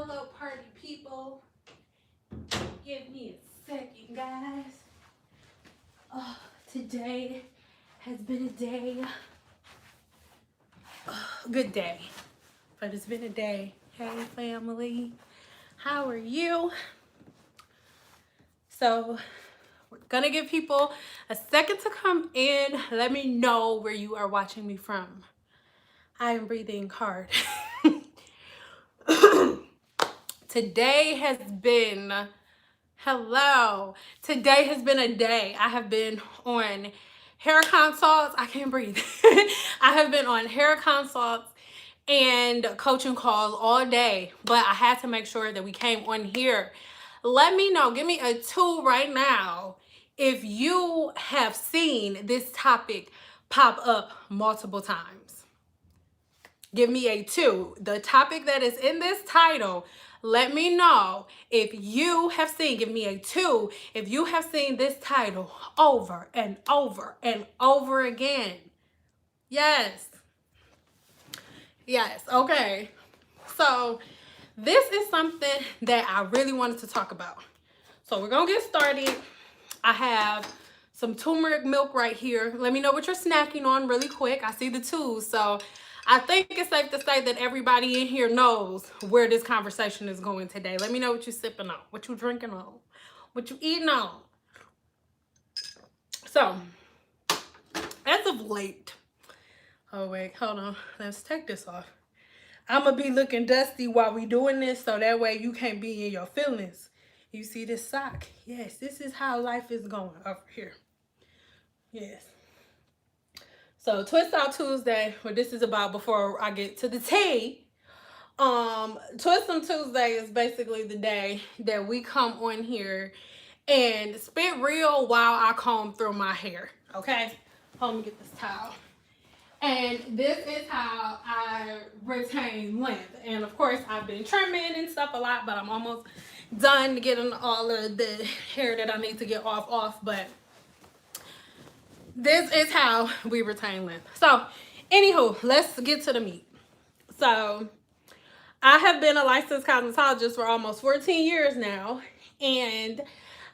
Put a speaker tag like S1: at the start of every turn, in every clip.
S1: Hello, party people. Give me a second, guys. Oh, today has been a day. Good day. But it's been a day. Hey, family. How are you? So, we're going to give people a second to come in. Let me know where you are watching me from. I am breathing hard. Today has been, Today has been a day. I have been on hair consults. I can't breathe. I have been on hair consults and coaching calls all day, but I had to make sure that we came on here. Let me know, give me a 2 right now if you have seen this topic pop up multiple times. Give me a 2. The topic that is in this title, let me know if you have seen, give me a 2, if you have seen this title over and over and over again. Yes. Yes, okay. So this is something that I really wanted to talk about. So we're gonna get started. I have some turmeric milk right here. Let me know what you're snacking on really quick. I see the 2s, so I think it's safe to say that everybody in here knows where this conversation is going today. Let me know what you're sipping on, what you drinking on, what you eating on. So, as of late, oh wait, hold on. Let's take this off. I'm going to be looking dusty while we doing this, so that way you can't be in your feelings. You see this sock? Yes, this is how life is going over here. Yes. So Twist Out Tuesday, what this is about before I get to the tea. Twist on Tuesday is basically the day that we come on here and spit real while I comb through my hair. Okay? Hold me get this towel. And this is how I retain length. And of course, I've been trimming and stuff a lot, but I'm almost done getting all of the hair that I need to get off. But this is how we retain length. So, anywho, let's get to the meat. So, I have been a licensed cosmetologist for almost 14 years now. And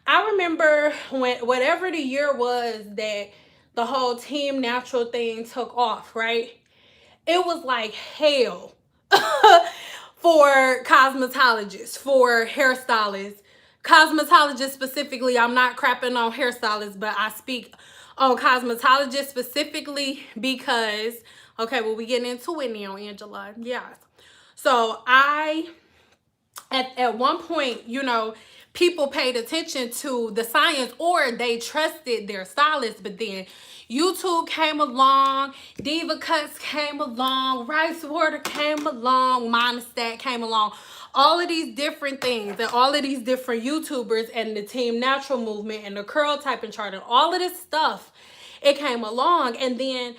S1: I remember when, whatever the year was that the whole Team Natural thing took off, right? It was like hell for cosmetologists, for hairstylists. Cosmetologists specifically, I'm not crapping on hairstylists, but I speak on cosmetologists specifically because, okay, well, we getting into it now, Angela. Yes. So at one point, you know, people paid attention to the science or they trusted their stylist, but then YouTube came along, Diva Cuts came along, Rice Water came along, Monostat came along, all of these different things and all of these different YouTubers and the Team Natural movement and the curl typing chart and all of this stuff, it came along, and then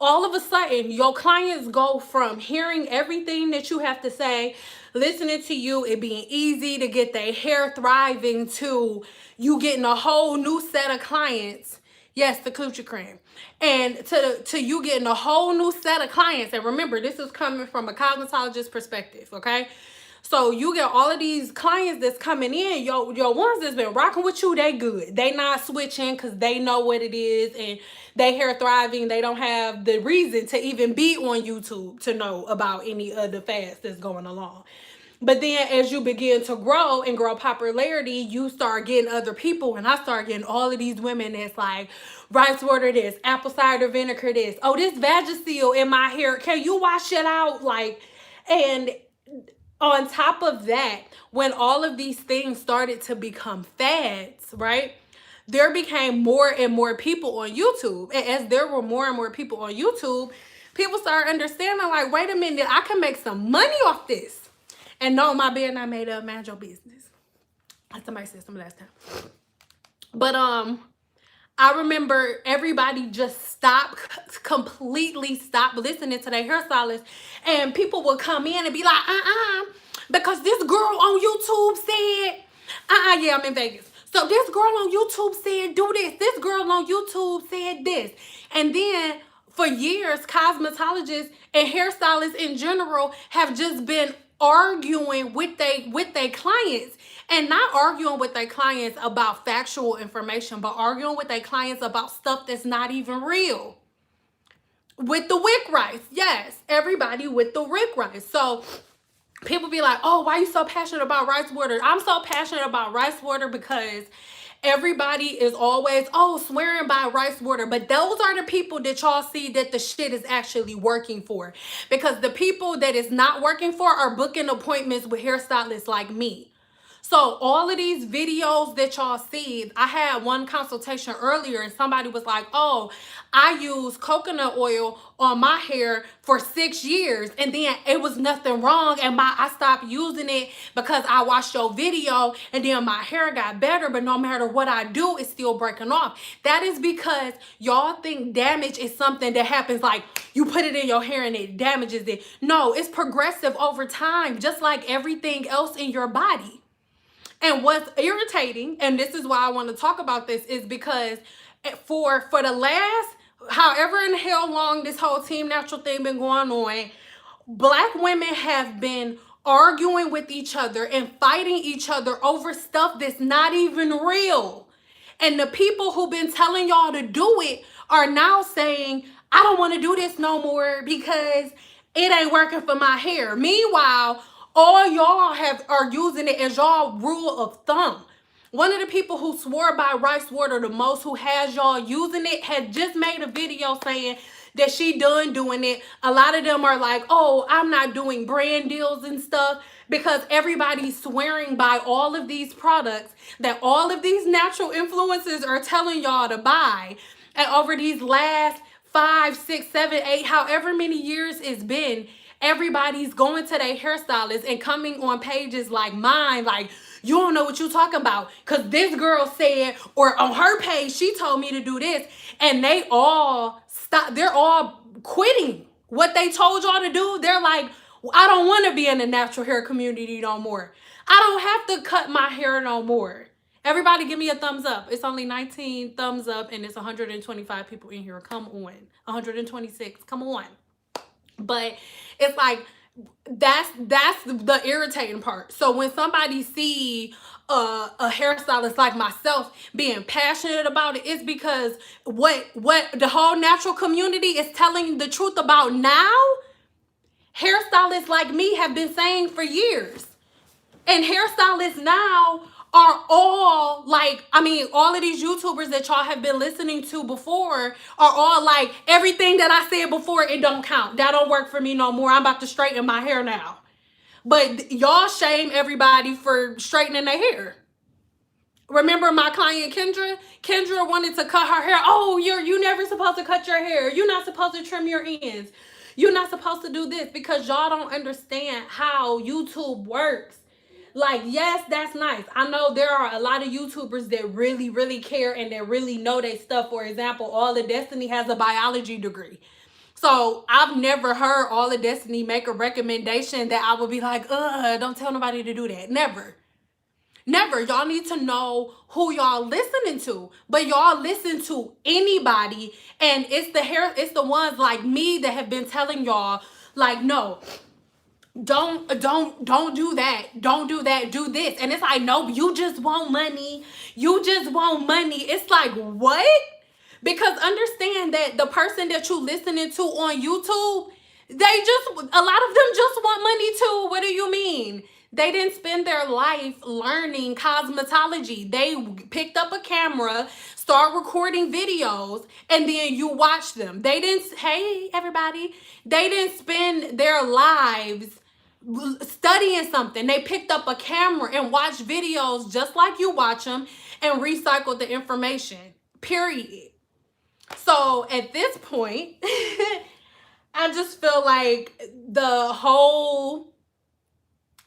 S1: all of a sudden your clients go from hearing everything that you have to say, listening to you, it being easy to get their hair thriving, to you getting a whole new set of clients. Yes, the coochie cream. And to you getting a whole new set of clients. And remember, this is coming from a cosmetologist perspective, okay? So you get all of these clients that's coming in, your ones that's been rocking with you, they good. They not switching because they know what it is and they hair thriving. They don't have the reason to even be on YouTube to know about any other fads that's going along. But then as you begin to grow and grow popularity, you start getting other people. And I start getting all of these women that's like, rice water this, apple cider vinegar this. Oh, this Vagisil in my hair. Can you wash it out? Like, and on top of that, when all of these things started to become fads, right? There became more and more people on YouTube. And as there were more and more people on YouTube, people started understanding like, wait a minute, I can make some money off this. And no, my bed not made up, mind your business. Like somebody said some last time. But I remember everybody just completely stopped listening to their hairstylist. And people would come in and be like, because this girl on YouTube said, yeah, I'm in Vegas. So this girl on YouTube said, do this. This girl on YouTube said this. And then for years, cosmetologists and hairstylists in general have just been arguing with they clients, and not arguing with their clients about factual information, but arguing with their clients about stuff that's not even real. With the wick rice, yes, everybody with the wick rice. So people be like, oh, why are you so passionate about rice water? I'm so passionate about rice water because everybody is always, oh, swearing by rice water. But those are the people that y'all see that the shit is actually working for. Because the people that it's not working for are booking appointments with hairstylists like me. So all of these videos that y'all see, I had one consultation earlier and somebody was like, oh, I use coconut oil on my hair for 6 years and then it was nothing wrong, and I stopped using it because I watched your video and then my hair got better, but no matter what I do, it's still breaking off. That is because y'all think damage is something that happens like you put it in your hair and it damages it. No, it's progressive over time, just like everything else in your body. And what's irritating, and this is why I want to talk about this, is because for the last however in hell long this whole Team Natural thing been going on, Black women have been arguing with each other and fighting each other over stuff that's not even real. And the people who've been telling y'all to do it are now saying, I don't want to do this no more because it ain't working for my hair. Meanwhile, all y'all are using it as y'all rule of thumb. One of the people who swore by rice water the most, who has y'all using it, had just made a video saying that she done doing it. A lot of them are like, oh, I'm not doing brand deals and stuff, because everybody's swearing by all of these products that all of these natural influencers are telling y'all to buy. And over these last 5, 6, 7, 8, however many years it's been, everybody's going to their hairstylist and coming on pages like mine, like, you don't know what you're talking about because this girl said, or on her page, she told me to do this. And they all stop. They're all quitting what they told y'all to do. They're like, I don't want to be in the natural hair community no more. I don't have to cut my hair no more. Everybody give me a thumbs up. It's only 19 thumbs up and it's 125 people in here. Come on. 126. Come on. But it's like, that's the irritating part. So when somebody see a hairstylist like myself being passionate about it, it's because what the whole natural community is telling the truth about now, hairstylists like me have been saying for years. And hairstylists now are all like, I mean, all of these YouTubers that y'all have been listening to before are all like, everything that I said before, it don't count. That don't work for me no more. I'm about to straighten my hair now. But y'all shame everybody for straightening their hair. Remember my client Kendra? Kendra wanted to cut her hair. Oh, you never supposed to cut your hair. You're not supposed to trim your ends. You're not supposed to do this, because y'all don't understand how YouTube works. Like, yes, that's nice. I know there are a lot of YouTubers that really, really care and that really know their stuff. For example, All of Destiny has a biology degree. So I've never heard All of Destiny make a recommendation that I would be like, don't tell nobody to do that. Never. Never. Y'all need to know who y'all listening to. But y'all listen to anybody, and it's the ones like me that have been telling y'all, like, no, don't do that. Don't do that. Do this. And it's like, no, you just want money. You just want money. It's like, what? Because understand that the person that you listening to on YouTube, a lot of them just want money too. What do you mean? They didn't spend their life learning cosmetology. They picked up a camera, start recording videos, and then you watch them. They didn't, hey, everybody, they didn't spend their lives studying something. They picked up a camera and watched videos just like you watch them and recycled the information, period. So at this point, I just feel like the whole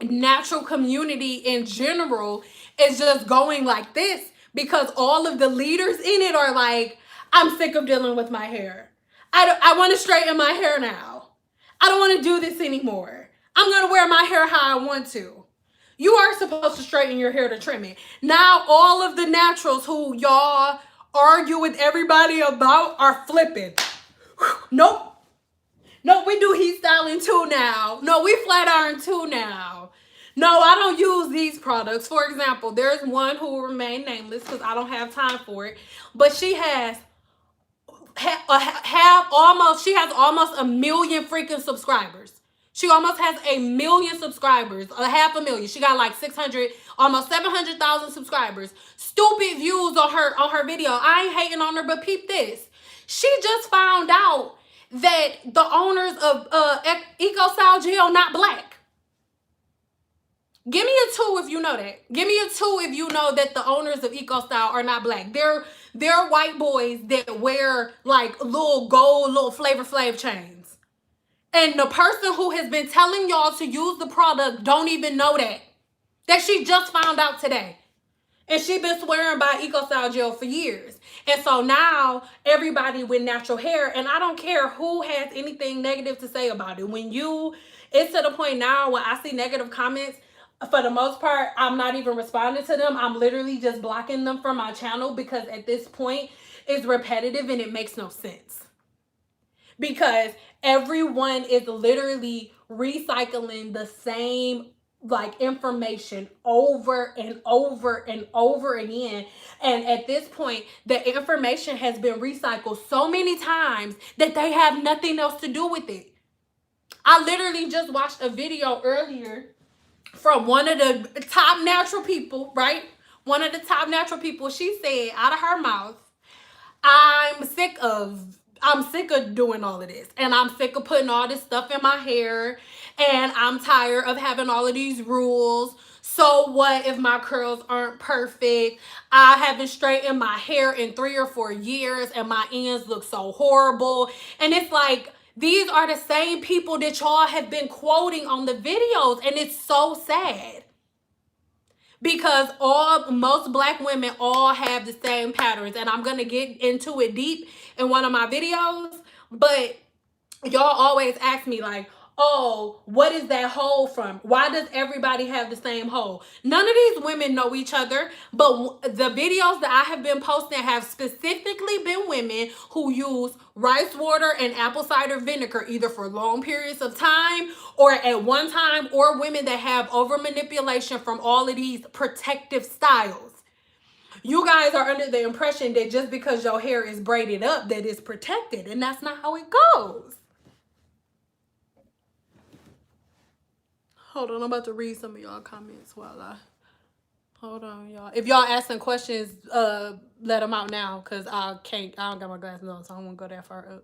S1: natural community in general is just going like this because all of the leaders in it are like, I'm sick of dealing with my hair. I want to straighten my hair now. I don't want to do this anymore. I'm going to wear my hair how I want to. You are supposed to straighten your hair to trim it. Now all of the naturals who y'all argue with everybody about are flipping. Nope. No, we do heat styling too now. No, we flat iron too now. No, I don't use these products. For example, there's one who will remain nameless because I don't have time for it. But she has she has almost 1 million freaking subscribers. She almost has 1 million subscribers, 500,000. She got like 600, almost 700,000 subscribers. Stupid views on her video. I ain't hating on her, but peep this. She just found out that the owners of EcoStyle Gel not black. Give me a 2 if you know that. Give me a 2 if you know that the owners of EcoStyle are not black. They're white boys that wear like little gold, little Flavor Flav chains. And the person who has been telling y'all to use the product don't even know that. That she just found out today. And she been swearing by EcoStyle Gel for years. And so now everybody with natural hair, and I don't care who has anything negative to say about it. It's to the point now when I see negative comments, for the most part, I'm not even responding to them. I'm literally just blocking them from my channel because at this point, it's repetitive and it makes no sense. Because everyone is literally recycling the same like information over and over and over again. And at this point, the information has been recycled so many times that they have nothing else to do with it. I literally just watched a video earlier from one of the top natural people, right? One of the top natural people, she said out of her mouth, I'm sick of doing all of this, and I'm sick of putting all this stuff in my hair, and I'm tired of having all of these rules. So what if my curls aren't perfect? I haven't straightened my hair in 3 or 4 years and my ends look so horrible. And it's like, these are the same people that y'all have been quoting on the videos, and it's so sad. Because most black women all have the same patterns. And I'm going to get into it deep in one of my videos. But y'all always ask me like, oh, what is that hole from? Why does everybody have the same hole? None of these women know each other, but the videos that I have been posting have specifically been women who use rice water and apple cider vinegar either for long periods of time or at one time, or women that have over manipulation from all of these protective styles. You guys are under the impression that just because your hair is braided up that it's protected, and that's not how it goes. Hold on, I'm about to read some of y'all comments hold on, y'all. If y'all asking questions, let them out now, because I don't got my glasses on, so I don't want to go that far up.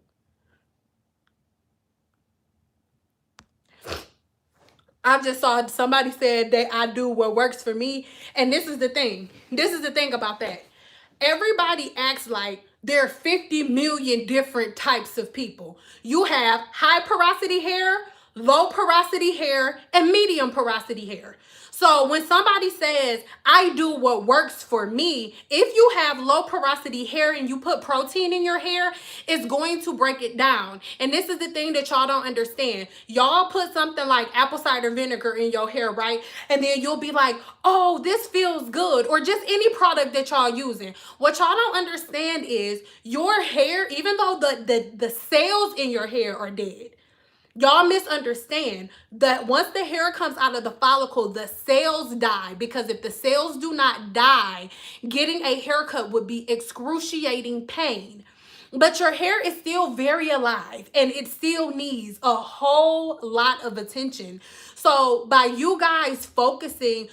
S1: I just saw somebody said that I do what works for me. And this is the thing. This is the thing about that. Everybody acts like there are 50 million different types of people. You have high porosity hair, low porosity hair, and medium porosity hair. So when somebody says, I do what works for me, if you have low porosity hair and you put protein in your hair, it's going to break it down. And this is the thing that y'all don't understand. Y'all put something like apple cider vinegar in your hair, right? And then you'll be like, oh, this feels good. Or just any product that y'all using. What y'all don't understand is your hair, even though the cells in your hair are dead, y'all misunderstand that once the hair comes out of the follicle, the cells die. Because if the cells do not die, getting a haircut would be excruciating pain. But your hair is still very alive and it still needs a whole lot of attention. So by you guys focusing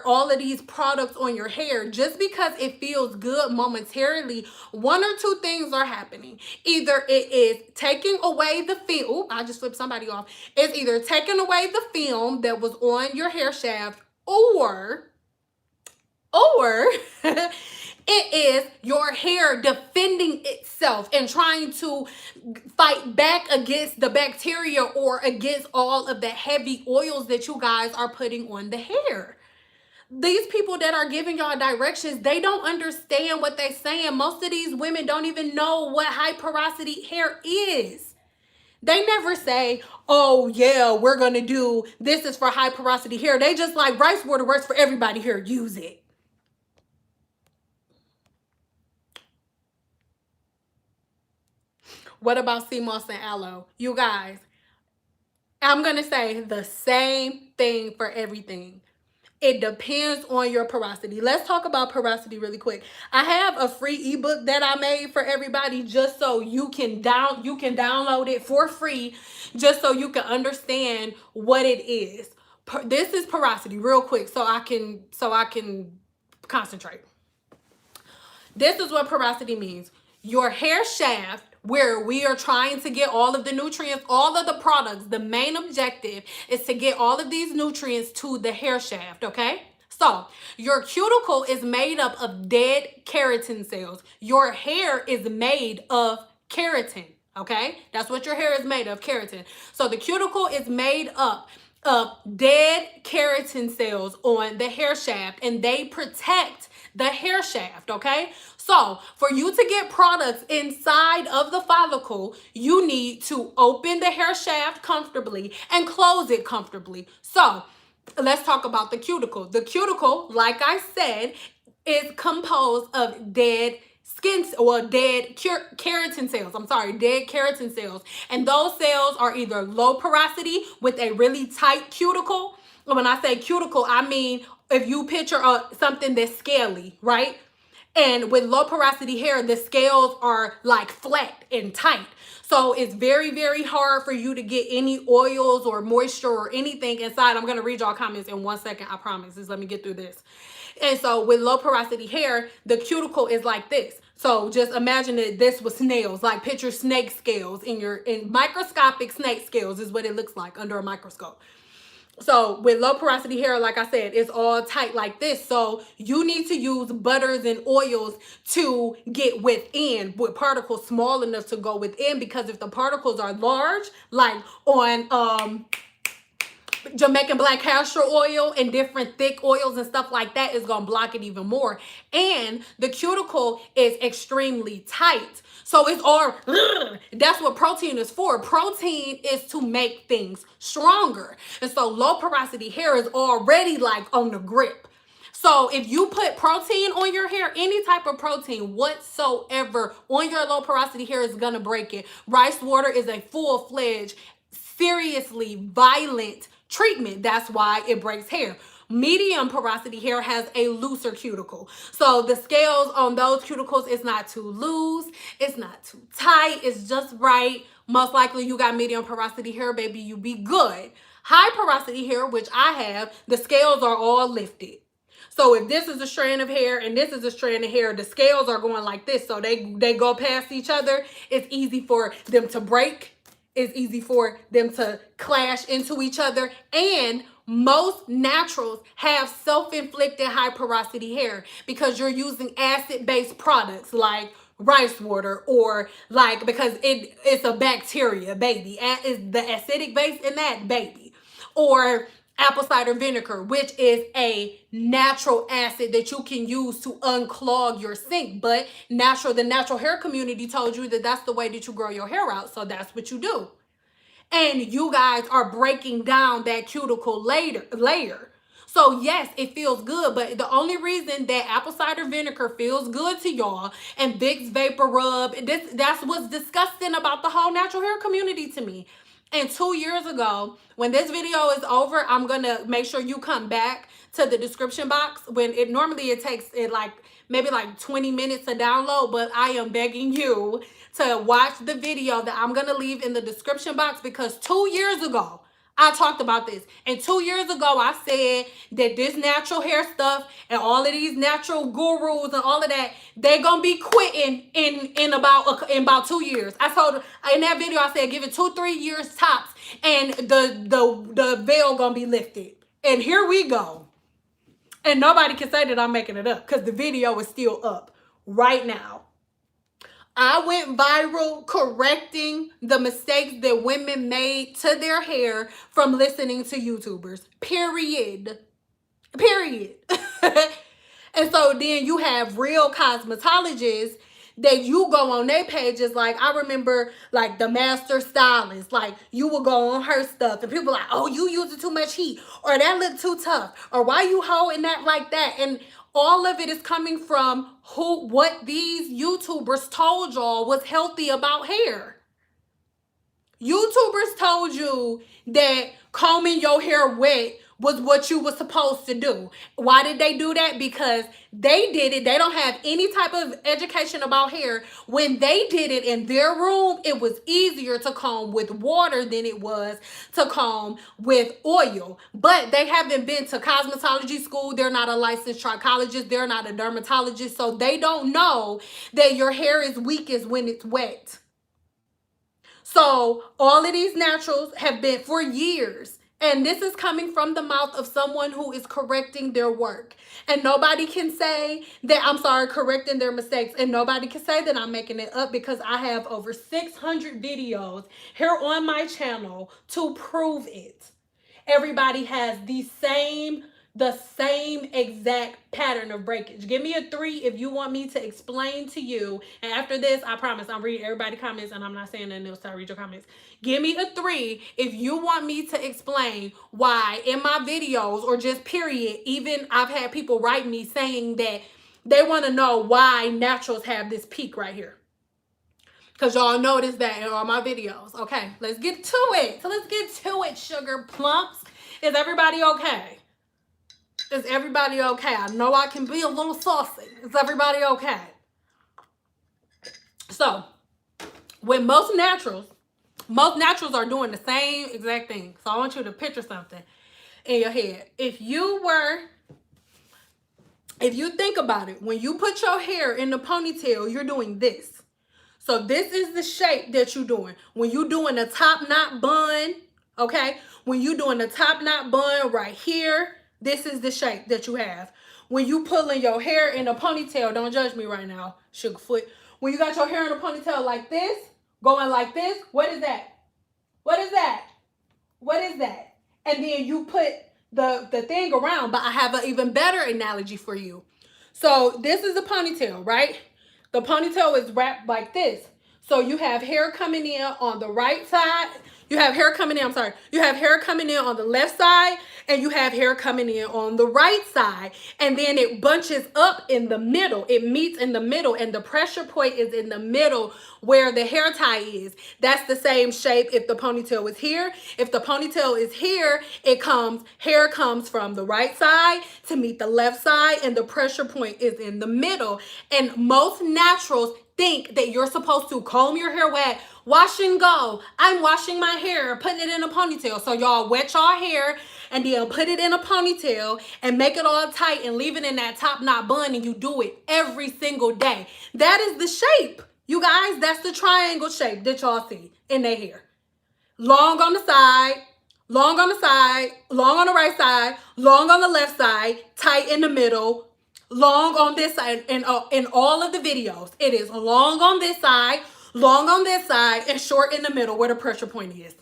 S1: all of these products on your hair, just because it feels good momentarily, one or two things are happening. Either it is taking away the film. I just flipped somebody off. It's either taking away the film that was on your hair shaft, or it is your hair defending itself and trying to fight back against the bacteria or against all of the heavy oils that you guys are putting on the hair. These people that are giving y'all directions, they don't understand what they're saying. Most of these women don't even know what high porosity hair is. They never say, oh yeah, we're going to do, this is for high porosity hair. They just like, rice water works for everybody here, use it. What about sea moss and aloe? You guys, I'm going to say the same thing for everything. It depends on your porosity. Let's talk about porosity really quick. I have a free ebook that I made for everybody just so you can download it for free just so you can understand what it is. This is porosity real quick so I can concentrate. This is what porosity means. Your hair shaft, where we are trying to get all of the nutrients, all of the products, the main objective is to get all of these nutrients to the hair shaft, okay? So your cuticle is made up of dead keratin cells. Your hair is made of keratin, okay? That's what your hair is made of, keratin. So the cuticle is made up of dead keratin cells on the hair shaft, and they protect the hair shaft, okay? So for you to get products inside of the follicle, you need to open the hair shaft comfortably and close it comfortably. So let's talk about the cuticle. The cuticle, like I said, is composed of dead dead keratin cells. I'm sorry, dead keratin cells. And those cells are either low porosity with a really tight cuticle. When I say cuticle, I mean if you picture something that's scaly, right? And with low porosity hair, the scales are like flat and tight. So it's very, very hard for you to get any oils or moisture or anything inside. I'm going to read y'all comments in 1 second. I promise. Just let me get through this. And so with low porosity hair, the cuticle is like this. So just imagine that this was snails, like picture snake scales in microscopic snake scales is what it looks like under a microscope. So with low porosity hair, like I said, it's all tight like this. So you need to use butters and oils to get within, with particles small enough to go within, because if the particles are large, like on Jamaican black castor oil and different thick oils and stuff like that, is going to block it even more. And the cuticle is extremely tight. So it's all, that's what protein is for. Protein is to make things stronger. And so low porosity hair is already like on the grip. So if you put protein on your hair, any type of protein whatsoever on your low porosity hair is going to break it. Rice water is a full-fledged, seriously violent treatment. That's why it breaks hair. Medium porosity hair has a looser cuticle. So the scales on those cuticles is not too loose. It's not too tight. It's just right. Most likely you got medium porosity hair, baby. You be good. High porosity hair, which I have, the scales are all lifted. So if this is a strand of hair and this is a strand of hair, the scales are going like this. So they go past each other. It's easy for them to break. It's easy for them to clash into each other. And most naturals have self-inflicted high porosity hair because you're using acid-based products like rice water, or like, because it's a bacteria, baby. Is the acidic base in that, baby. Or apple cider vinegar, which is a natural acid that you can use to unclog your sink. But the natural hair community told you that that's the way that you grow your hair out. So that's what you do. And you guys are breaking down that cuticle layer. So yes, it feels good, but the only reason that apple cider vinegar feels good to y'all and Vicks Vapor Rub, that's what's disgusting about the whole natural hair community to me. And 2 years ago, when this video is over, I'm going to make sure you come back to the description box. When it takes maybe 20 minutes to download, but I am begging you to watch the video that I'm going to leave in the description box, because 2 years ago, I talked about this. And 2 years ago, I said that this natural hair stuff and all of these natural gurus and all of that, they're going to be quitting in about 2 years. I told in that video, I said, give it 2-3 years tops and the veil going to be lifted. And here we go. And nobody can say that I'm making it up, because the video is still up right now. I went viral correcting the mistakes that women made to their hair from listening to YouTubers. Period. And so then you have real cosmetologists that you go on their pages. Like, I remember, like, the master stylist, like, you will go on her stuff and people are like, oh, you using too much heat, or that look too tough, or why you holding that like that? And all of it is coming from what these YouTubers told y'all was healthy about hair. YouTubers told you that combing your hair wet was what you were supposed to do. Why did they do that? Because they did it. They don't have any type of education about hair. When they did it in their room, it was easier to comb with water than it was to comb with oil. But they haven't been to cosmetology school. They're not a licensed trichologist. They're not a dermatologist. So they don't know that your hair is weakest when it's wet. So all of these naturals have been for years. And this is coming from the mouth of someone who is correcting their work. And nobody can say that, I'm sorry, correcting their mistakes. And nobody can say that I'm making it up because I have over 600 videos here on my channel to prove it. Everybody has the same exact pattern of breakage. Give me a 3 if you want me to explain to you. And after this, I promise I'm reading everybody's comments and I'm not saying nothing else. I read your comments. Give me a 3 if you want me to explain why in my videos, or just period, even I've had people write me saying that they want to know why naturals have this peak right here. Because y'all notice that in all my videos. Okay, let's get to it. So let's get to it, sugar plumps. Is everybody okay? Is everybody okay? I know I can be a little saucy. Is everybody okay? So, with most naturals are doing the same exact thing. So I want you to picture something in your head. If you think about it, when you put your hair in the ponytail, you're doing this. So this is the shape that you're doing. When you're doing a top knot bun, okay? When you're doing a top knot bun right here, this is the shape that you have. When you pulling your hair in a ponytail, don't judge me right now, Sugarfoot. When you got your hair in a ponytail like this, going like this, what is that? What is that? What is that? And then you put the thing around, but I have an even better analogy for you. So this is a ponytail, right? The ponytail is wrapped like this. So you have hair coming in on the right side. You have hair coming in, You have hair coming in on the left side, and you have hair coming in on the right side. And then it bunches up in the middle. It meets in the middle, and the pressure point is in the middle where the hair tie is. That's the same shape if the ponytail is here. If the ponytail is here, hair comes from the right side to meet the left side, and the pressure point is in the middle. And most naturals think that you're supposed to comb your hair wet, wash and go. I'm washing my hair, putting it in a ponytail. So y'all wet y'all hair and then put it in a ponytail and make it all tight and leave it in that top knot bun, and you do it every single day. That is the shape. You guys, that's the triangle shape that y'all see in their hair. Long on the side, long on the side, long on the right side, long on the left side, tight in the middle, long on this side. And in all of the videos, it is long on this side, long on this side, and short in the middle where the pressure point is.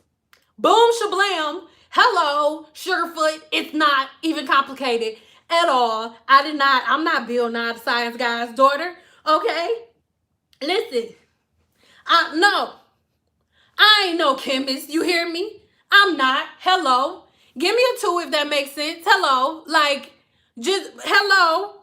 S1: Boom, shablam. Hello, Sugarfoot. It's not even complicated at all. I'm not Bill Nye the Science Guy's daughter. Okay? Listen. No. I ain't no chemist. You hear me? I'm not. Hello. Give me a 2 if that makes sense. Hello. Hello.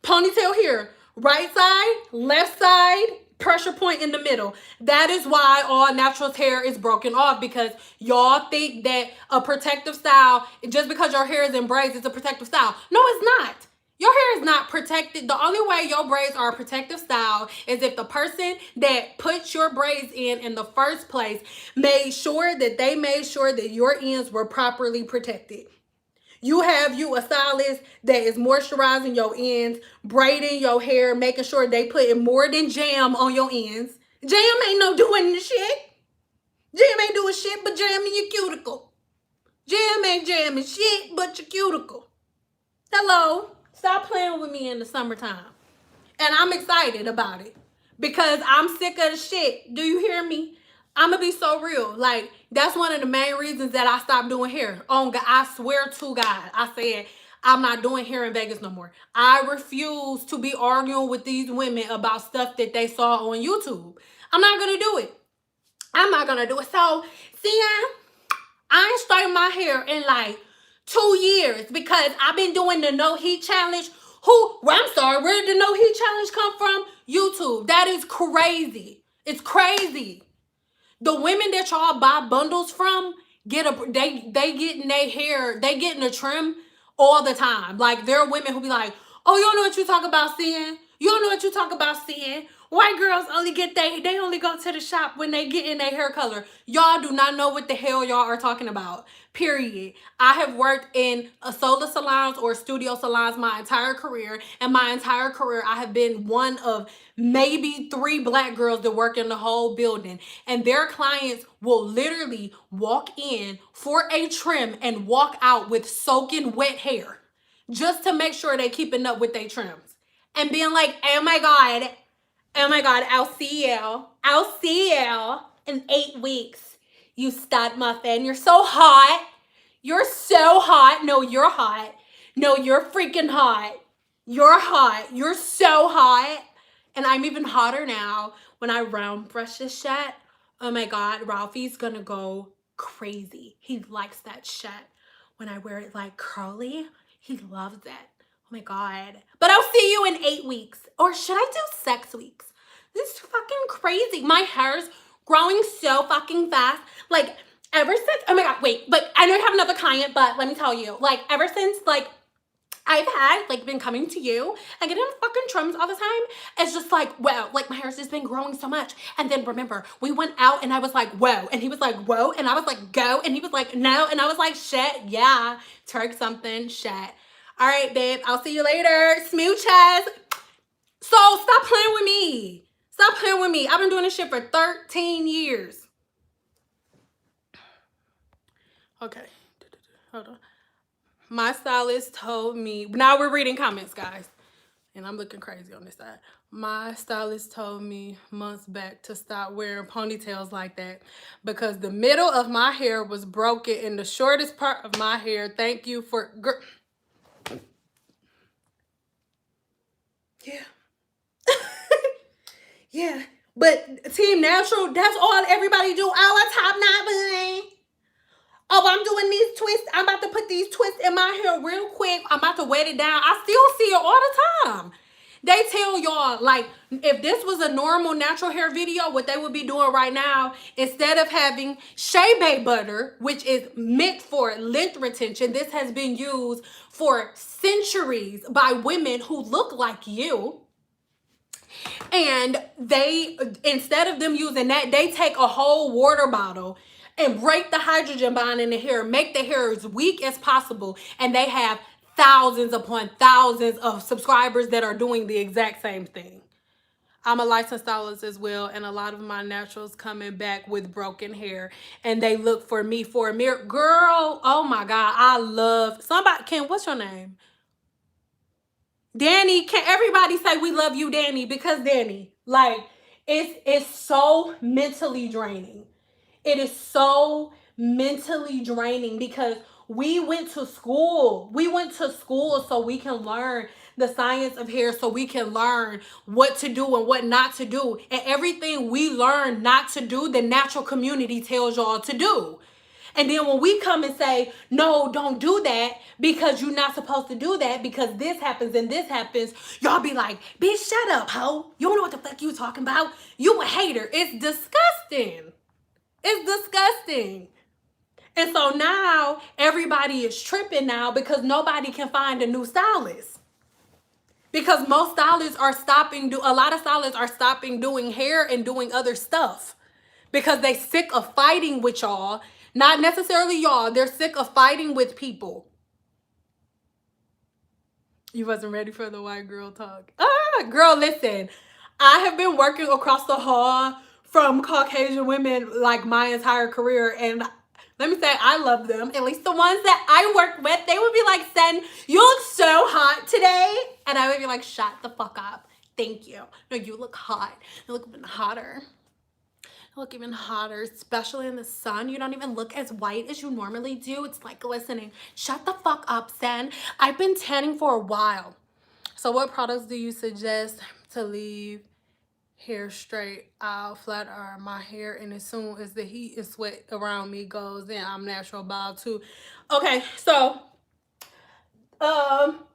S1: Ponytail here. Right side, left side, pressure point in the middle. That is why all natural hair is broken off, because y'all think that a protective style, just because your hair is in braids, it's a protective style. No, it's not. Your hair is not protected. The only way your braids are a protective style is if the person that puts your braids in the first place made sure that your ends were properly protected. You have a stylist that is moisturizing your ends, braiding your hair, making sure they putting more than jam on your ends. Jam ain't no doing the shit. Jam ain't doing shit but jamming your cuticle. Jam ain't jamming shit but your cuticle. Hello. Stop playing with me in the summertime. And I'm excited about it because I'm sick of the shit. Do you hear me? I'm going to be so real. That's one of the main reasons that I stopped doing hair. Oh, God, I swear to God, I said, I'm not doing hair in Vegas no more. I refuse to be arguing with these women about stuff that they saw on YouTube. I'm not going to do it. I'm not going to do it. So, see, I ain't straightened my hair in 2 years because I've been doing the no heat challenge. Where did the no heat challenge come from? YouTube. That is crazy. It's crazy. The women that y'all buy bundles from they getting their hair, they getting a trim all the time. Like, there are women who be like, oh, you don't know what you talk about seeing. You don't know what you talk about seeing. White girls only get they only go to the shop when they get in their hair color. Y'all do not know what the hell y'all are talking about. Period. I have worked in a solar salons or studio salons my entire career. And my entire career, I have been one of maybe 3 black girls that work in the whole building. And their clients will literally walk in for a trim and walk out with soaking wet hair just to make sure they keeping up with their trims. And being like, oh my God, I'll see you. I'll see you in 8 weeks. You stud muffin. You're so hot. You're so hot. No, you're hot. No, you're freaking hot. You're hot. You're so hot. And I'm even hotter now when I round brush this shit. Oh my God, Ralphie's gonna go crazy. He likes that shit. When I wear it like curly, he loves it. Oh my God. But I'll see you in 8 weeks. Or should I do 6 weeks? This is fucking crazy. My hair's growing so fucking fast. Like, ever since, oh my God, wait, but I know you have another client, but let me tell you, like, ever since, like, I've had, like, been coming to you and getting fucking trims all the time, it's just like, wow, like, my hair's just been growing so much. And then remember, we went out and I was like, whoa, and he was like, whoa, and I was like, go, and he was like, no, and I was like, shit, yeah, twerk something, shit. All right, babe, I'll see you later. Smooches. So stop playing with me. Stop playing with me. I've been doing this shit for 13 years. Okay. Hold on. My stylist told me, now we're reading comments, guys. And I'm looking crazy on this side. My stylist told me months back to stop wearing ponytails like that because the middle of my hair was broken in the shortest part of my hair. Thank you for... Yeah. Yeah. But Team Natural, that's all everybody do. Oh, a top knot bun. Oh, I'm doing these twists. I'm about to put these twists in my hair real quick. I'm about to wet it down. I still see it all the time. They tell y'all, like, if this was a normal natural hair video, what they would be doing right now, instead of having Chebe butter, which is meant for length retention, this has been used for centuries by women who look like you. And they, instead of them using that, they take a whole water bottle and break the hydrogen bond in the hair, make the hair as weak as possible. And they have thousands upon thousands of subscribers that are doing the exact same thing. I'm a licensed stylist as well, and a lot of my naturals coming back with broken hair, and they look for me for a mirror. Girl, oh my God, I love somebody. Ken, what's your name? Danny, can everybody say we love you, Danny? Because Danny, like, it's so mentally draining. It is so mentally draining because we went to school. We went to school so we can learn the science of hair, so we can learn what to do and what not to do. And everything we learn not to do, the natural community tells y'all to do. And then when we come and say, no, don't do that because you're not supposed to do that because this happens and this happens, y'all be like, bitch, shut up, ho. You don't know what the fuck you talking about. You a hater. It's disgusting. It's disgusting. And so now everybody is tripping now because nobody can find a new stylist. Because most stylists are a lot of stylists are stopping doing hair and doing other stuff. Because they sick of fighting with y'all. Not necessarily y'all. They're sick of fighting with people. You wasn't ready for the white girl talk. Girl, listen. I have been working across the hall from Caucasian women like my entire career. And let me say, I love them. At least the ones that I work with, they would be like, Sen, you look so hot today. And I would be like, shut the fuck up. Thank you. No, you look hot. You look even hotter. Look even hotter, especially in the sun. You don't even look as white as you normally do. It's like glistening. Shut the fuck up, Sen. I've been tanning for a while. So what products do you suggest to leave hair straight? I'll flat iron my hair, and as soon as the heat and sweat around me goes, then I'm natural bald too. Okay, so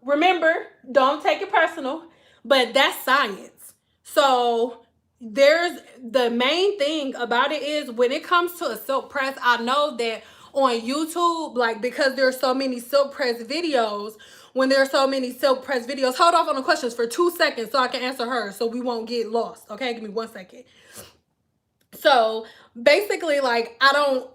S1: remember, don't take it personal, but that's science. So there's the main thing about it is when it comes to a silk press, I know that on YouTube, like because there's so many silk press videos, when there's so many silk press videos, hold off on the questions for 2 seconds so I can answer her so we won't get lost. Okay, give me 1 second. So basically, like, I don't,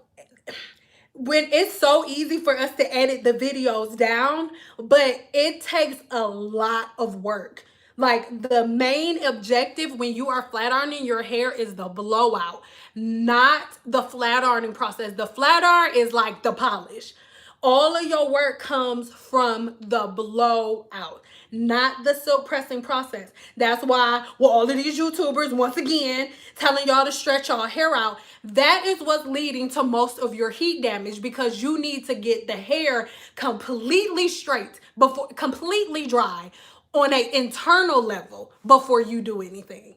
S1: when it's so easy for us to edit the videos down, but it takes a lot of work. Like, the main objective when you are flat ironing your hair is the blowout, not the flat ironing process. The flat iron is like the polish. All of your work comes from the blowout, not the silk pressing process. That's why, well, all of these YouTubers, once again, telling y'all to stretch y'all hair out, that is what's leading to most of your heat damage, because you need to get the hair completely straight, before completely dry on an internal level before you do anything,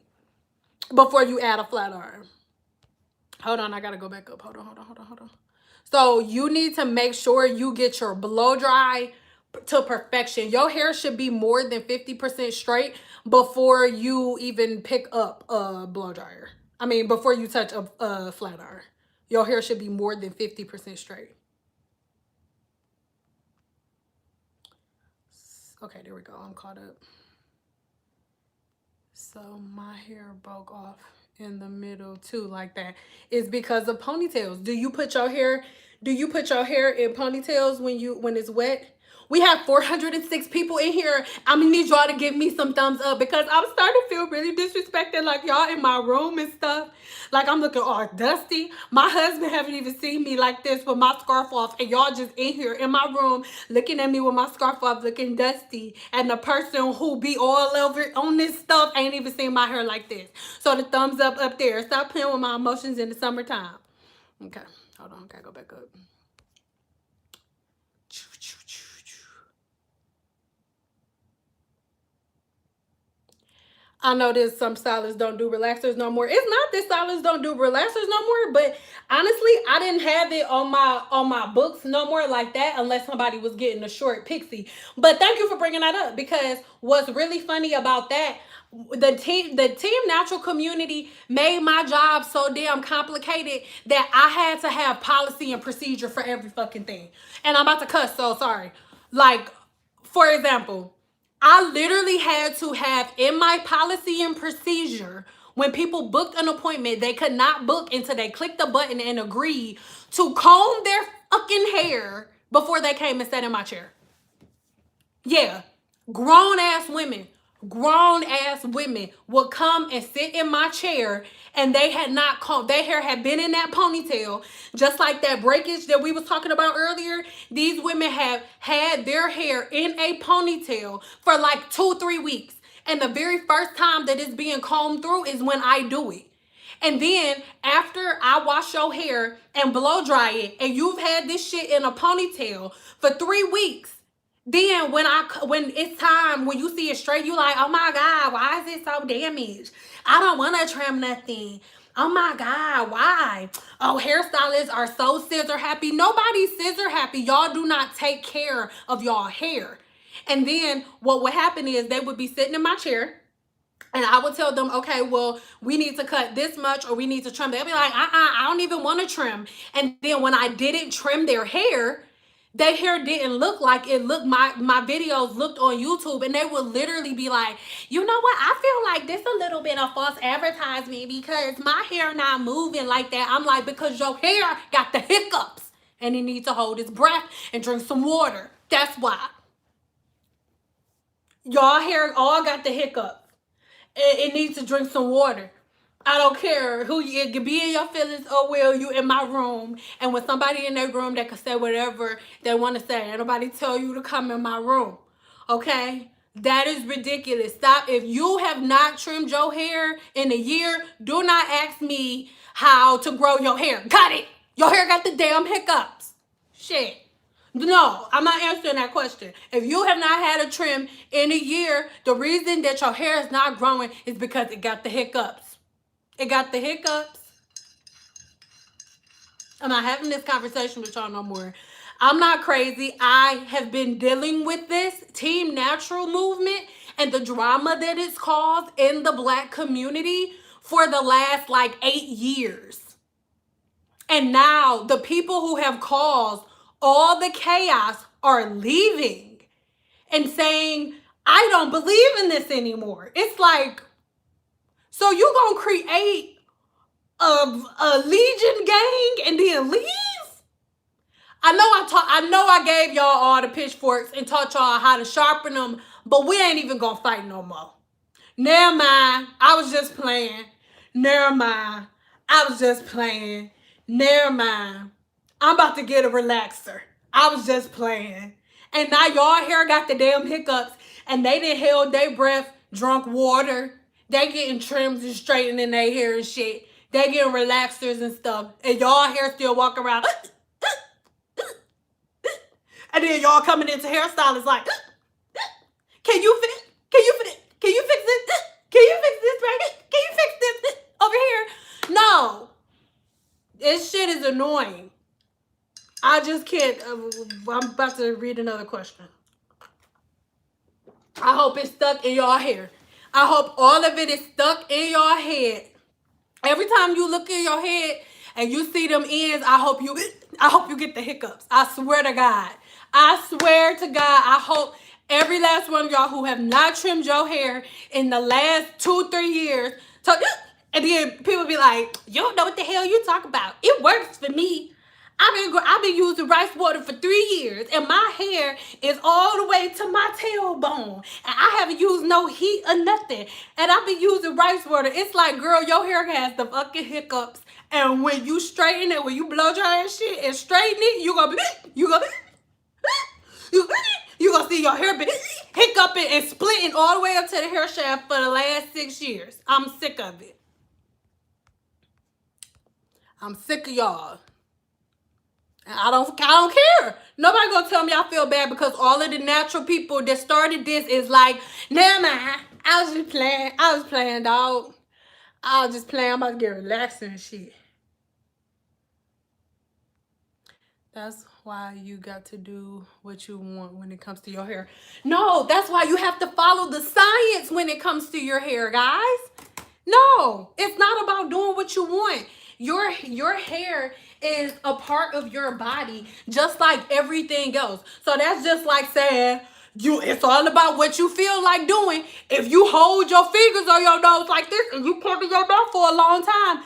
S1: before you add a flat iron. Hold on, I gotta go back up. Hold on. So you need to make sure you get your blow dry to perfection. Your hair should be more than 50% straight before you even pick up a blow dryer. I mean, before you touch a flat iron. Your hair should be more than 50% straight. Okay, there we go. I'm caught up. So my hair broke off in the middle too, like that. It's because of ponytails. Do you put your hair in ponytails when it's wet? We have 406 people in here. I'm gonna need y'all to give me some thumbs up, because I'm starting to feel really disrespected, like y'all in my room and stuff. Like, I'm looking all dusty. My husband haven't even seen me like this with my scarf off, and y'all just in here in my room looking at me with my scarf off looking dusty, and the person who be all over on this stuff ain't even seen my hair like this. So the thumbs up there. Stop playing with my emotions in the summertime. Okay, hold on, gotta go back up. I know that some stylists don't do relaxers no more. It's not that stylists don't do relaxers no more, but honestly, I didn't have it on my books no more like that, unless somebody was getting a short pixie. But thank you for bringing that up, because what's really funny about that, the team natural community made my job so damn complicated that I had to have policy and procedure for every fucking thing. And I'm about to cuss, so sorry. Like, for example, I literally had to have in my policy and procedure, when people booked an appointment, they could not book until they clicked the button and agreed to comb their fucking hair before they came and sat in my chair. Yeah, grown ass women would come and sit in my chair, and they had not combed, their hair had been in that ponytail, just like that breakage that we was talking about earlier. These women have had their hair in a ponytail for like 2-3 weeks, and the very first time that it's being combed through is when I do it. And then after I wash your hair and blow dry it, and you've had this shit in a ponytail for 3 weeks, then when it's time, when you see it straight, you like, oh my God, why is it so damaged? I don't want to trim nothing. Oh my God, why? Oh, hairstylists are so scissor happy. Nobody's scissor happy. Y'all do not take care of y'all hair. And then what would happen is they would be sitting in my chair, and I would tell them, okay, well, we need to cut this much, or we need to trim. They'll be like, I don't even want to trim. And then when I didn't trim their hair didn't look like it looked. My videos looked on YouTube, and they would literally be like, you know what, I feel like this a little bit of false advertisement, because my hair not moving like that. I'm like, because your hair got the hiccups, and it needs to hold its breath and drink some water. That's why. Y'all hair all got the hiccups. It needs to drink some water. I don't care who you can be in your feelings, or will you in my room, and with somebody in their room that can say whatever they want to say. Nobody tell you to come in my room. Okay? That is ridiculous. Stop. If you have not trimmed your hair in a year, do not ask me how to grow your hair. Got it. Your hair got the damn hiccups. Shit. No, I'm not answering that question. If you have not had a trim in a year, the reason that your hair is not growing is because it got the hiccups. It got the hiccups. I'm not having this conversation with y'all no more. I'm not crazy. I have been dealing with this Team Natural movement and the drama that it's caused in the Black community for the last like 8 years. And now the people who have caused all the chaos are leaving and saying, I don't believe in this anymore. It's like, so you gonna create a Legion gang and then leave? I know I gave y'all all the pitchforks and taught y'all how to sharpen them, but we ain't even gonna fight no more. Never mind. I was just playing. Never mind. I was just playing. Never mind. I'm about to get a relaxer. I was just playing. And now y'all hair got the damn hiccups and they done held their breath, drunk water. They getting trimmed and straightening their hair and shit. They getting relaxers and stuff. And y'all hair still walking around. And then y'all coming into hairstylists like, can you fix this? Can you fix this right here? Can you fix this over here? No. This shit is annoying. I just can't. I'm about to read another question. I hope it's stuck in y'all hair. I hope all of it is stuck in your head. Every time you look in your head and you see them ends, I hope you get the hiccups. I swear to God. I swear to God, I hope every last one of y'all who have not trimmed your hair in the last 2-3 years, and then people be like, you don't know what the hell you talk about. It works for me. I've been using rice water for 3 years, and my hair is all the way to my tailbone, and I haven't used no heat or nothing, and I've been using rice water. It's like, girl, your hair has the fucking hiccups, and when you straighten it, when you blow dry and shit and straighten it, you gonna see your hair be hiccuping and splitting all the way up to the hair shaft for the last 6 years. I'm sick of it. I'm sick of y'all. I don't care. Nobody gonna tell me I feel bad because all of the natural people that started this is like, never mind. I was just playing, dog. I was just playing. I'm about to get relaxed and shit. That's why you got to do what you want when it comes to your hair. No, that's why you have to follow the science when it comes to your hair, guys. No, it's not about doing what you want. Your hair is a part of your body, just like everything else. So that's just like saying, it's all about what you feel like doing. If you hold your fingers on your nose like this and you cover your mouth for a long time,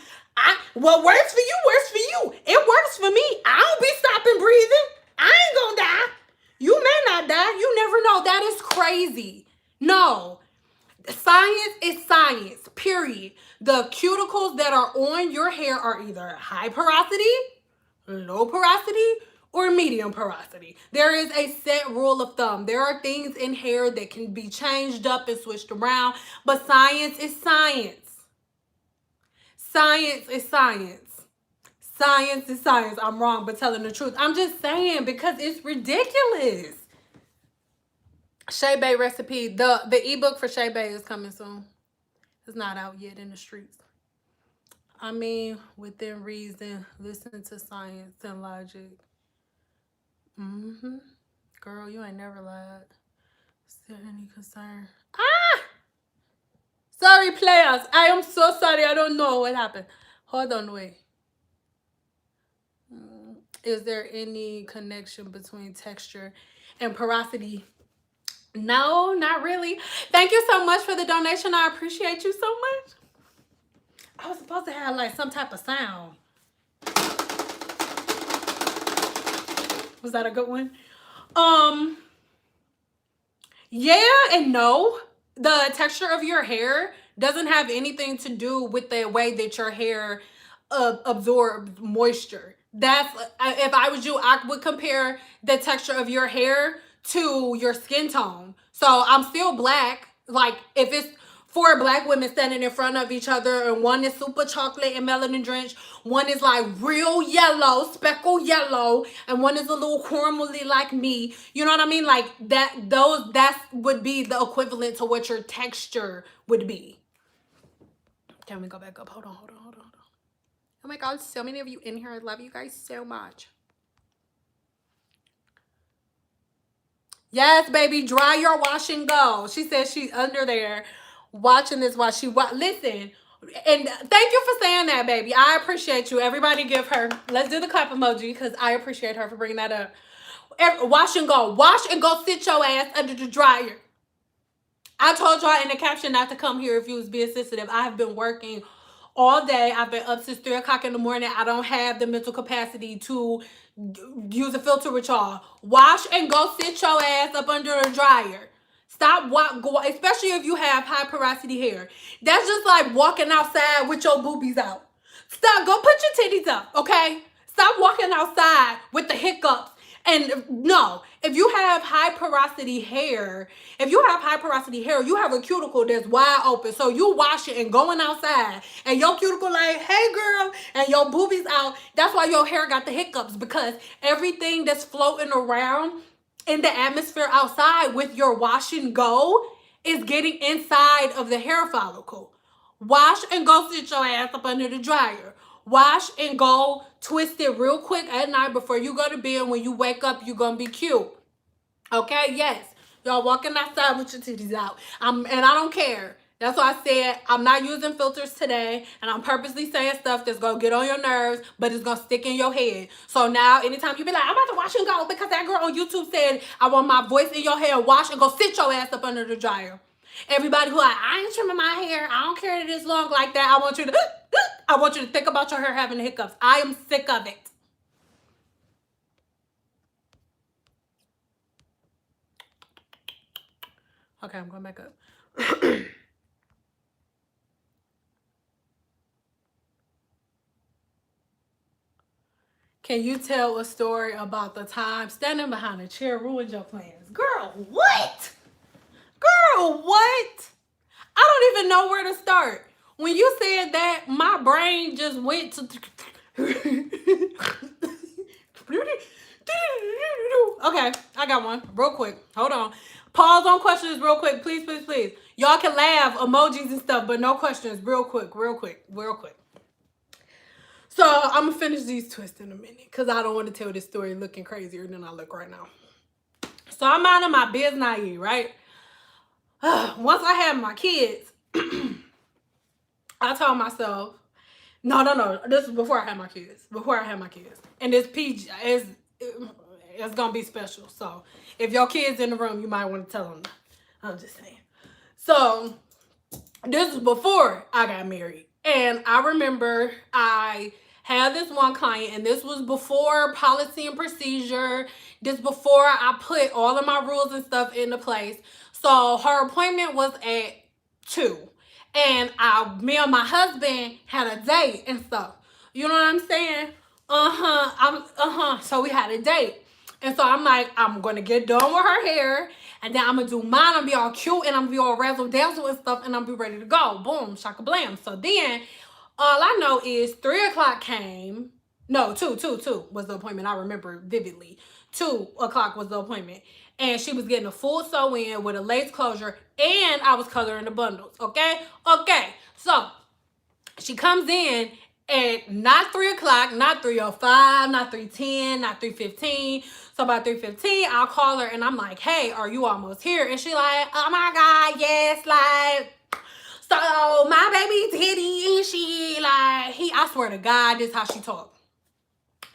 S1: what works for you works for you. It works for me. I don't be stopping breathing. I ain't gonna die. You may not die. You never know. That is crazy. No. Science is science, period. The cuticles that are on your hair are either high porosity, low porosity, or medium porosity. There is a set rule of thumb. There are things in hair that can be changed up and switched around, but science is science. Science is science. Science is science. I'm wrong, but telling the truth. I'm just saying because it's ridiculous. Chebe recipe. The ebook for Chebe is coming soon. It's not out yet in the streets. I mean, within reason, listen to science and logic. Girl, you ain't never lied. Is there any concern? Sorry, players. I am so sorry. I don't know what happened. Hold on, wait. Is there any connection between texture and porosity? No, not really. Thank you so much for the donation. I appreciate you so much. I was supposed to have like some type of sound. Was that a good one? Yeah and no. The texture of your hair doesn't have anything to do with the way that your hair absorbs moisture. That's, if I was you, I would compare the texture of your hair to your skin tone. So I'm still black. Like if it's 4 black women standing in front of each other and one is super chocolate and melanin drenched, one is like real yellow, speckle yellow, and one is a little caramely like me. You know what I mean? Like that would be the equivalent to what your texture would be. Can we go back up? Hold on. Oh my God, so many of you in here. I love you guys so much. Yes, baby, dry your wash and go. She said she's under there watching this while listen, And thank you for saying that, baby. I appreciate you. Everybody give her, let's do the clap emoji because I appreciate her for bringing that up. Wash and go. Wash and go sit your ass under the dryer. I told y'all in the caption not to come here if you was being sensitive. I have been working all day. I've been up since 3 o'clock in the morning. I don't have the mental capacity to use a filter with y'all. Wash and go sit your ass up under the dryer. Stop, especially if you have high porosity hair. That's just like walking outside with your boobies out. Stop, go put your titties up, okay? Stop walking outside with the hiccups. And no, if you have high porosity hair, you have a cuticle that's wide open. So you wash it and going outside and your cuticle like, hey girl, and your boobies out. That's why your hair got the hiccups, because everything that's floating around in the atmosphere outside with your wash and go is getting inside of the hair follicle. Wash and go sit your ass up under the dryer. Wash and go twist it real quick at night before you go to bed. When you wake up, you're going to be cute. Okay? Yes. Y'all walking outside with your titties out. And I don't care. That's why I said I'm not using filters today, and I'm purposely saying stuff that's going to get on your nerves, but it's going to stick in your head. So now, anytime you be like, I'm about to wash and go because that girl on YouTube said, I want my voice in your hair, wash and go sit your ass up under the dryer. Everybody who like, I ain't trimming my hair, I don't care that it's long like that, I want you to think about your hair having hiccups. I am sick of it. Okay, I'm going back up. Can you tell a story about the time standing behind a chair ruined your plans? Girl, what? Girl, what? I don't even know where to start. When you said that, my brain just went to... Okay, I got one. Real quick. Hold on. Pause on questions real quick. Please, please, please. Y'all can laugh, emojis and stuff, but no questions. Real quick, real quick, real quick. So I'm going to finish these twists in a minute because I don't want to tell this story looking crazier than I look right now. So I'm minding my business, right? Once I had my kids, I told myself, no. This was before I had my kids. And this PG is it's gonna be special. So if your kids in the room, you might want to tell them. I'm just saying. So this was before I got married, and I remember I had this one client, and this was before policy and procedure. This before I put all of my rules and stuff into place. So her appointment was at 2. And me and my husband had a date and stuff. You know what I'm saying? So we had a date. And so I'm like, I'm going to get done with her hair. And then I'm going to do mine. I'm going to be all cute. And I'm going to be all razzle dazzle and stuff. And I'm going to be ready to go. Boom. Shaka blam. So then all I know is 3 o'clock came. No, 2 was the appointment. I remember vividly. 2 o'clock was the appointment. And she was getting a full sew-in with a lace closure, and I was coloring the bundles, okay? Okay, so she comes in at not 3 o'clock, not 3:05, not 3:10, not 3:15. So about 3:15, I'll call her, and I'm like, hey, are you almost here? And she like, oh my God, yes, like, so my baby titty and she, like, I swear to God, this is how she talk.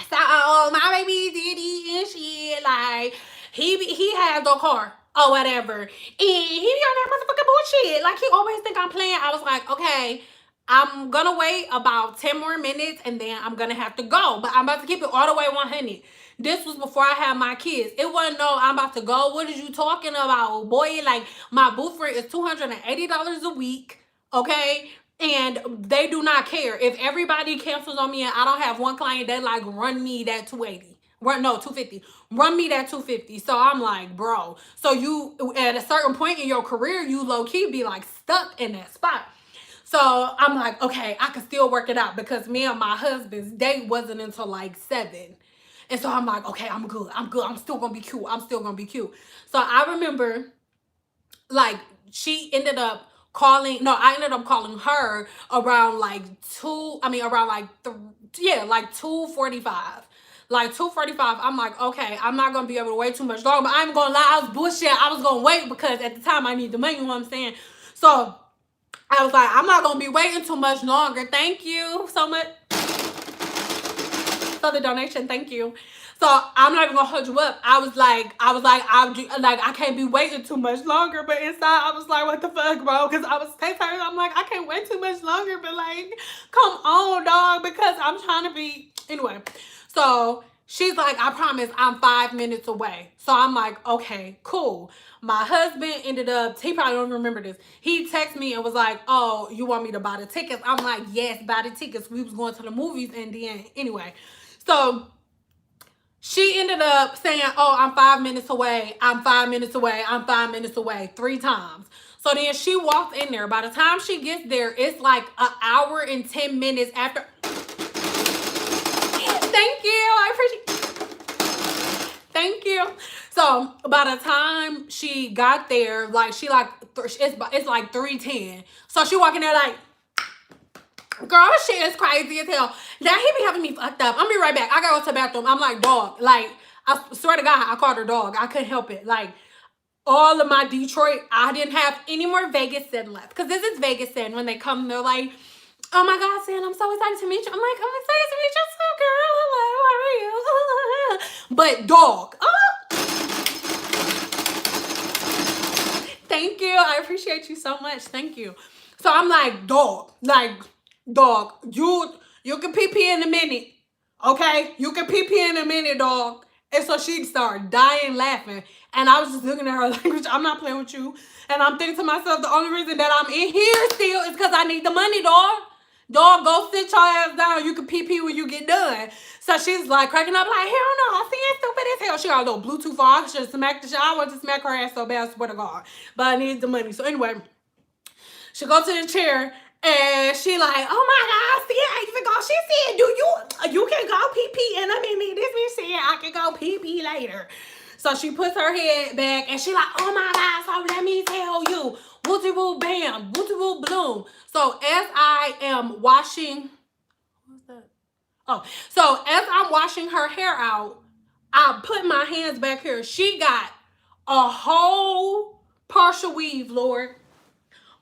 S1: So my baby titty and she, like, he has a car or whatever, and he be on that motherfucking bullshit. Like, he always think I'm playing. I was like, okay, I'm gonna wait about 10 more minutes and then I'm gonna have to go, but I'm about to keep it all the way 100. This was before I had my kids. It wasn't no, I'm about to go. What are you talking about, boy? Like, my booth rent is $280 a week, okay? And they do not care. If everybody cancels on me and I don't have one client, they like run me that 280. No, 250. Run me that 250. So I'm like, bro. So you, at a certain point in your career, you low-key be like stuck in that spot. So I'm like, okay, I can still work it out, because me and my husband's date wasn't until like 7. And so I'm like, okay, I'm good. I'm still going to be cute. So I remember, like, I ended up calling her around like 2:45. Like 2:45, I'm like, okay, I'm not going to be able to wait too much longer, but I ain't going to lie, I was bullshit. I was going to wait because at the time I need the money, you know what I'm saying? So I was like, I'm not gonna be waiting too much longer. Thank you so much for the donation. Thank you. So I'm not even gonna hold you up. I can't be waiting too much longer. But inside, I was like, what the fuck, bro? Because I was texting her. I'm like, I can't wait too much longer. But like, come on, dog, because I'm trying to be anyway. So she's like, I promise, I'm 5 minutes away. So I'm like, okay, cool. My husband ended up, he probably don't remember this. He texted me and was like, oh, you want me to buy the tickets? I'm like, yes, buy the tickets. We was going to the movies and then anyway. So she ended up saying, oh, I'm 5 minutes away. I'm 5 minutes away. I'm 5 minutes away 3 times. So then she walked in there. By the time she gets there, it's like an hour and 10 minutes after. Thank you. I appreciate. Thank you. So by the time she got there, like it's like 3:10. So she walking there like, girl, shit is crazy as hell. Now he be having me fucked up. I'm be right back. I gotta go to the bathroom. I'm like, dog. Like, I swear to God, I called her dog. I couldn't help it. Like, all of my Detroit, I didn't have any more Vegas Sin left. Because this is Vegas Sin. When they come, they're like, oh my God, Sin, I'm so excited to meet you. I'm like, I'm excited to meet you too, girl. Hello, how are you? But dog. Thank you. I appreciate you so much. Thank you. So I'm like, dog, you can pee in a minute. Okay? You can pee in a minute, dog. And so she started dying laughing. And I was just looking at her like, I'm not playing with you. And I'm thinking to myself, the only reason that I'm in here still is because I need the money, dog. Dog, go sit your ass down. You can pee when you get done. So she's like cracking up like, hell no, I see it stupid as hell. She got a little Bluetooth on. I should have smacked the shit. I want to smack her ass so bad, I swear to God. But I need the money. So anyway, she go to the chair and she like, oh my God, see, I even go. She said, you can go pee in a minute. This bitch said I can go pee later. So she puts her head back and she like, oh my God, so let me tell you. Wooty woo bam, wooty woo bloom. So as I am washing, what's that? Oh, so as I'm washing her hair out, I put my hands back here. She got a whole partial weave, Lord.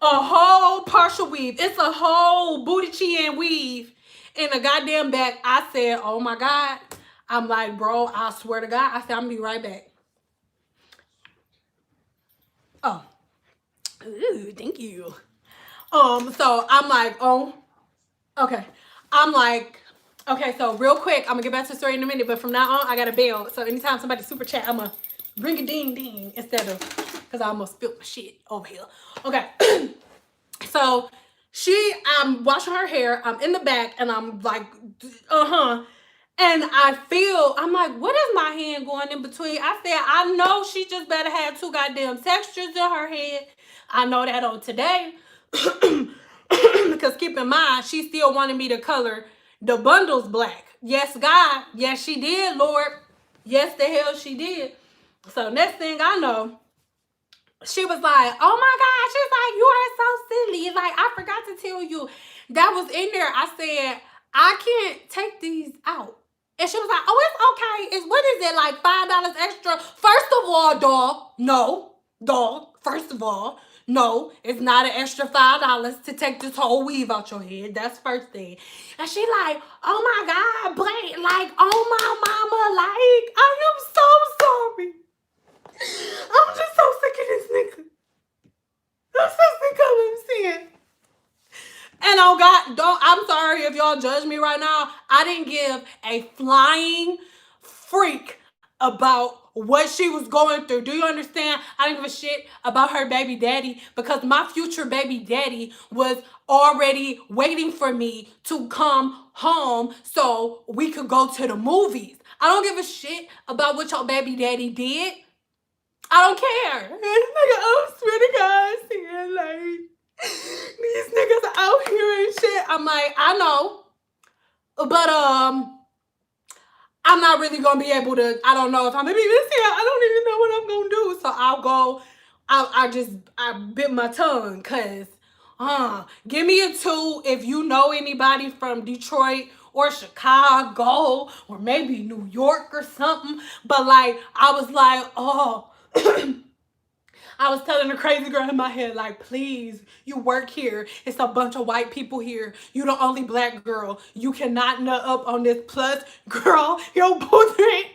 S1: A whole partial weave. It's a whole booty chin weave in a goddamn back. I said, oh my God. I'm like, bro, I swear to God. I said, I'm gonna be right back. Oh. Ooh, thank you. So I'm like, oh, okay. I'm like, okay, so real quick, I'm gonna get back to the story in a minute, but from now on, I got a bell. So anytime somebody super chat, I'm gonna ring a ding ding instead of, because I almost spilled my shit over here. Okay. So I'm washing her hair, I'm in the back, and I'm like, and I'm like, what is my hand going in between? I said, I know she just better have 2 goddamn textures in her head. I know that on today. Because keep in mind, she still wanted me to color the bundles black. Yes, God. Yes, she did, Lord. Yes, the hell she did. So next thing I know, she was like, oh my God. She's like, you are so silly. Like, I forgot to tell you that was in there. I said, I can't take these out. And she was like, oh, it's okay. What is it, like $5 extra? First of all, dog, no. Dog, first of all, no, it's not an extra $5 to take this whole weave out your head. That's first thing. And she like, oh my God, but like, oh my mama, like, I am so sorry. I'm just so sick of this nigga. I'm so sick of him seeing. And oh God, I'm sorry if y'all judge me right now. I didn't give a flying freak about what she was going through. Do you understand? I didn't give a shit about her baby daddy because my future baby daddy was already waiting for me to come home so we could go to the movies. I don't give a shit about what your baby daddy did. I don't care. I swear to God, seeing like these niggas out here and shit. I'm like, I know, but I'm not really gonna be able to. I don't know if I'm gonna be this here. I don't even know what I'm gonna do. So I'll go. I bit my tongue, cause give me a 2 if you know anybody from Detroit or Chicago or maybe New York or something. But like, I was like, oh. I was telling the crazy girl in my head, like, please, you work here. It's a bunch of white people here. You the only black girl. You cannot nut up on this. Plus, girl, your booth rent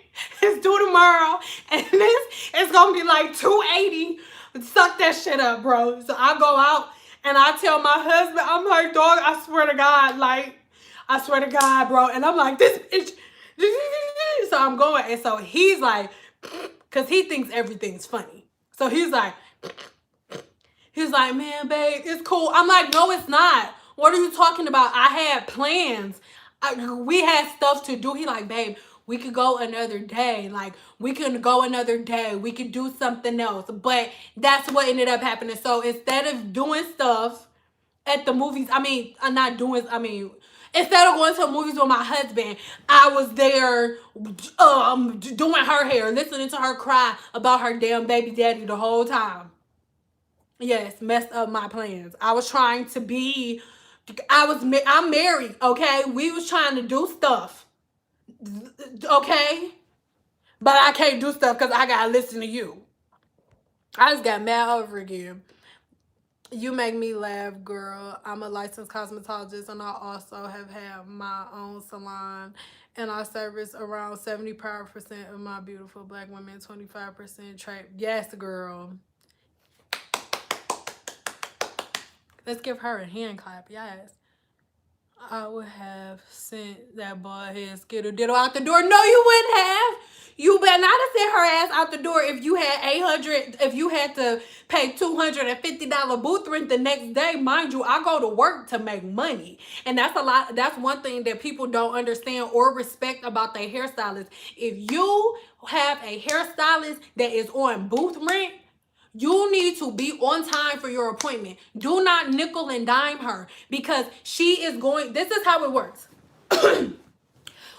S1: is due tomorrow. And this is going to be like $280. Suck that shit up, bro. So I go out and I tell my husband, I'm like, dog, I swear to God, like, I swear to God, bro. And I'm like, this bitch. So I'm going. And so he's like, because he thinks everything's funny. So he's like, man, babe, it's cool. I'm like, no, it's not. What are you talking about? I had plans. We had stuff to do. He like, babe, we could go another day. Like, we could go another day. We could do something else. But that's what ended up happening. So instead of doing stuff at the movies, instead of going to movies with my husband, I was there doing her hair, listening to her cry about her damn baby daddy the whole time. Yes, messed up my plans. I was trying to be, I'm married, okay? We was trying to do stuff, okay? But I can't do stuff because I gotta listen to you. I just got mad over again. You make me laugh, girl. I'm a licensed cosmetologist and I also have had my own salon and I service around 75% of my beautiful black women, 25% trade. Yes, girl. Let's give her a hand clap. Yes. I would have sent that bald head skittle diddle out the door. No, you wouldn't have. You better not have sent her ass out the door if you had if you had to pay $250 booth rent the next day. Mind you, I go to work to make money. And that's a lot. That's one thing that people don't understand or respect about their hairstylist. If you have a hairstylist that is on booth rent, you need to be on time for your appointment. Do not nickel and dime her because she is going, this is how it works.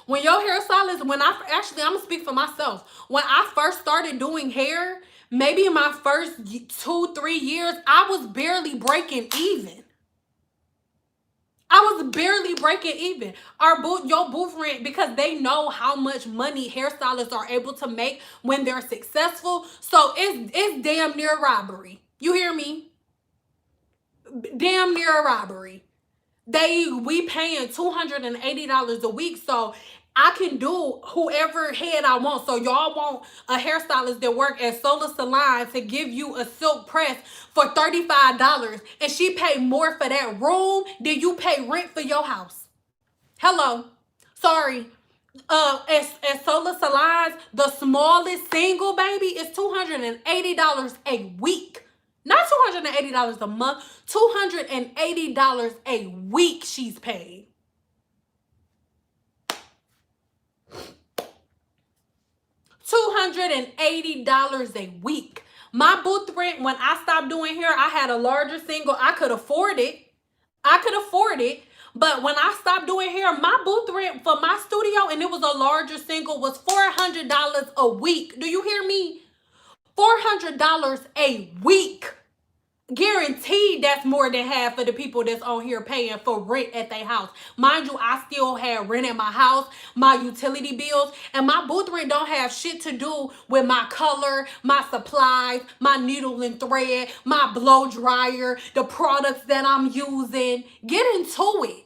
S1: When your hairstylist, I'm gonna speak for myself. When I first started doing hair, maybe in my first 2-3 years, I was barely breaking even. I was barely breaking even. Your booth rent, because they know how much money hairstylists are able to make when they're successful. So it's damn near robbery. You hear me? Damn near a robbery. We paying $280 a week, so I can do whoever head I want. So y'all want a hairstylist that work at Solar Salon to give you a silk press for $35 and she pay more for that room than you pay rent for your house. Hello. Sorry. At Solar Salons, the smallest single, baby, is $280 a week. Not $280 a month, $280 a week she's paid. $280 a week. My booth rent, when I stopped doing hair, I had a larger single. I could afford it. But when I stopped doing hair, my booth rent for my studio, and it was a larger single, was $400 a week. Do you hear me? $400 a week. Guaranteed that's more than half of the people that's on here paying for rent at their house. Mind you, I still have rent at my house, my utility bills, and my booth rent don't have shit to do with my color, my supplies, my needle and thread, my blow dryer, the products that I'm using. Get into it.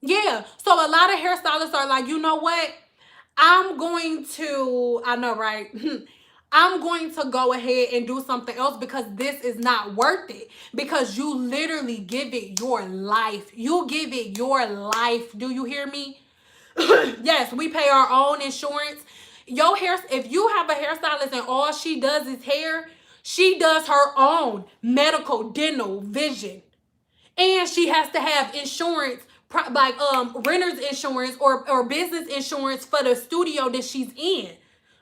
S1: Yeah, so a lot of hairstylists are like, you know what? I know, right? I'm going to go ahead and do something else because this is not worth it. Because you literally give it your life. You give it your life. Do you hear me? Yes, we pay our own insurance. If you have a hairstylist and all she does is hair, she does her own medical, dental, vision. And she has to have insurance, like renter's insurance or business insurance for the studio that she's in.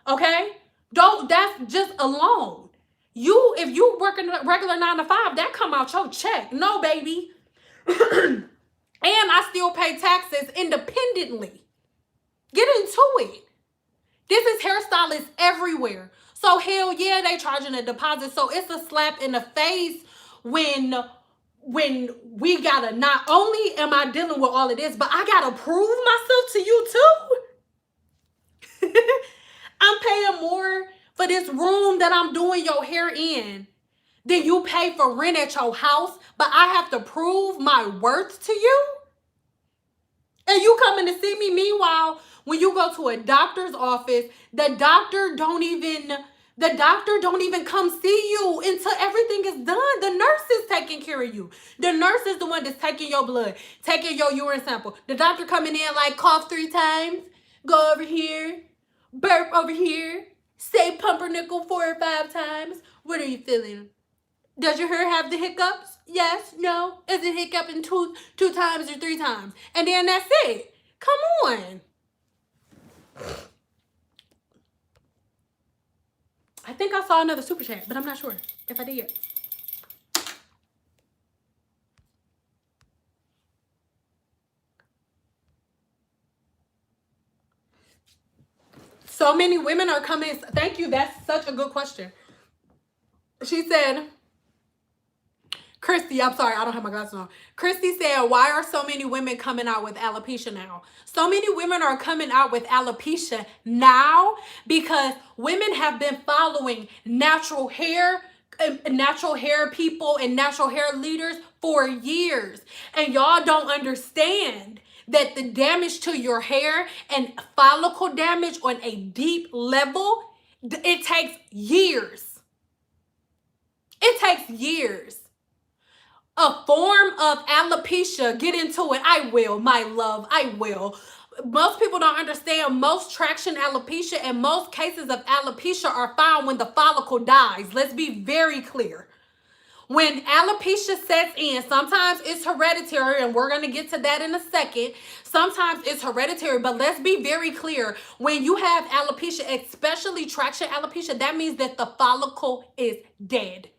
S1: Okay? That's just alone. If you working a regular 9 to 5, that come out your check. No, baby. And I still pay taxes independently. Get into it. This is hairstylists everywhere. So hell yeah, they charging a deposit. So it's a slap in the face when we gotta, not only am I dealing with all of this, but I gotta prove myself to you too. I'm paying more for this room that I'm doing your hair in, then you pay for rent at your house, but I have to prove my worth to you? And you coming to see me. Meanwhile, when you go to a doctor's office, the doctor don't even come see you until everything is done. The nurse is taking care of you. The nurse is the one that's taking your blood, taking your urine sample. The doctor coming in like cough 3 times, go over here, burp over here, say pumpernickel 4 or 5 times. What are you feeling? Does your hair have the hiccups? Yes, no. Is it hiccuping two times or 3 times? And then that's it. Come on. I think I saw another super chat, but I'm not sure if I did. So many women are coming. Thank you. That's such a good question. She said, Christy, I'm sorry, I don't have my glasses on. Christy said, why are so many women coming out with alopecia now? So many women are coming out with alopecia now because women have been following natural hair people and natural hair leaders for years. And y'all don't understand that the damage to your hair and follicle damage on a deep level, it takes years. It takes years. A form of alopecia, get into it. I will, my love, I will. Most people don't understand most traction alopecia and most cases of alopecia are found when the follicle dies. Let's be very clear. When alopecia sets in, sometimes it's hereditary, and we're going to get to that in a second. Sometimes it's hereditary, but let's be very clear. When you have alopecia, especially traction alopecia, that means that the follicle is dead.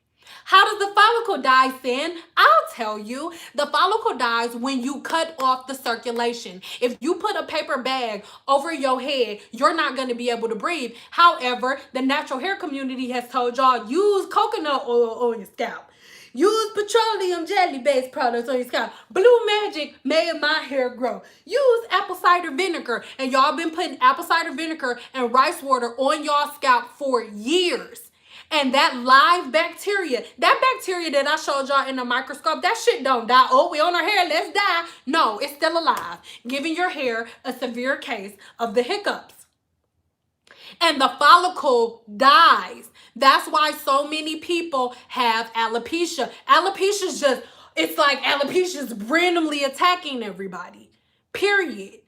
S1: How does the follicle die, Sin? I'll tell you. The follicle dies when you cut off the circulation. If you put a paper bag over your head, you're not going to be able to breathe. However, the natural hair community has told y'all, use coconut oil on your scalp. Use petroleum jelly-based products on your scalp. Blue Magic made my hair grow. Use apple cider vinegar. And y'all been putting apple cider vinegar and rice water on y'all scalp for years. And that live bacteria, that bacteria that I showed y'all in the microscope, that shit don't die. Oh, we on our hair, let's die. No, it's still alive, giving your hair a severe case of the hiccups. And the follicle dies. That's why so many people have alopecia. Alopecia is just, it's like alopecia is randomly attacking everybody, period.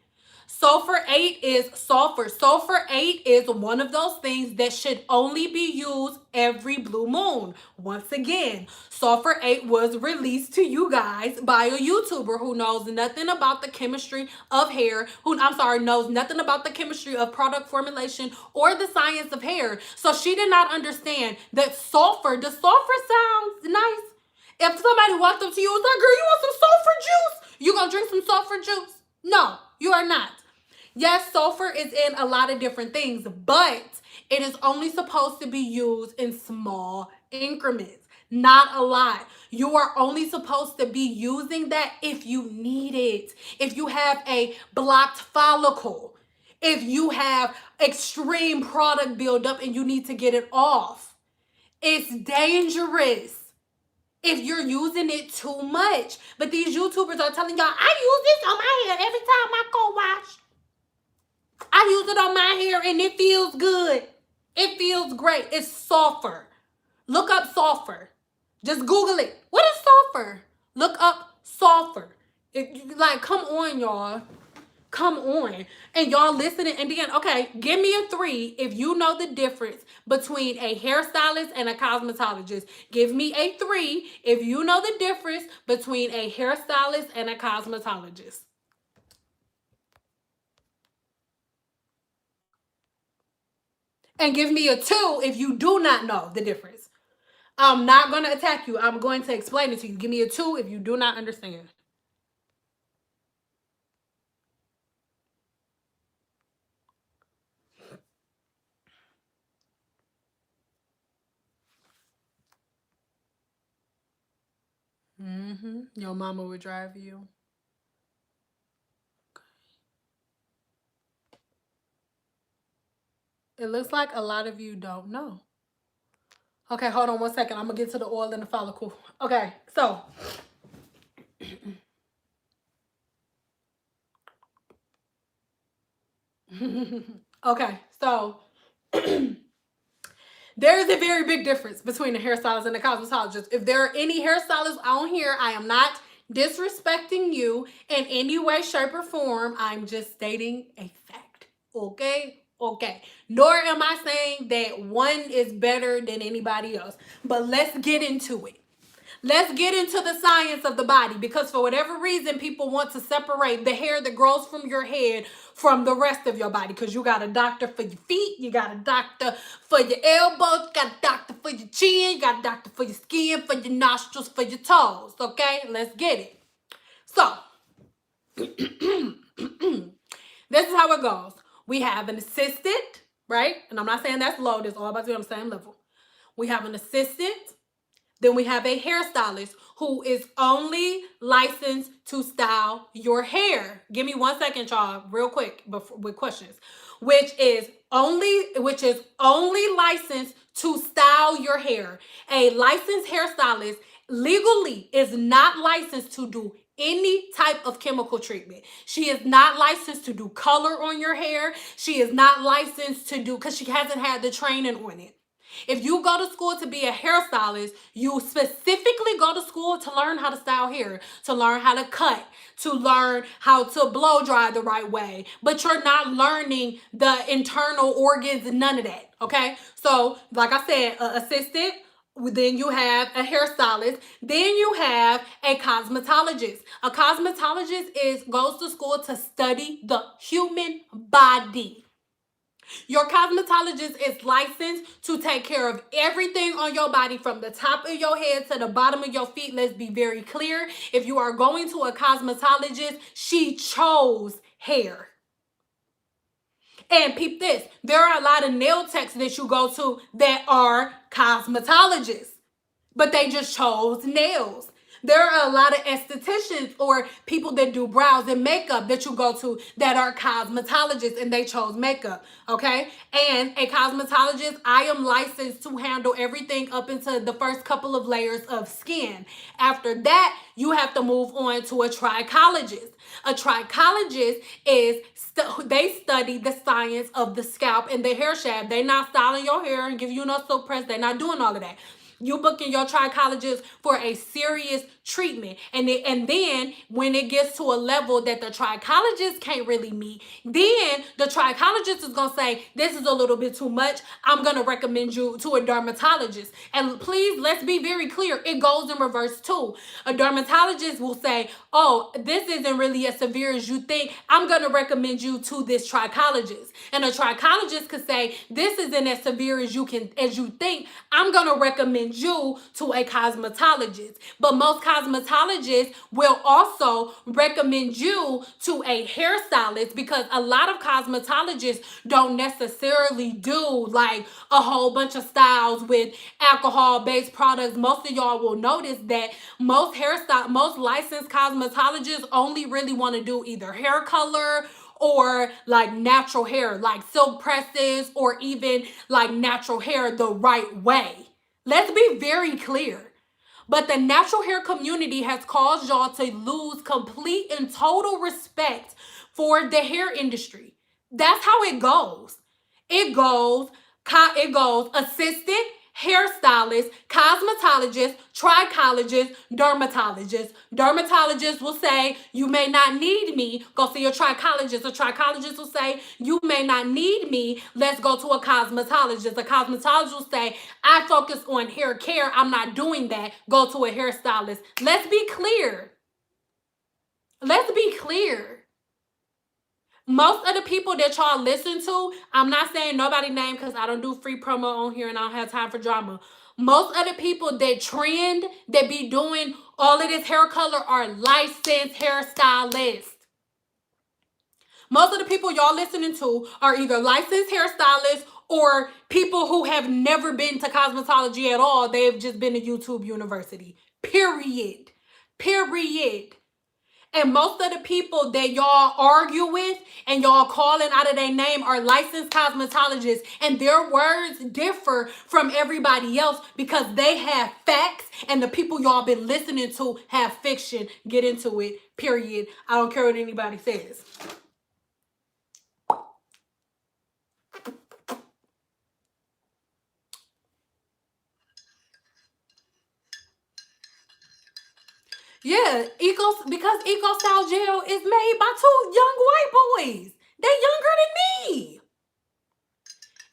S1: Sulfur-8 is sulfur. Sulfur-8 is one of those things that should only be used every blue moon. Once again, sulfur-8 was released to you guys by a YouTuber who knows nothing about the chemistry of hair, knows nothing about the chemistry of product formulation or the science of hair. So she did not understand that sulfur, does sulfur sound nice? If somebody walked up to you and was like, girl, you want some sulfur juice? You gonna drink some sulfur juice? No, you are not. Yes, sulfur is in a lot of different things, but it is only supposed to be used in small increments, not a lot. You are only supposed to be using that if you need it. If you have a blocked follicle, if you have extreme product buildup and you need to get it off. It's dangerous if you're using it too much. But these YouTubers are telling y'all, I use this on my hair every time I go wash. I use it on my hair and it feels good. It feels great. It's sulfur. Look up sulfur. Just Google it. What is sulfur? Look up sulfur. Like, come on, y'all. Come on. And y'all listening. And then, okay, give me a 3 if you know the difference between a hairstylist and a cosmetologist. Give me a 3 if you know the difference between a hairstylist and a cosmetologist. And give me a 2 if you do not know the difference. I'm not going to attack you. I'm going to explain it to you. Give me a 2 if you do not understand. Your mama would drive you. It looks like a lot of you don't know. Okay, hold on one second. I'm going to get to the oil and the follicle. Okay, so. Okay, so. There is a very big difference between a hairstylist and a cosmetologist. If there are any hairstylists on here, I am not disrespecting you in any way, shape, or form. I'm just stating a fact. Okay? Okay. Nor am I saying that one is better than anybody else. But let's get into it. Let's get into the science of the body, because for whatever reason, people want to separate the hair that grows from your head from the rest of your body, because you got a doctor for your feet, you got a doctor for your elbows, you got a doctor for your chin, you got a doctor for your skin, for your nostrils, for your toes. Okay, let's get it. So, this is how it goes. We have an assistant, right? And I'm not saying that's low, that's all about to be on the same level. We have an assistant. Then we have a hairstylist who is only licensed to style your hair. Give me 1 second, y'all, real quick, with questions. Which is only licensed to style your hair. A licensed hairstylist legally is not licensed to do any type of chemical treatment. She is not licensed to do color on your hair. She is not licensed to do, because she hasn't had the training on it. If you go to school to be a hairstylist, you specifically go to school to learn how to style hair, to learn how to cut, to learn how to blow dry the right way. But you're not learning the internal organs, none of that, okay? So, like I said, an assistant, then you have a hairstylist, then you have a cosmetologist. A cosmetologist goes to school to study the human body. Your cosmetologist is licensed to take care of everything on your body from the top of your head to the bottom of your feet. Let's be very clear. If you are going to a cosmetologist, she chose hair. And peep this, there are a lot of nail techs that you go to that are cosmetologists, but they just chose nails. There are a lot of estheticians or people that do brows and makeup that you go to that are cosmetologists, and they chose makeup, okay? And a cosmetologist, I am licensed to handle everything up into the first couple of layers of skin. After that, you have to move on to a trichologist. A trichologist is, they study the science of the scalp and the hair shaft. They're not styling your hair and give you no silk press. They're not doing all of that. You booking your trichologist for a serious treatment. And then when it gets to a level that the trichologist can't really meet, then the trichologist is going to say, this is a little bit too much. I'm going to recommend you to a dermatologist. And please, let's be very clear. It goes in reverse too. A dermatologist will say, oh, this isn't really as severe as you think. I'm going to recommend you to this trichologist. And a trichologist could say, this isn't as severe as you think. I'm going to recommend you to a cosmetologist. But most cosmetologists will also recommend you to a hairstylist, because a lot of cosmetologists don't necessarily do like a whole bunch of styles with alcohol-based products. Most of y'all will notice that most licensed cosmetologists only really want to do either hair color or like natural hair, like silk presses, or even like natural hair the right way. Let's be very clear. But the natural hair community has caused y'all to lose complete and total respect for the hair industry. That's how it goes. It goes assistant, hairstylist, cosmetologist, trichologist, dermatologist. Dermatologist will say, you may not need me. Go see a trichologist. A trichologist will say, you may not need me. Let's go to a cosmetologist. A cosmetologist will say, I focus on hair care. I'm not doing that. Go to a hairstylist. Let's be clear. Let's be clear. Most of the people that y'all listen to, I'm not saying nobody name because I don't do free promo on here and I don't have time for drama. Most of the people that trend, that be doing all of this hair color, are licensed hairstylists. Most of the people y'all listening to are either licensed hairstylists or people who have never been to cosmetology at all. They've just been to YouTube University. Period. Period. And most of the people that y'all argue with and y'all calling out of their name are licensed cosmetologists, and their words differ from everybody else because they have facts, and the people y'all been listening to have fiction. Get into it, period. I don't care what anybody says. Yeah, because Eco Style Gel is made by two young white boys. They younger than me.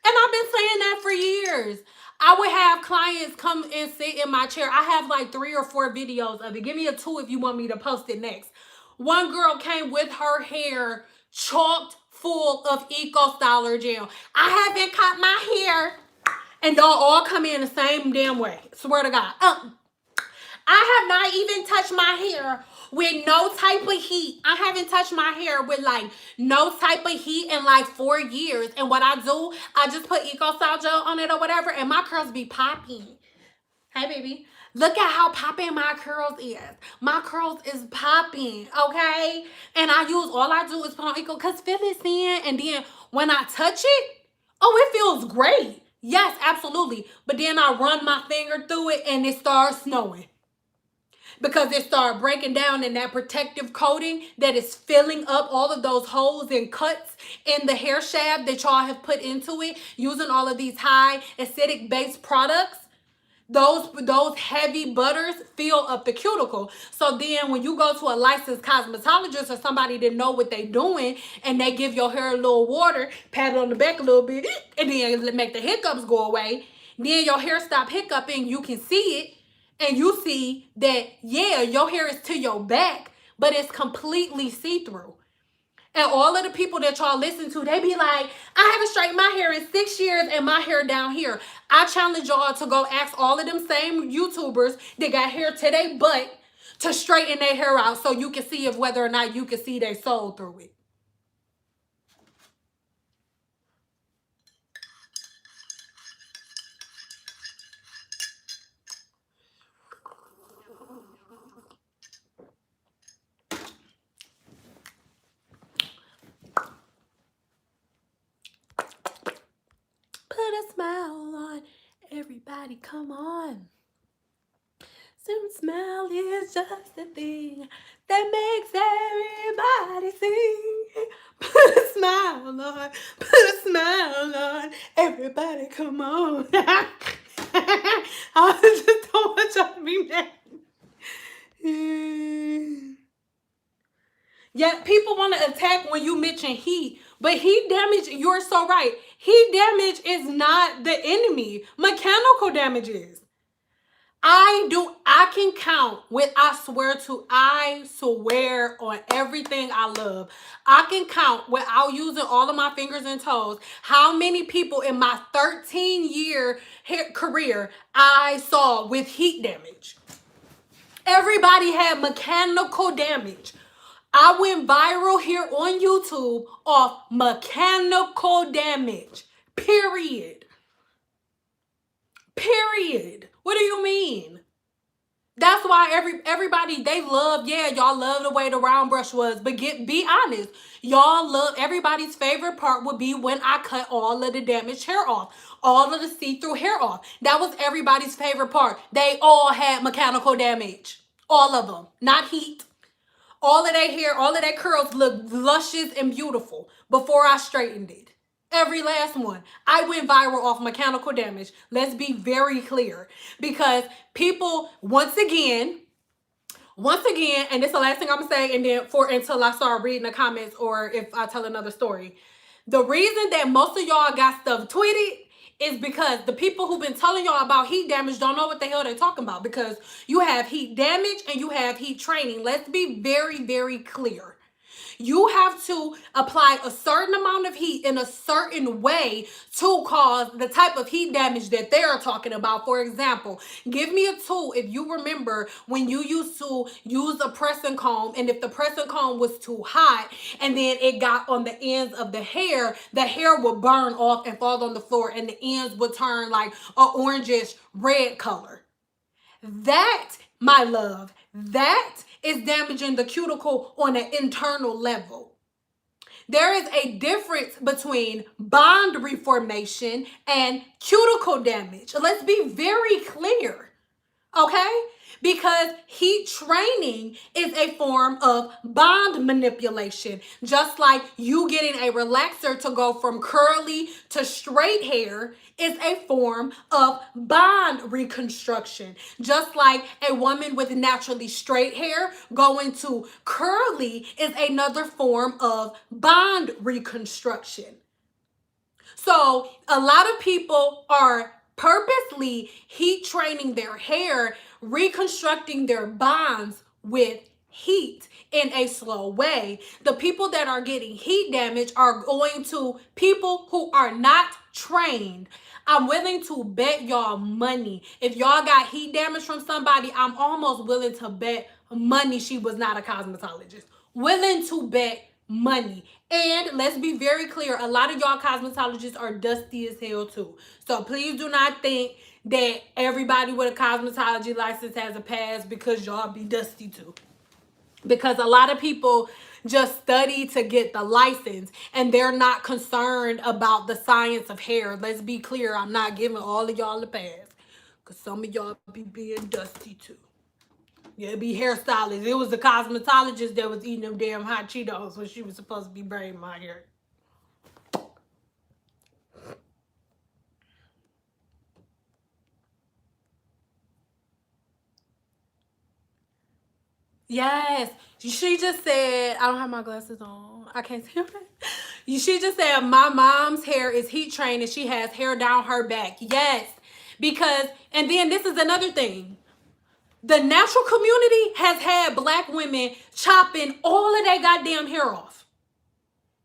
S1: And I've been saying that for years. I would have clients come and sit in my chair. I have like 3 or 4 videos of it. Give me a 2 if you want me to post it next. One girl came with her hair chalked full of Eco Styler Gel. I haven't cut my hair. And y'all all come in the same damn way. Swear to God. I have not even touched my hair with no type of heat. I haven't touched my hair with like no type of heat in like 4 years. And what I do, I just put Eco Style Gel on it or whatever, and my curls be popping. Hey, baby. Look at how popping my curls is. My curls is popping, okay? And all I do is put on Eco, because feel it in, and then when I touch it, oh, it feels great. Yes, absolutely. But then I run my finger through it and it starts snowing. Because it started breaking down in that protective coating that is filling up all of those holes and cuts in the hair shaft that y'all have put into it using all of these high acidic based products. Those heavy butters fill up the cuticle. So then when you go to a licensed cosmetologist or somebody that know what they doing, and they give your hair a little water, pat it on the back a little bit, and then make the hiccups go away, then your hair stop hiccuping, you can see it, and you see that, yeah, your hair is to your back, but it's completely see-through. And all of the people that y'all listen to, they be like, I haven't straightened my hair in 6 years and my hair down here. I challenge y'all to go ask all of them same YouTubers that got hair to their butt to straighten their hair out so you can see if whether or not you can see their soul through it. Put a smile on everybody, come on. Some smile is just the thing that makes everybody sing. Put a smile on, put a smile on everybody, come on. I just don't want y'all to be mad. Yeah, people want to attack when you mention heat, but heat damage, you're so right. Heat damage is not the enemy. Mechanical damage is. I can count with, I swear on everything I love. I can count without using all of my fingers and toes how many people in my 13-year career I saw with heat damage. Everybody had mechanical damage. I went viral here on YouTube off mechanical damage. Period. Period. What do you mean? That's why everybody, they love, yeah, y'all love the way the round brush was, but be honest, y'all love, everybody's favorite part would be when I cut all of the damaged hair off, all of the see-through hair off. That was everybody's favorite part. They all had mechanical damage. All of them. Not heat. All of their hair, all of their curls looked luscious and beautiful before I straightened it. Every last one. I went viral off mechanical damage. Let's be very clear. Because people, once again, and this is the last thing I'm going to say, and then until I start reading the comments or if I tell another story. The reason that most of y'all got stuff tweeted is because the people who've been telling y'all about heat damage don't know what the hell they're talking about, because you have heat damage and you have heat training. Let's be very, very clear. You have to apply a certain amount of heat in a certain way to cause the type of heat damage that they're talking about. For example, give me a tool if you remember when you used to use a pressing comb, and if the pressing comb was too hot and then it got on the ends of the hair would burn off and fall on the floor, and the ends would turn like a orangish red color. That, my love, that is damaging the cuticle on an internal level. There is a difference between bond reformation and cuticle damage. Let's be very clear, okay? Because heat training is a form of bond manipulation. Just like you getting a relaxer to go from curly to straight hair is a form of bond reconstruction. Just like a woman with naturally straight hair going to curly is another form of bond reconstruction. So a lot of people are purposely heat training their hair, reconstructing their bonds with heat in a slow way. The people that are getting heat damage are going to people who are not trained. I'm willing to bet y'all money. If y'all got heat damage from somebody, I'm almost willing to bet money she was not a cosmetologist. Willing to bet money. And let's be very clear, a lot of y'all cosmetologists are dusty as hell too. So please do not think that everybody with a cosmetology license has a pass because y'all be dusty too. Because a lot of people just study to get the license and they're not concerned about the science of hair. Let's be clear, I'm not giving all of y'all a pass because some of y'all be being dusty too. Yeah, it be hairstylist. It was the cosmetologist that was eating them damn hot Cheetos when she was supposed to be braiding my hair. Yes. She just said, I don't have my glasses on. I can't see her. She just said, my mom's hair is heat trained and she has hair down her back. Yes. Because, and then this is another thing. The natural community has had black women chopping all of their goddamn hair off.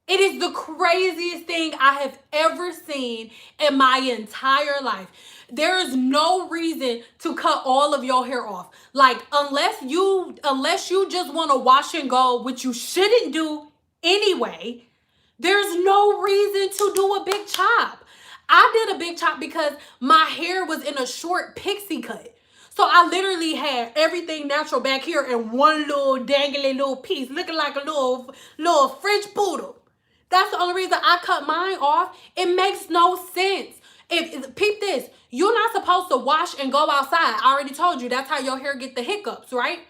S1: It is the craziest thing I have ever seen in my entire life. There is no reason to cut all of your hair off. Like, unless you just want to wash and go, which you shouldn't do anyway, there's no reason to do a big chop. I did a big chop because my hair was in a short pixie cut. So I literally had everything natural back here in one little dangly little piece, looking like a little French poodle. That's the only reason I cut mine off. It makes no sense. Peep this, you're not supposed to wash and go outside. I already told you that's how your hair get the hiccups, right?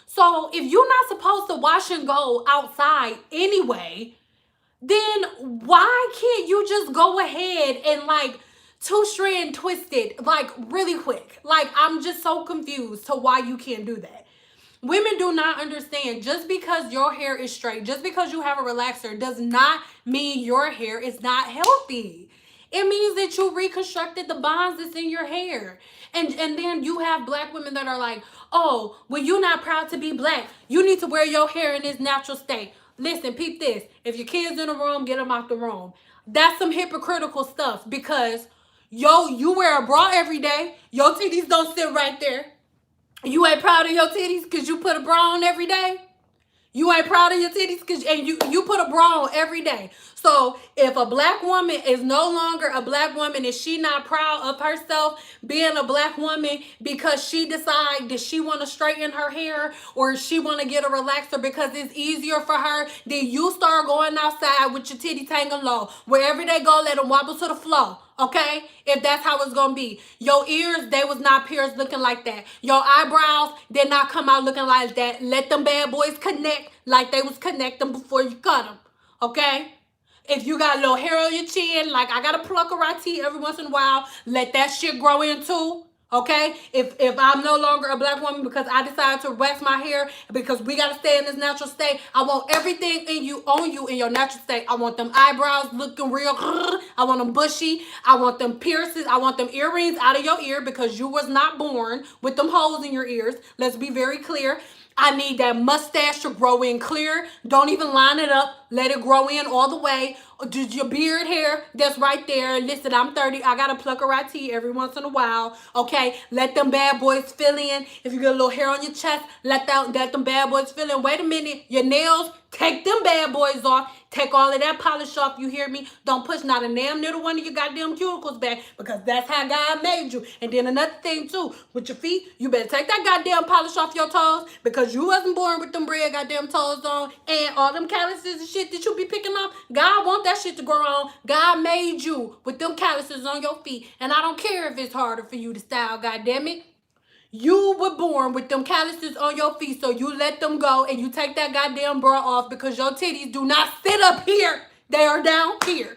S1: So if you're not supposed to wash and go outside anyway, then why can't you just go ahead and like two-strand twist it like really quick? Like, I'm just so confused to why you can't do that. Women do not understand, just because your hair is straight, just because you have a relaxer does not mean your hair is not healthy. It means that you reconstructed the bonds that's in your hair. And then you have black women that are like, oh, well, you're not proud to be black. You need to wear your hair in its natural state. Listen, peep this. If your kid's in the room, get them out the room. That's some hypocritical stuff because, you wear a bra every day. Your titties don't sit right there. You ain't proud of your titties because you put a bra on every day. You ain't proud of your titties because you put a bra on every day. So if a black woman is no longer a black woman, is she not proud of herself being a black woman because she decide that she want to straighten her hair or she want to get a relaxer because it's easier for her, then you start going outside with your titties hanging low. Wherever they go, let them wobble to the floor. Okay? If that's how it's gonna be. Your ears, they was not pierced looking like that. Your eyebrows did not come out looking like that. Let them bad boys connect like they was connecting before you cut them. Okay? If you got a little hair on your chin, like I gotta pluck a right teeth every once in a while, let that shit grow in too. Okay, if I'm no longer a black woman because I decided to wax my hair because we gotta stay in this natural state, I want everything on you in your natural state. I want them eyebrows looking real. I want them bushy. I want them piercings. I want them earrings out of your ear because you was not born with them holes in your ears. Let's be very clear. I need that mustache to grow in clear. Don't even line it up. Let it grow in all the way. Just your beard hair, that's right there. Listen, I'm 30. I got to pluck a right teeth every once in a while. Okay? Let them bad boys fill in. If you get a little hair on your chest, let them bad boys fill in. Wait a minute. Your nails, take them bad boys off. Take all of that polish off, you hear me? Don't push not a damn little one of your goddamn cuticles back, because that's how God made you. And then another thing too, with your feet, you better take that goddamn polish off your toes, because you wasn't born with them red goddamn toes on, and all them calluses and shit that you be picking up. God want that shit to grow on. God made you with them calluses on your feet, and I don't care if it's harder for you to style, goddamn it. You were born with them calluses on your feet, so you let them go and you take that goddamn bra off, because your titties do not sit up here. They are down here.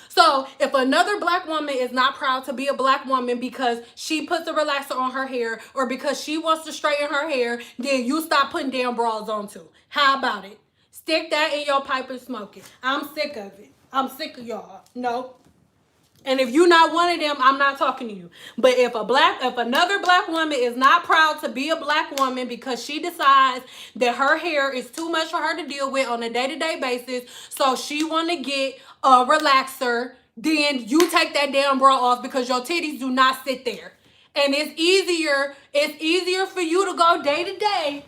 S1: So if another black woman is not proud to be a black woman because she puts a relaxer on her hair or because she wants to straighten her hair, then you stop putting damn bras on too. How about it? Stick that in your pipe and smoke it. I'm sick of it. I'm sick of y'all. No. And if you're not one of them, I'm not talking to you. But if another black woman is not proud to be a black woman because she decides that her hair is too much for her to deal with on a day-to-day basis, so she want to get a relaxer, then you take that damn bra off, because your titties do not sit there. And it's easier for you to go day to day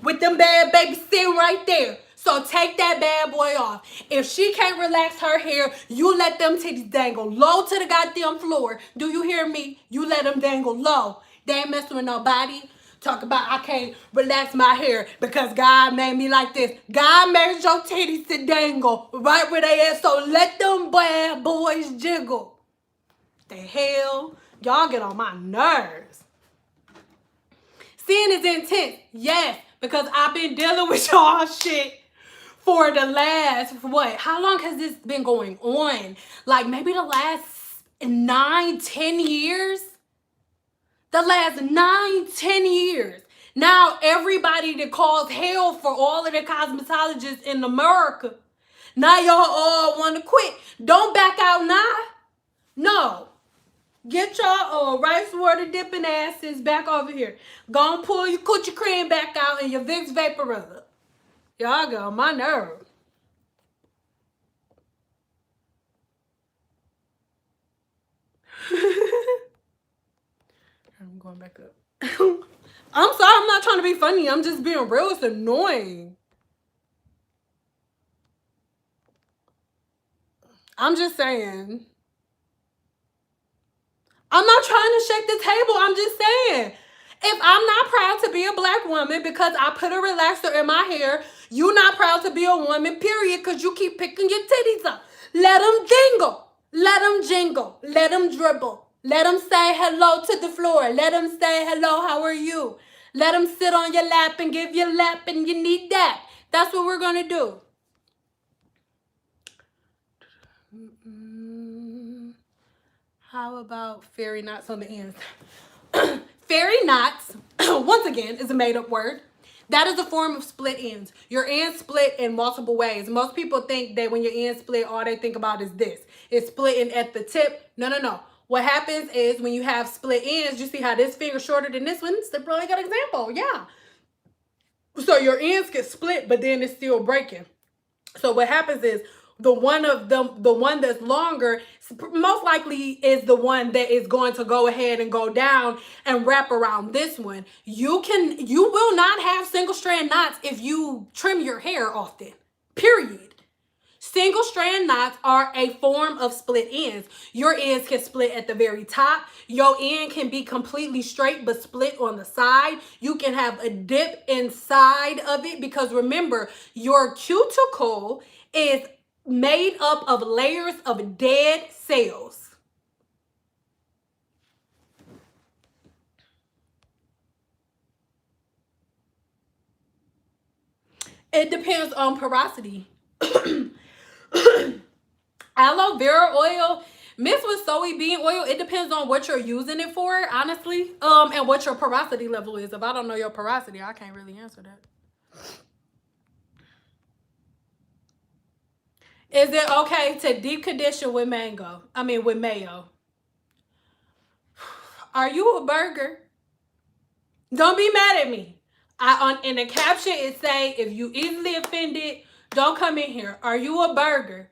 S1: with them bad babies sitting right there. So take that bad boy off. If she can't relax her hair, you let them titties dangle low to the goddamn floor. Do you hear me? You let them dangle low. They ain't messing with nobody. Talk about I can't relax my hair because God made me like this. God made your titties to dangle right where they at. So let them bad boys jiggle. The hell? Y'all get on my nerves. Sin is intense. Yes, because I've been dealing with y'all shit for the last, what? How long has this been going on? Like maybe the last 9-10 years? The last 9-10 years. Now everybody that calls hell for all of the cosmetologists in America, now y'all all want to quit. Don't back out now. No. Get y'all rice water dipping asses back over here. Go and pull your coochie cream back out and your Vicks Vaporizer. Y'all go on my nerve. I'm going back up. I'm sorry, I'm not trying to be funny. I'm just being real. It's annoying. I'm just saying. I'm not trying to shake the table. I'm just saying. If I'm not proud to be a black woman because I put a relaxer in my hair, you're not proud to be a woman, period, because you keep picking your titties up. Let them jingle. Let them jingle. Let them dribble. Let them say hello to the floor. Let them say hello, how are you? Let them sit on your lap and give you a lap and you need that. That's what we're going to do. How about fairy knots on the ends? Fairy knots, once again, is a made-up word. That is a form of split ends. Your ends split in multiple ways. Most people think that when your ends split, all they think about is this. It's splitting at the tip. No. What happens is when you have split ends, you see how this finger shorter than this one? It's a really good example, yeah. So your ends get split, but then it's still breaking. So what happens is the one that's longer, most likely is the one that is going to go ahead and go down and wrap around this one. You will not have single strand knots if you trim your hair often, period. Single strand knots are a form of split ends. Your ends can split at the very top. Your end can be completely straight but split on the side. You can have a dip inside of it because remember, your cuticle is made up of layers of dead cells. It depends on porosity. Aloe vera oil mixed with soybean oil, it depends on what you're using it for, honestly, and what your porosity level is. If I don't know your porosity, I can't really answer that. Is it okay to deep condition with with mayo? Are you a burger? Don't be mad at me. In the caption it say, if you easily offended, don't come in here. Are you a burger?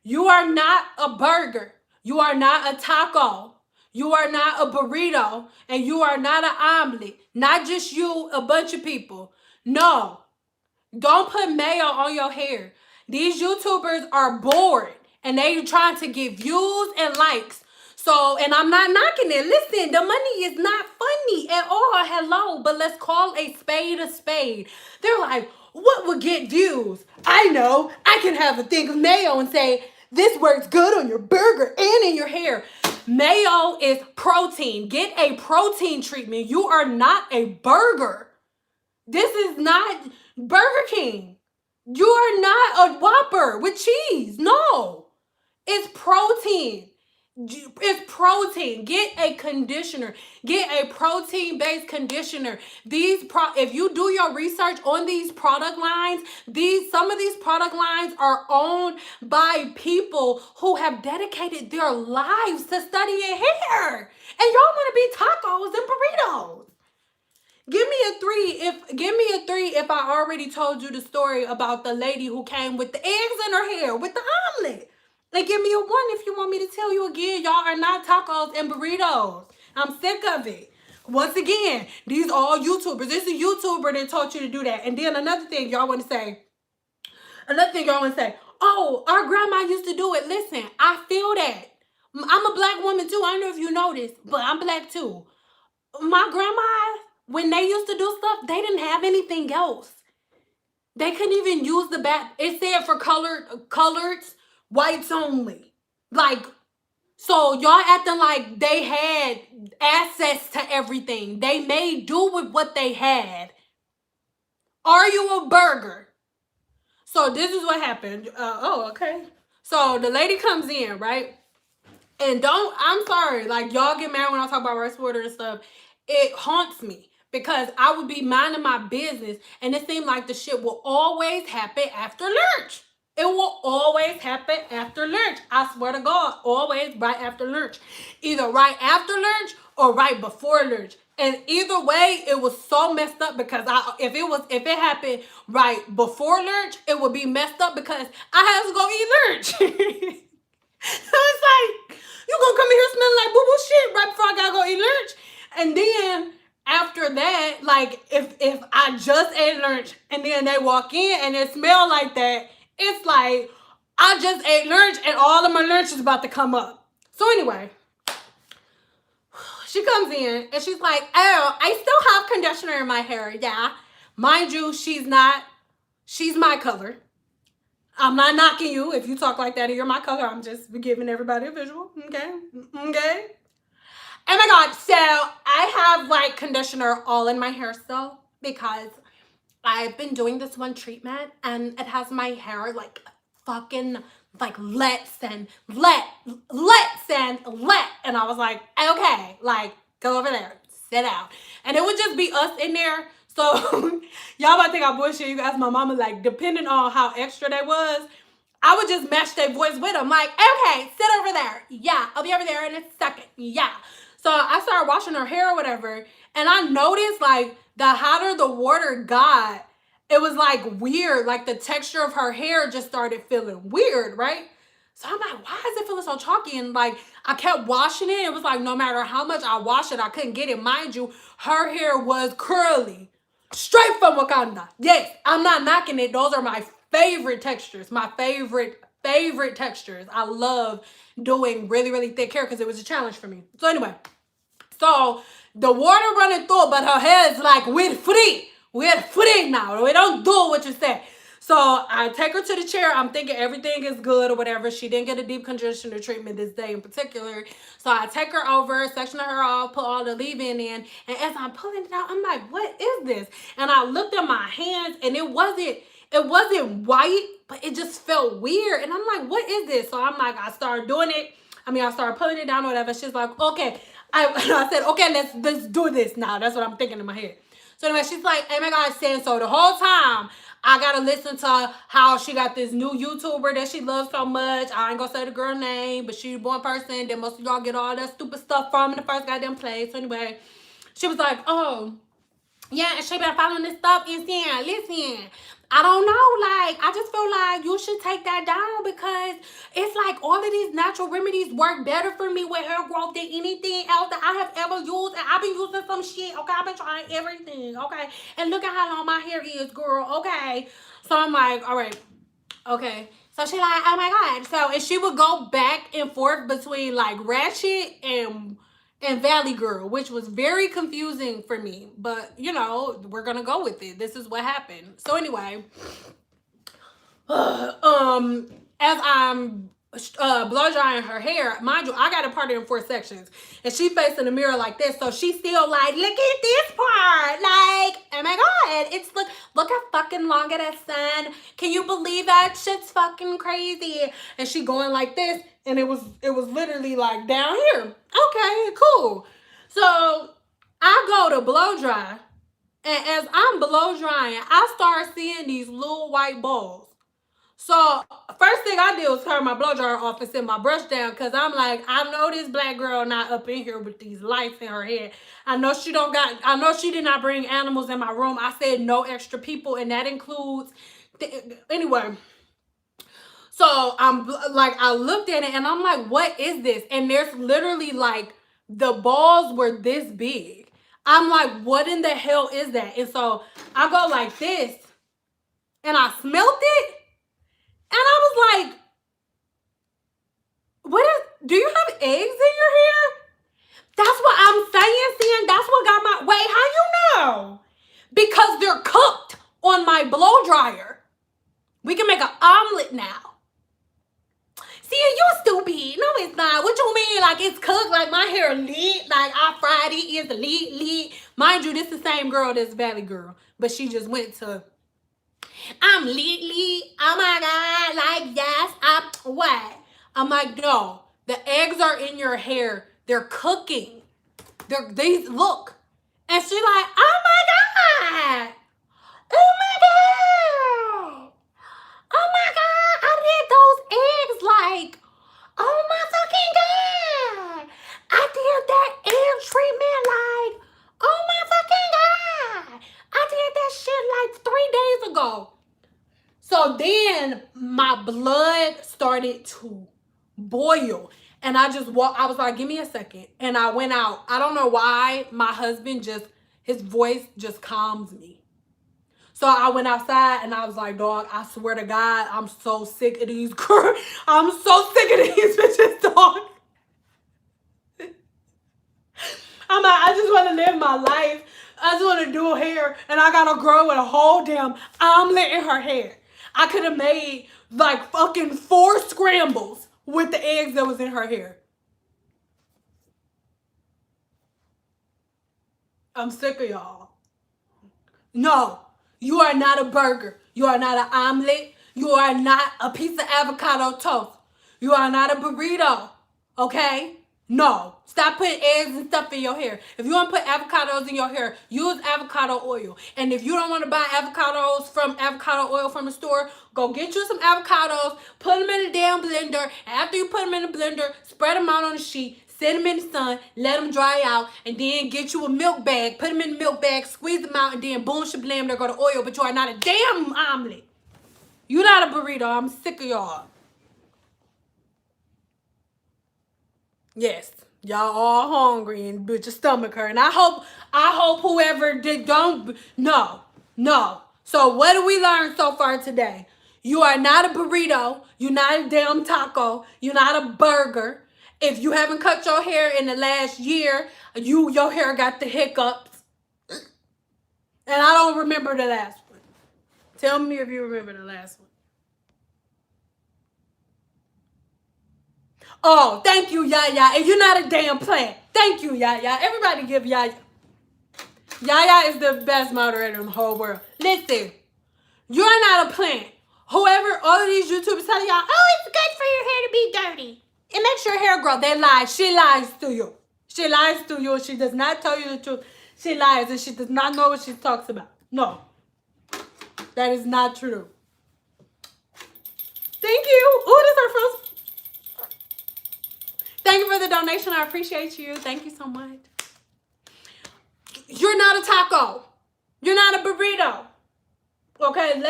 S1: You are not a burger. You are not a taco. You are not a burrito. And you are not an omelet. Not just you, a bunch of people. No. Don't put mayo on your hair. These YouTubers are bored and they trying to get views and likes. So, and I'm not knocking it. Listen, the money is not funny at all. Hello, but let's call a spade a spade. They're like, what would get views? I know. I can have a thing of mayo and say, this works good on your burger and in your hair. Mayo is protein. Get a protein treatment. You are not a burger. This is not Burger King. You are not a Whopper with cheese. No. It's protein. It's protein. Get a conditioner. Get a protein-based conditioner. If you do your research on these product lines, some of these product lines are owned by people who have dedicated their lives to studying hair. And y'all want to be tacos and burritos. Give me a three if I already told you the story about the lady who came with the eggs in her hair with the omelet. And give me a 1 if you want me to tell you again, y'all are not tacos and burritos. I'm sick of it. Once again, these all YouTubers. This is a YouTuber that taught you to do that. And then another thing y'all want to say, oh, our grandma used to do it. Listen, I feel that. I'm a black woman too. I don't know if you know this, but I'm black too. My grandma, when they used to do stuff, they didn't have anything else. They couldn't even use the bath. It said for coloreds, whites only. Like, so y'all acting like they had access to everything. They made do with what they had. Are you a burger? So this is what happened. Okay. So the lady comes in, right? And I'm sorry, like y'all get mad when I talk about rice water and stuff. It haunts me because I would be minding my business and it seemed like the shit will always happen after lunch. It will always happen after lunch. I swear to God, always right after lunch. Either right after lunch or right before lunch. And either way, it was so messed up because if it happened right before lunch, it would be messed up because I had to go eat lunch. So it's like, you gonna come in here smelling like boo-boo shit right before I gotta go eat lunch. And then after that, like if I just ate lunch and then they walk in and it smell like that, it's like I just ate lunch and all of my lunch is about to come up. So anyway, she comes in and she's like, oh, I still have conditioner in my hair. Yeah. Mind you, she's my color. I'm not knocking you. If you talk like that and you're my color, I'm just giving everybody a visual. Okay? Okay? Oh my God. So I have like conditioner all in my hair still because I've been doing this one treatment and it has my hair like fucking like lets and let. And I was like, okay, like go over there, sit down. And it would just be us in there. So y'all might think I bullshit. You guys, my mama, like, depending on how extra they was, I would just match their voice with them. Like, okay, sit over there. Yeah, I'll be over there in a second. Yeah. So I started washing her hair or whatever. And I noticed, like, the hotter the water got, it was, like, weird. Like, the texture of her hair just started feeling weird, right? So I'm like, why is it feeling so chalky? And like, I kept washing it. It was like, no matter how much I washed it, I couldn't get it. Mind you, her hair was curly. Straight from Wakanda. Yes, I'm not knocking it. Those are my favorite textures. My favorite textures. I love doing really, really thick hair because it was a challenge for me. So anyway, so the water running through, but her hair is like, we're free. We're free now. We don't do what you say. So I take her to the chair. I'm thinking everything is good or whatever. She didn't get a deep conditioner treatment this day in particular. So I take her over, section her off, put all the leave-in in. And as I'm pulling it out, I'm like, what is this? And I looked at my hands and it wasn't white, but it just felt weird. And I'm like, what is this? So I'm like, I started doing it. I started pulling it down or whatever. She's like, okay. I said, okay, let's do this now. That's what I'm thinking in my head. So anyway, she's like, oh my God, saying so the whole time I gotta listen to how she got this new YouTuber that she loves so much. I ain't gonna say the girl name, but she's one person that most of y'all get all that stupid stuff from in the first goddamn place. So anyway, she was like, oh, yeah, and she been following this stuff. And saying, listen, I don't know, like, I just feel like you should take that down because it's like all of these natural remedies work better for me with hair growth than anything else that I have ever used. And I've been using some shit, okay? I've been trying everything, okay? And look at how long my hair is, girl, okay? So I'm like, all right, Okay. So she like, oh my God. So, and she would go back and forth between like Ratchet and Valley Girl, which was very confusing for me. But, you know, we're going to go with it. This is what happened. So anyway, as I'm blow drying her hair, mind you, I got a part in 4 sections, and she facing the mirror like this, so she's still like, look at this part, like, oh my God, it's look how fucking long it is, son. Can you believe that? Shit's fucking crazy. And she going like this, and it was literally like down here. Okay, cool. So I go to blow dry, and as I'm blow drying, I start seeing these little white balls. So first thing I did was turn my blow dryer off and set my brush down, because I'm like, I know this black girl not up in here with these lights in her head. I know she did not bring animals in my room. I said no extra people, and that includes anyway. So I'm like, I looked at it and I'm like, what is this? And there's literally like, the balls were this big. I'm like, what in the hell is that? And so I go like this, and I smelt it. And I was like, do you have eggs in your hair? That's what I'm saying. That's what got my, wait, how you know? Because they're cooked on my blow dryer. We can make an omelet now. See, you stupid. No, it's not. What you mean? Like, it's cooked? Like, my hair lit? Like, I fried it? Is lit? Mind you, this is the same girl that's Valley Girl. But she just went to, I'm lit. Oh my God. Like, yes. What? I'm like, no. The eggs are in your hair. They're cooking. They look. And she like, oh my God. Oh my God. Oh my God. I did those eggs like, oh my fucking God. I did that egg treatment like, oh my fucking God. I did that shit like 3 days ago. So then my blood started to boil. And I just walked, I was like, give me a second. And I went out. I don't know why my husband his voice just calms me. So I went outside and I was like, dog, I swear to God, I'm so sick of these girls. I'm so sick of these bitches, dog. I'm like, I just want to live my life. I just want to do hair, and I gotta grow with a whole damn omelet in her hair. I could have made like fucking 4 scrambles with the eggs that was in her hair. I'm sick of y'all. No, you are not a burger. You are not an omelet. You are not a piece of avocado toast. You are not a burrito. Okay? No. Stop putting eggs and stuff in your hair. If you want to put avocados in your hair, use avocado oil. And if you don't want to buy avocado oil from the store, go get you some avocados, put them in the damn blender, and after you put them in the blender, spread them out on the sheet, set them in the sun, let them dry out, and then get you a milk bag, put them in the milk bag, squeeze them out, and then boom, shablam, there go the oil. But you are not a damn omelet. You not a burrito. I'm sick of y'all. Yes, y'all all hungry and but your stomach hurt. And I hope whoever did don't no. So what do we learn so far today? You are not a burrito. You're not a damn taco. You're not a burger. If you haven't cut your hair in the last year, your hair got the hiccups. And I don't remember the last one. Tell me if you remember the last one. Oh, thank you, Yaya. And you're not a damn plant. Thank you, Yaya. Everybody give Yaya. Yaya is the best moderator in the whole world. Listen, you're not a plant. Whoever, all of these YouTubers tell y'all, oh, it's good for your hair to be dirty. It makes your hair grow. They lie. She lies to you. She lies to you. She does not tell you the truth. She lies and she does not know what she talks about. No. That is not true. Thank you. Oh, this is our first. Thank you for the donation. I appreciate you. Thank you so much. You're not a taco. You're not a burrito. Okay,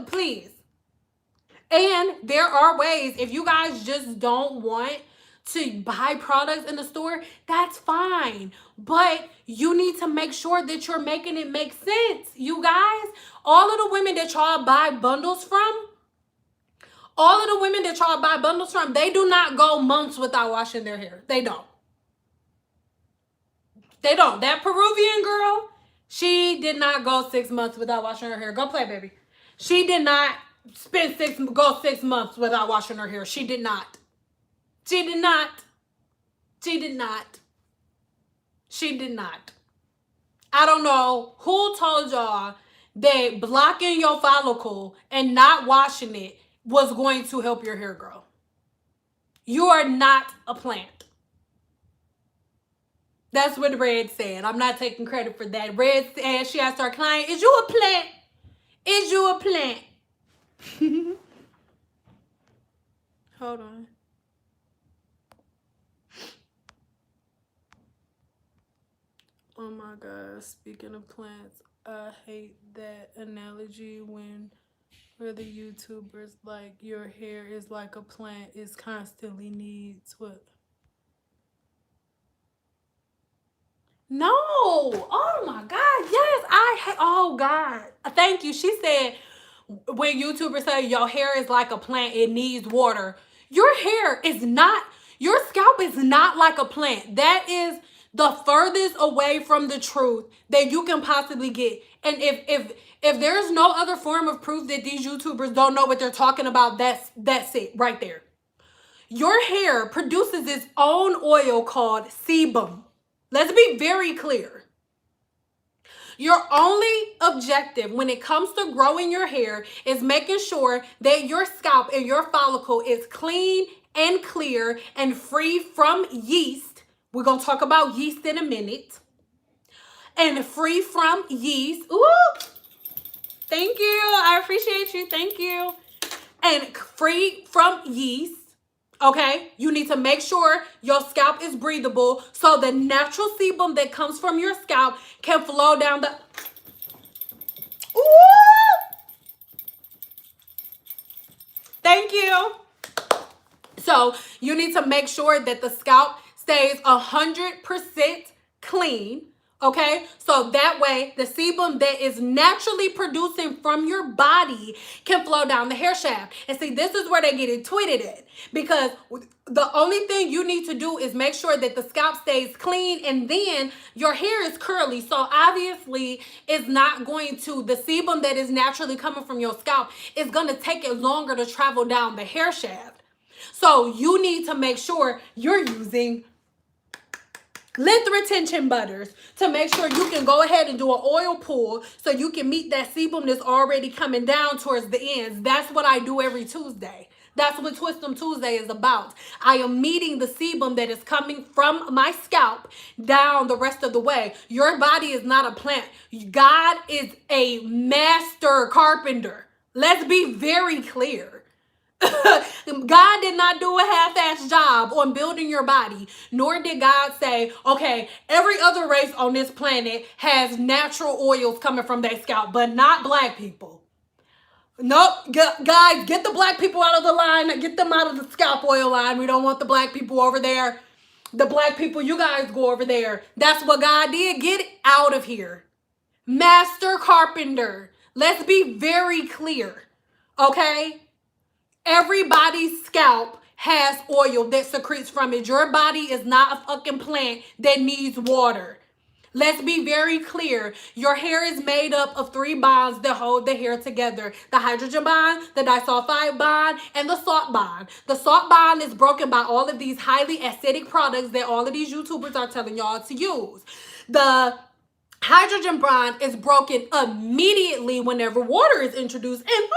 S1: please. And there are ways, if you guys just don't want to buy products in the store, that's fine. But you need to make sure that you're making it make sense. You guys, all of the women that y'all buy bundles from, All of the women that y'all buy bundles from, they do not go months without washing their hair. They don't. They don't. That Peruvian girl, she did not go 6 months without washing her hair. Go play, baby. She did not go 6 months without washing her hair. She did not. She did not. She did not. She did not. I don't know who told y'all that blocking your follicle and not washing it was going to help your hair grow. You are not a plant. That's what Red said. I'm not taking credit for that. Red said, she asked our client, is you a plant? Is you a plant? Hold on. Oh my God. Speaking of plants, I hate that analogy when the YouTubers like your hair is like a plant, it constantly needs what? No. Oh my God. Yes. Oh God. Thank you. She said when YouTubers say your hair is like a plant, it needs water. Your hair is not, your scalp is not like a plant. That is the furthest away from the truth that you can possibly get. And if there's no other form of proof that these YouTubers don't know what they're talking about, that's it right there. Your hair produces its own oil called sebum. Let's be very clear. Your only objective when it comes to growing your hair is making sure that your scalp and your follicle is clean and clear and free from yeast. We're going to talk about yeast in a minute. And free from yeast. Ooh, thank you. I appreciate you. Thank you. And free from yeast. Okay, you need to make sure your scalp is breathable so the natural sebum that comes from your scalp can flow down the... Ooh! Thank you. So you need to make sure that the scalp stays 100% clean. Okay, so that way the sebum that is naturally producing from your body can flow down the hair shaft. And see, this is where they get it tweeted at, because the only thing you need to do is make sure that the scalp stays clean, and then your hair is curly. So obviously it's not going to, the sebum that is naturally coming from your scalp is going to take it longer to travel down the hair shaft. So you need to make sure you're using length retention butters to make sure you can go ahead and do an oil pull so you can meet that sebum that's already coming down towards the ends. That's what I do every Tuesday. That's what Twist 'em Tuesday is about. I am meeting the sebum that is coming from my scalp down the rest of the way. Your body is not a plant. God is a master carpenter. Let's be very clear. God did not do a half-assed job on building your body, nor did God say, okay, every other race on this planet has natural oils coming from their scalp, but not black people. Nope, guys, get the black people out of the line, get them out of the scalp oil line. We don't want the black people over there. The black people, you guys go over there. That's what God did. Get out of here. Master carpenter. Let's be very clear, okay? Everybody's scalp has oil that secretes from it. Your body is not a fucking plant that needs water. Let's be very clear. Your hair is made up of 3 bonds that hold the hair together. The hydrogen bond, the disulfide bond, and the salt bond. The salt bond is broken by all of these highly acidic products that all of these YouTubers are telling y'all to use. The hydrogen bond is broken immediately whenever water is introduced. And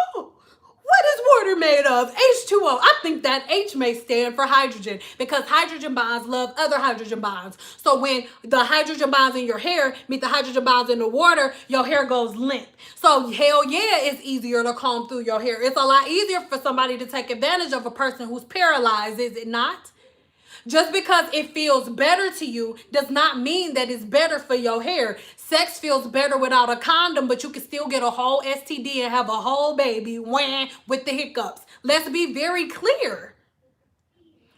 S1: what is water made of? H2O. I think that H may stand for hydrogen, because hydrogen bonds love other hydrogen bonds. So when the hydrogen bonds in your hair meet the hydrogen bonds in the water, your hair goes limp. So hell yeah, it's easier to comb through your hair. It's a lot easier for somebody to take advantage of a person who's paralyzed, is it not? Just because it feels better to you does not mean that it's better for your hair. Sex feels better without a condom, but you can still get a whole STD and have a whole baby with the hiccups. Let's be very clear.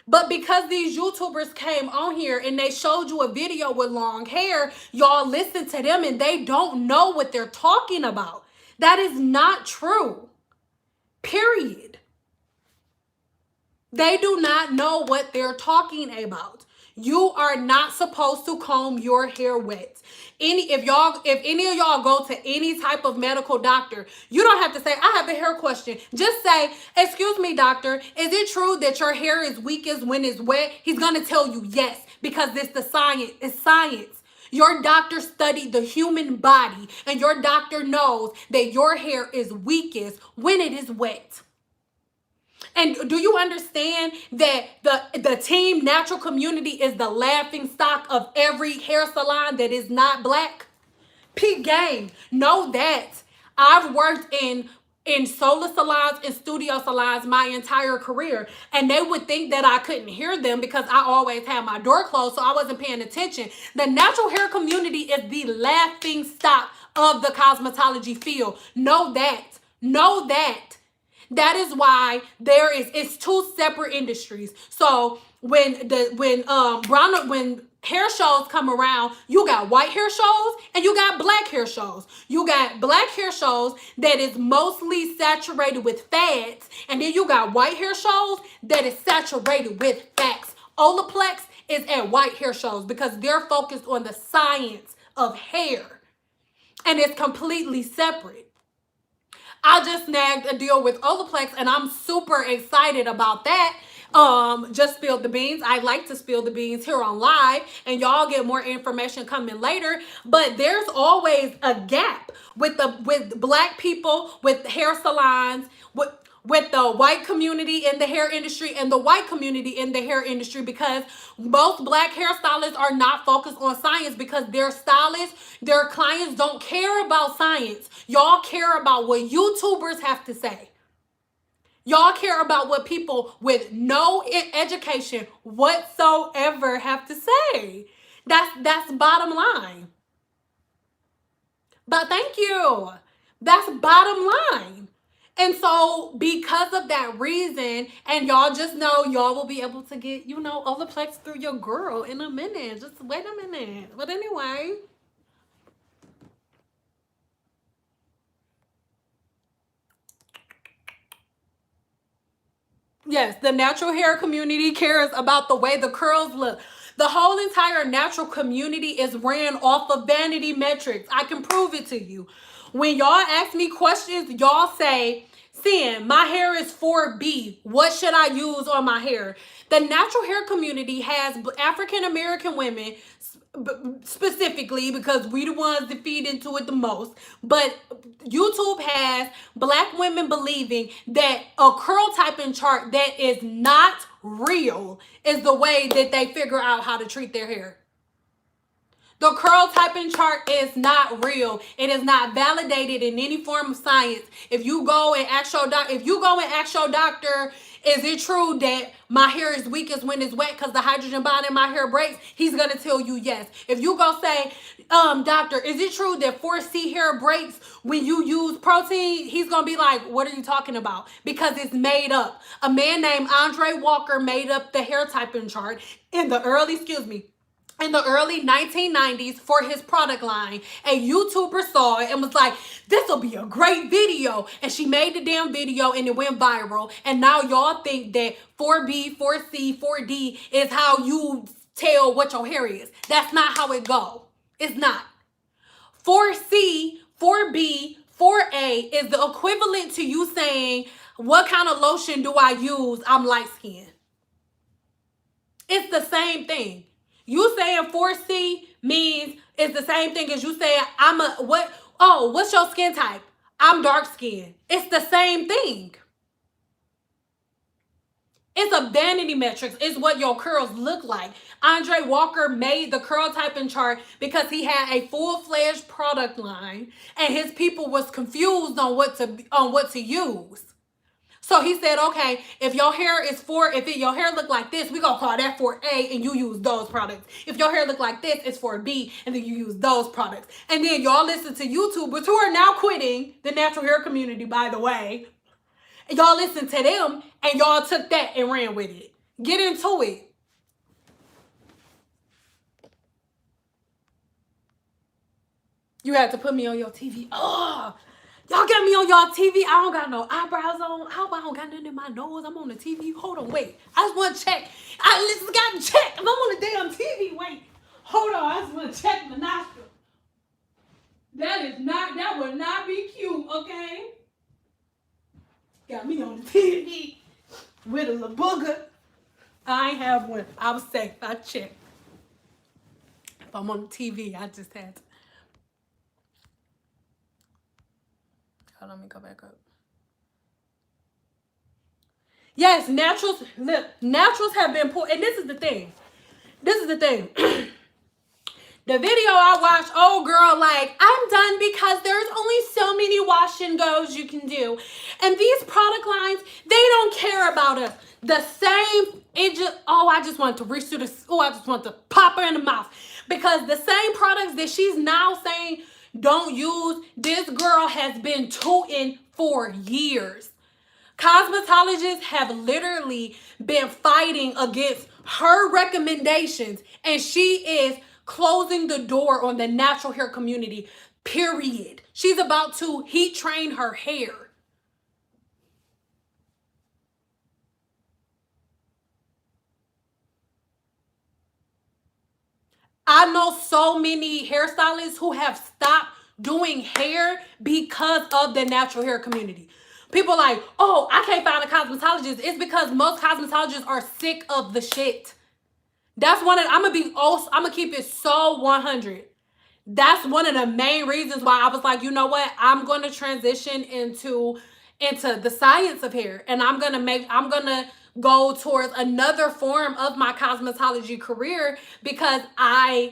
S1: But because these YouTubers came on here and they showed you a video with long hair, y'all listen to them and they don't know what they're talking about. That is not true. Period. They do not know what they're talking about. You are not supposed to comb your hair wet. If any of y'all go to any type of medical doctor, you don't have to say, I have a hair question. Just say, excuse me, doctor, is it true that your hair is weakest when it's wet? He's gonna tell you yes, because it's the science, it's science. Your doctor studied the human body, and your doctor knows that your hair is weakest when it is wet. And do you understand that the team natural community is the laughing stock of every hair salon that is not black? Peep game. Know that. I've worked in solo salons and studio salons my entire career, and they would think that I couldn't hear them because I always had my door closed, so I wasn't paying attention. The natural hair community is the laughing stock of the cosmetology field. Know that. Know that. That is why it's two separate industries. So when hair shows come around, you got white hair shows and you got black hair shows. You got black hair shows that is mostly saturated with fads, and then you got white hair shows that is saturated with facts. Olaplex is at white hair shows because they're focused on the science of hair, and it's completely separate. I just snagged a deal with Olaplex, and I'm super excited about that. Just spilled the beans. I like to spill the beans here on live, and y'all get more information coming later. But there's always a gap with black people, with hair salons, with the white community in the hair industry and the white community in the hair industry, because most black hairstylists are not focused on science, because their stylists, their clients don't care about science. Y'all care about what YouTubers have to say. Y'all care about what people with no education whatsoever have to say. That's bottom line. But thank you. That's bottom line. And so because of that reason, and y'all just know y'all will be able to get, Olaplex through your girl in a minute. Just wait a minute. But anyway. Yes, the natural hair community cares about the way the curls look. The whole entire natural community is ran off of vanity metrics. I can prove it to you. When y'all ask me questions, y'all say, Sin, my hair is 4B. What should I use on my hair? The natural hair community has African American women specifically, because we the ones that feed into it the most, but YouTube has black women believing that a curl typing chart that is not real is the way that they figure out how to treat their hair. The curl typing chart is not real. It is not validated in any form of science. If you go and ask your doctor, is it true that my hair is weakest when it's wet because the hydrogen bond in my hair breaks? He's going to tell you yes. If you go say, doctor, is it true that 4C hair breaks when you use protein? He's going to be like, what are you talking about? Because it's made up. A man named Andre Walker made up the hair typing chart in the early 1990s for his product line. A YouTuber saw it and was like, this will be a great video. And she made the damn video and it went viral. And now y'all think that 4B, 4C, 4D is how you tell what your hair is. That's not how it go. It's not. 4C, 4B, 4A is the equivalent to you saying, what kind of lotion do I use? I'm light skinned. It's the same thing. You saying 4C means it's the same thing as you saying what's your skin type? I'm dark skinned. It's the same thing. It's a vanity metrics. It's what your curls look like. Andre Walker made the curl typing chart because he had a full-fledged product line and his people was confused on what to use. So he said, okay, if your hair look like this, we're going to call that 4A and you use those products. If your hair look like this, it's 4B and then you use those products. And then y'all listen to YouTubers who are now quitting the natural hair community, by the way. Y'all listen to them and y'all took that and ran with it. Get into it. You had to put me on your TV. Oh, Y'all got me on y'all TV. I don't got no eyebrows on. I hope I don't got nothing in my nose. I'm on the TV. Hold on, wait. I just want to check. I just got to check. If I'm on the damn TV, wait. Hold on. I just want to check my nostril. That would not be cute, okay? Got me on the TV with a little booger. I ain't have one. I was safe. I checked. If I'm on the TV, I just had to. Let me go back up. Yes, naturals have been poor. And this is the thing. The video I watched, oh girl, like, I'm done because there's only so many wash and goes you can do. And these product lines, they don't care about us. The same, I just want to reach through I just want to pop her in the mouth. Because the same products that she's now saying don't use, this girl has been tooting for years. Cosmetologists have literally been fighting against her recommendations, and she is closing the door on the natural hair community, period. She's about to heat train her hair. I know so many hairstylists who have stopped doing hair because of the natural hair community. People like, oh, I can't find a cosmetologist. It's because most cosmetologists are sick of the shit. That's I'm gonna keep it so 100. That's one of the main reasons why I was like, you know what? I'm gonna transition into the science of hair, and I'm gonna go towards another form of my cosmetology career, because I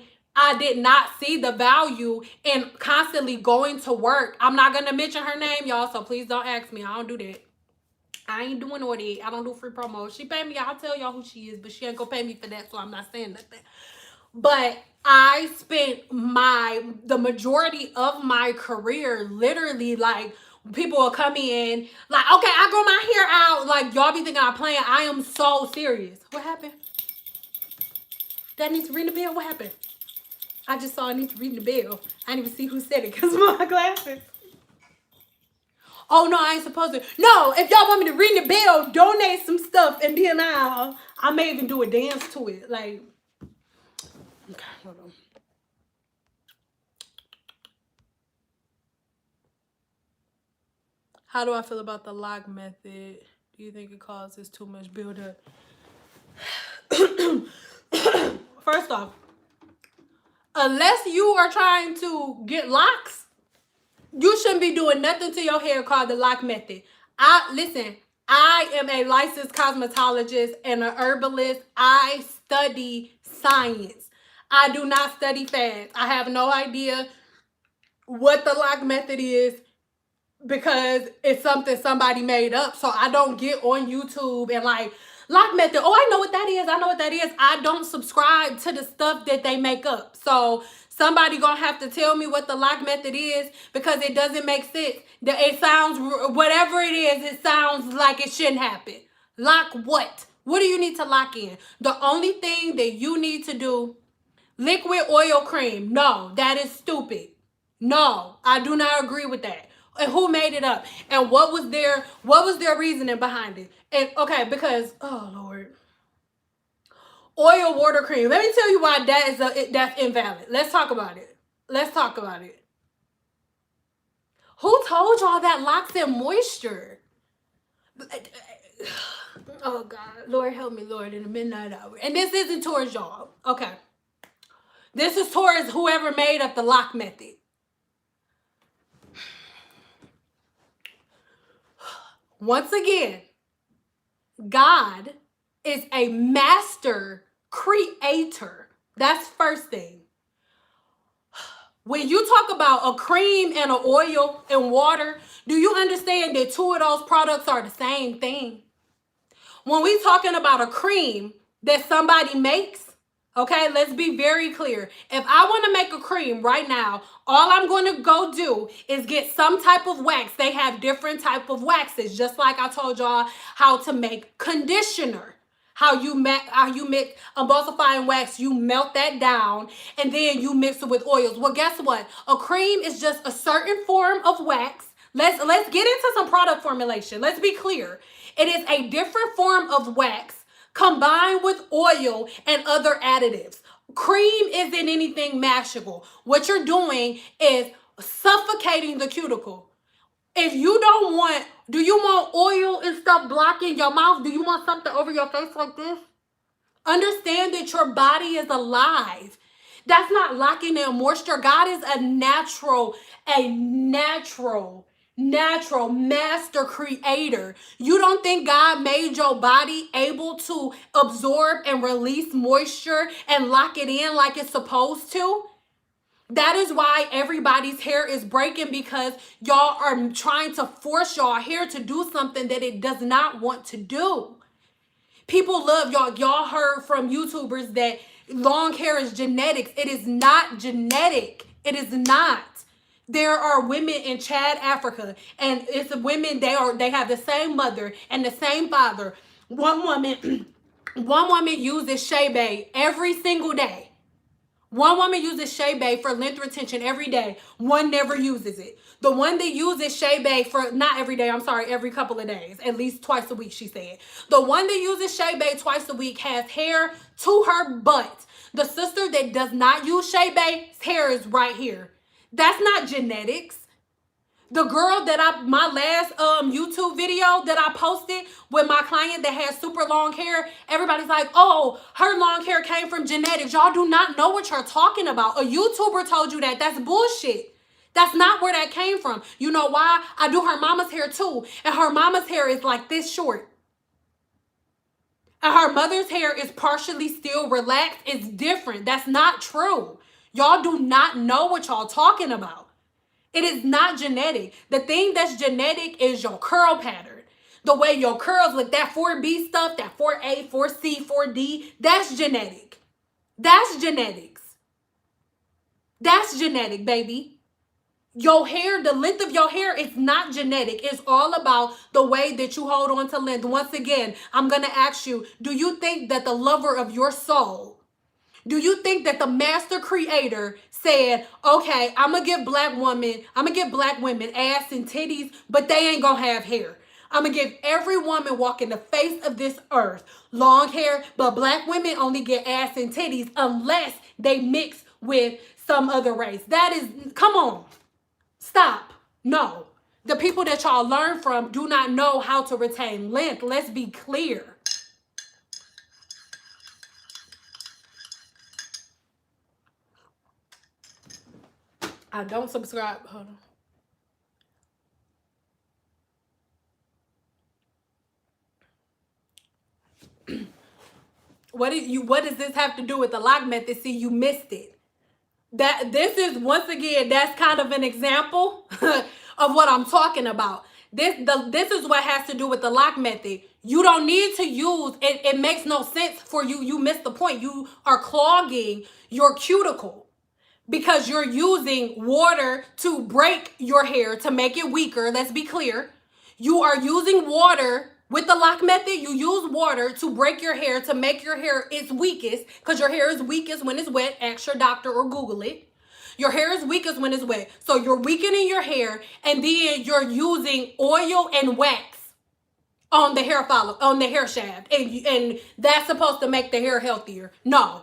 S1: did not see the value in constantly going to work. I'm not gonna mention her name, y'all, so please don't ask me. I don't do that. I ain't doing all that. I don't do free promos. She pay me, I'll tell y'all who she is, but she ain't gonna pay me for that, so I'm not saying nothing. But I spent the majority of my career literally, like, people will come in like, okay, I grow my hair out. Like, y'all be thinking I'm playing. I am so serious. What happened? That needs to ring the bell? What happened? I just saw I need to ring the bell. I didn't even see who said it because of my glasses. Oh, no, I ain't supposed to. No, if y'all want me to ring the bell, donate some stuff, and then I may even do a dance to it. Like, okay, hold on. How do I feel about the lock method? Do you think it causes too much buildup? First off, unless you are trying to get locks, you shouldn't be doing nothing to your hair called the lock method. Listen, I am a licensed cosmetologist and an herbalist. I study science. I do not study fads. I have no idea what the lock method is, because it's something somebody made up. So I don't get on YouTube and like, lock method, oh, I know what that is. I know what that is. I don't subscribe to the stuff that they make up. So somebody gonna have to tell me what the lock method is, because it doesn't make sense. It sounds, whatever it is, it sounds like it shouldn't happen. Lock what? What do you need to lock in? The only thing that you need to do, liquid oil cream. No, that is stupid. No, I do not agree with that. And who made it up? And what was their reasoning behind it? And okay, because, oh Lord, oil water cream. Let me tell you why that's invalid. Let's talk about it. Who told y'all that locks in moisture? Oh God, Lord help me, Lord, in the midnight hour. And this isn't towards y'all. Okay. This is towards whoever made up the lock method. Once again, God is a master creator. That's first thing. When you talk about a cream and an oil and water, do you understand that two of those products are the same thing? When we talking about a cream that somebody makes, okay, let's be very clear. If I want to make a cream right now, all I'm going to go do is get some type of wax. They have different type of waxes, just like I told y'all how to make conditioner. How you mix emulsifying wax, you melt that down, and then you mix it with oils. Well, guess what? A cream is just a certain form of wax Let's get into some product formulation. Let's be clear. It is a different form of wax combined with oil and other additives. Cream isn't anything magical. What you're doing is suffocating the cuticle. If you don't want, do you want oil and stuff blocking your mouth? Do you want something over your face like this? Understand that your body is alive. That's not locking in moisture. God is a natural master creator. You don't think God made your body able to absorb and release moisture and lock it in like it's supposed to? That is why everybody's hair is breaking, because y'all are trying to force y'all hair to do something that it does not want to do. People love y'all. Y'all heard from YouTubers that long hair is genetics. It is not genetic. It is not. There are women in Chad, Africa, and it's women, they have the same mother and the same father. One woman uses Chebe every single day. One woman uses Chebe for length retention every day. One never uses it. The one that uses Chebe for, not every day, I'm sorry, every couple of days, at least twice a week, she said. The one that uses Chebe twice a week has hair to her butt. The sister that does not use Chebe's hair is right here. That's not genetics. The girl that my last YouTube video that I posted with my client that has super long hair, everybody's like, oh, her long hair came from genetics. Y'all do not know what you're talking about. A YouTuber told you that. That's bullshit. That's not where that came from. You know why? I do her mama's hair too. And her mama's hair is like this short. And her mother's hair is partially still relaxed. It's different. That's not true. Y'all do not know what y'all talking about. It is not genetic. The thing that's genetic is your curl pattern. The way your curls look, that 4B stuff, that 4A, 4C, 4D, that's genetic. That's genetics. That's genetic, baby. Your hair, the length of your hair is not genetic. It's all about the way that you hold on to length. Once again, I'm going to ask you, do you think that the lover of your soul, do you think that the master creator said, okay, I'm going to give black women ass and titties, but they ain't going to have hair. I'm going to give every woman walking the face of this earth long hair, but black women only get ass and titties unless they mix with some other race. That is, come on, stop. No, the people that y'all learn from do not know how to retain length. Let's be clear. I don't subscribe. Hold on. What does this have to do with the lock method? See, you missed it. This is, once again, that's kind of an example of what I'm talking about. This is what has to do with the lock method. You don't need to use it. It makes no sense for you. You missed the point. You are clogging your cuticle because you're using water to break your hair to make it weaker. Let's be clear. You are using water with the lock method. You use water to break your hair to make your hair its weakest, because your hair is weakest when it's wet. Ask your doctor or Google it. Your hair is weakest when it's wet. So you're weakening your hair, and then you're using oil and wax on the hair follicle, on the hair shaft, and that's supposed to make the hair healthier. No.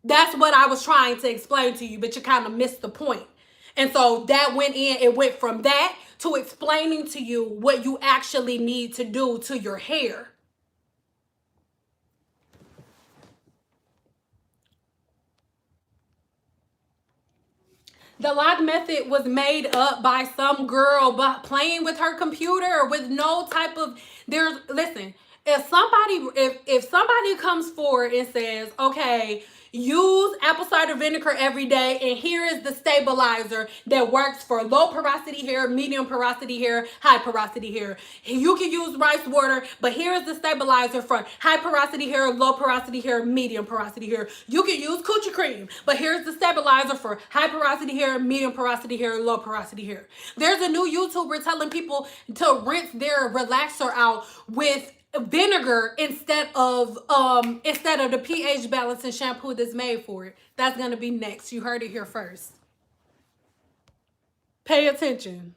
S1: That's what I was trying to explain to you, but you kind of missed the point. And so that went in, it went from that to explaining to you what you actually need to do to your hair. The lock method was made up by some girl playing with her computer with no type of, listen, if somebody comes forward and says, okay, use apple cider vinegar every day, and here is the stabilizer that works for low porosity hair, medium porosity hair, high porosity hair. You can use rice water, but here is the stabilizer for high porosity hair, low porosity hair, medium porosity hair. You can use coochie cream, but here's the stabilizer for high porosity hair, medium porosity hair, low porosity hair. There's a new YouTuber telling people to rinse their relaxer out with vinegar instead of the pH balancing shampoo that's made for it. That's gonna be next. You heard it here first. Pay attention.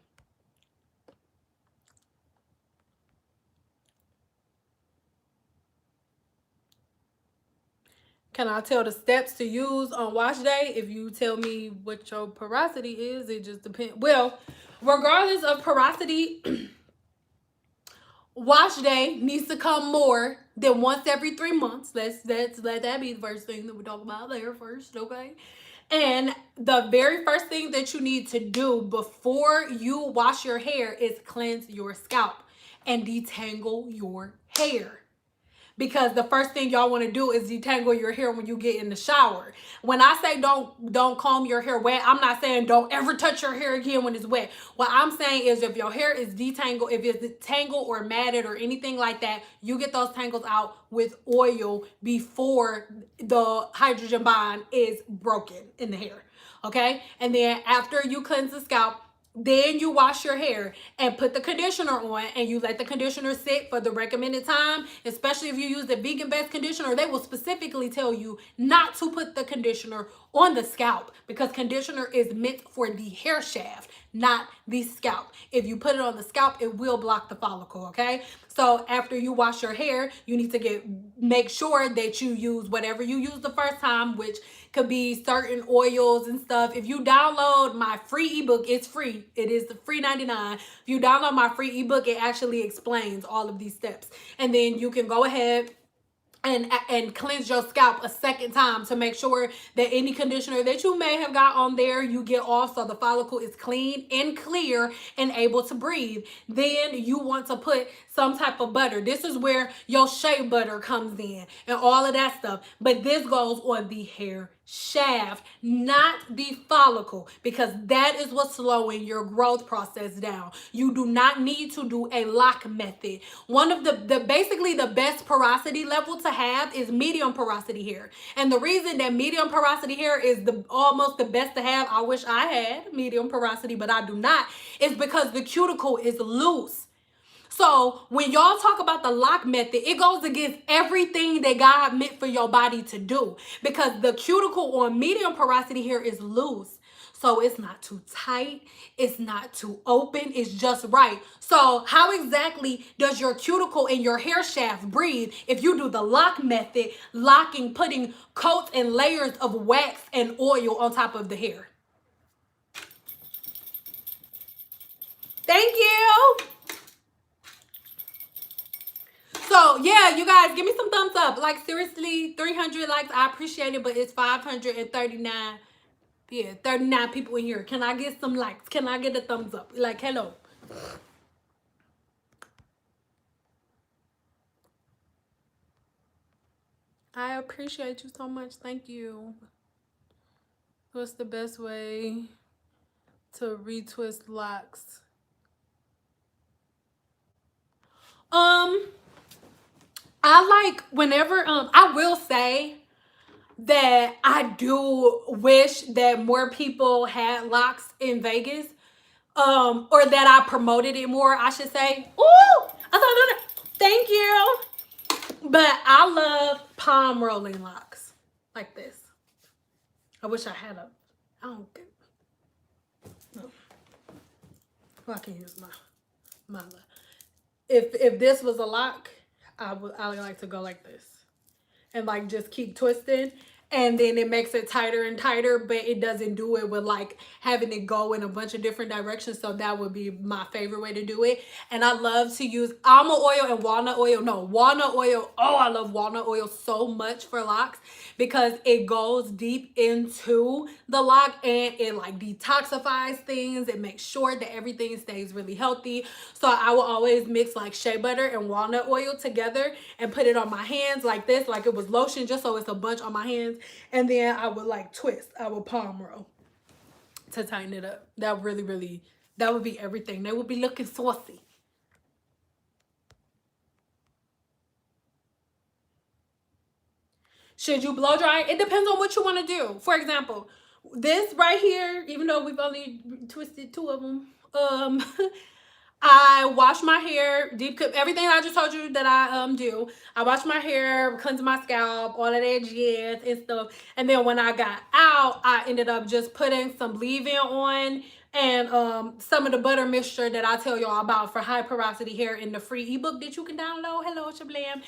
S1: Can I tell the steps to use on wash day? If you tell me what your porosity is, it just depends. Well, regardless of porosity, wash day needs to come more than once every 3 months. Let's let that be the first thing that we talk about there first, okay? And the very first thing that you need to do before you wash your hair is cleanse your scalp and detangle your hair, because the first thing y'all want to do is detangle your hair when you get in the shower. When I say don't comb your hair wet, I'm not saying don't ever touch your hair again when it's wet. What I'm saying is if your hair is detangled, if it's tangled or matted or anything like that, you get those tangles out with oil before the hydrogen bond is broken in the hair. Okay? And then after you cleanse the scalp, then you wash your hair and put the conditioner on, and you let the conditioner sit for the recommended time. Especially if you use the vegan based conditioner, they will specifically tell you not to put the conditioner on the scalp, because conditioner is meant for the hair shaft, not the scalp. If you put it on the scalp, it will block the follicle, okay? So after you wash your hair, you need to make sure that you use whatever you used the first time, which could be certain oils and stuff. If you download my free ebook, it's free. It is the free 99. If you download my free ebook, it actually explains all of these steps. And then you can go ahead and cleanse your scalp a second time to make sure that any conditioner that you may have got on there you get off, so the follicle is clean and clear and able to breathe. Then you want to put some type of butter. This is where your shea butter comes in and all of that stuff, but this goes on the hair shaft, not the follicle, because that is what's slowing your growth process down. You do not need to do a lock method. One of the basically the best porosity level to have is medium porosity hair. And the reason that medium porosity hair is almost the best to have, I wish I had medium porosity, but I do not, is because the cuticle is loose. So when y'all talk about the lock method, it goes against everything that God meant for your body to do, because the cuticle on medium porosity hair is loose. So it's not too tight, it's not too open, it's just right. So how exactly does your cuticle and your hair shaft breathe if you do the lock method, locking, putting coats and layers of wax and oil on top of the hair? Thank you. So yeah, you guys, give me some thumbs up. Like seriously, 300 likes, I appreciate it, but it's 539. Yeah, 39 people in here. Can I get some likes? Can I get a thumbs up? Like, hello. I appreciate you so much. Thank you. What's the best way to retwist locks? I like whenever I will say that I do wish that more people had locks in Vegas, or that I promoted it more, I should say. Ooh, I thought, thank you. But I love palm rolling locks like this. I wish I had I don't get, no. Well, I can use my if this was a lock, I would like to go like this and like just keep twisting, and then it makes it tighter and tighter, but it doesn't do it with like having it go in a bunch of different directions. So that would be my favorite way to do it. And I love to use almond oil and walnut oil. No, walnut oil. Oh, I love walnut oil so much for locks, because it goes deep into the lock and it like detoxifies things. It makes sure that everything stays really healthy. So I will always mix like shea butter and walnut oil together and put it on my hands like this, like it was lotion, just so it's a bunch on my hands. And then I would like twist. I would palm roll to tighten it up. That really, that would be everything. They would be looking saucy. Should you blow dry? It depends on what you want to do. For example, this right here, even though we've only twisted 2 of them, I wash my hair, deep cut, everything I just told you that I do. I wash my hair, cleanse my scalp, all of that jazz and stuff. And then when I got out, I ended up just putting some leave-in on and some of the butter mixture that I tell y'all about for high porosity hair in the free ebook that you can download. Hello, Shablam.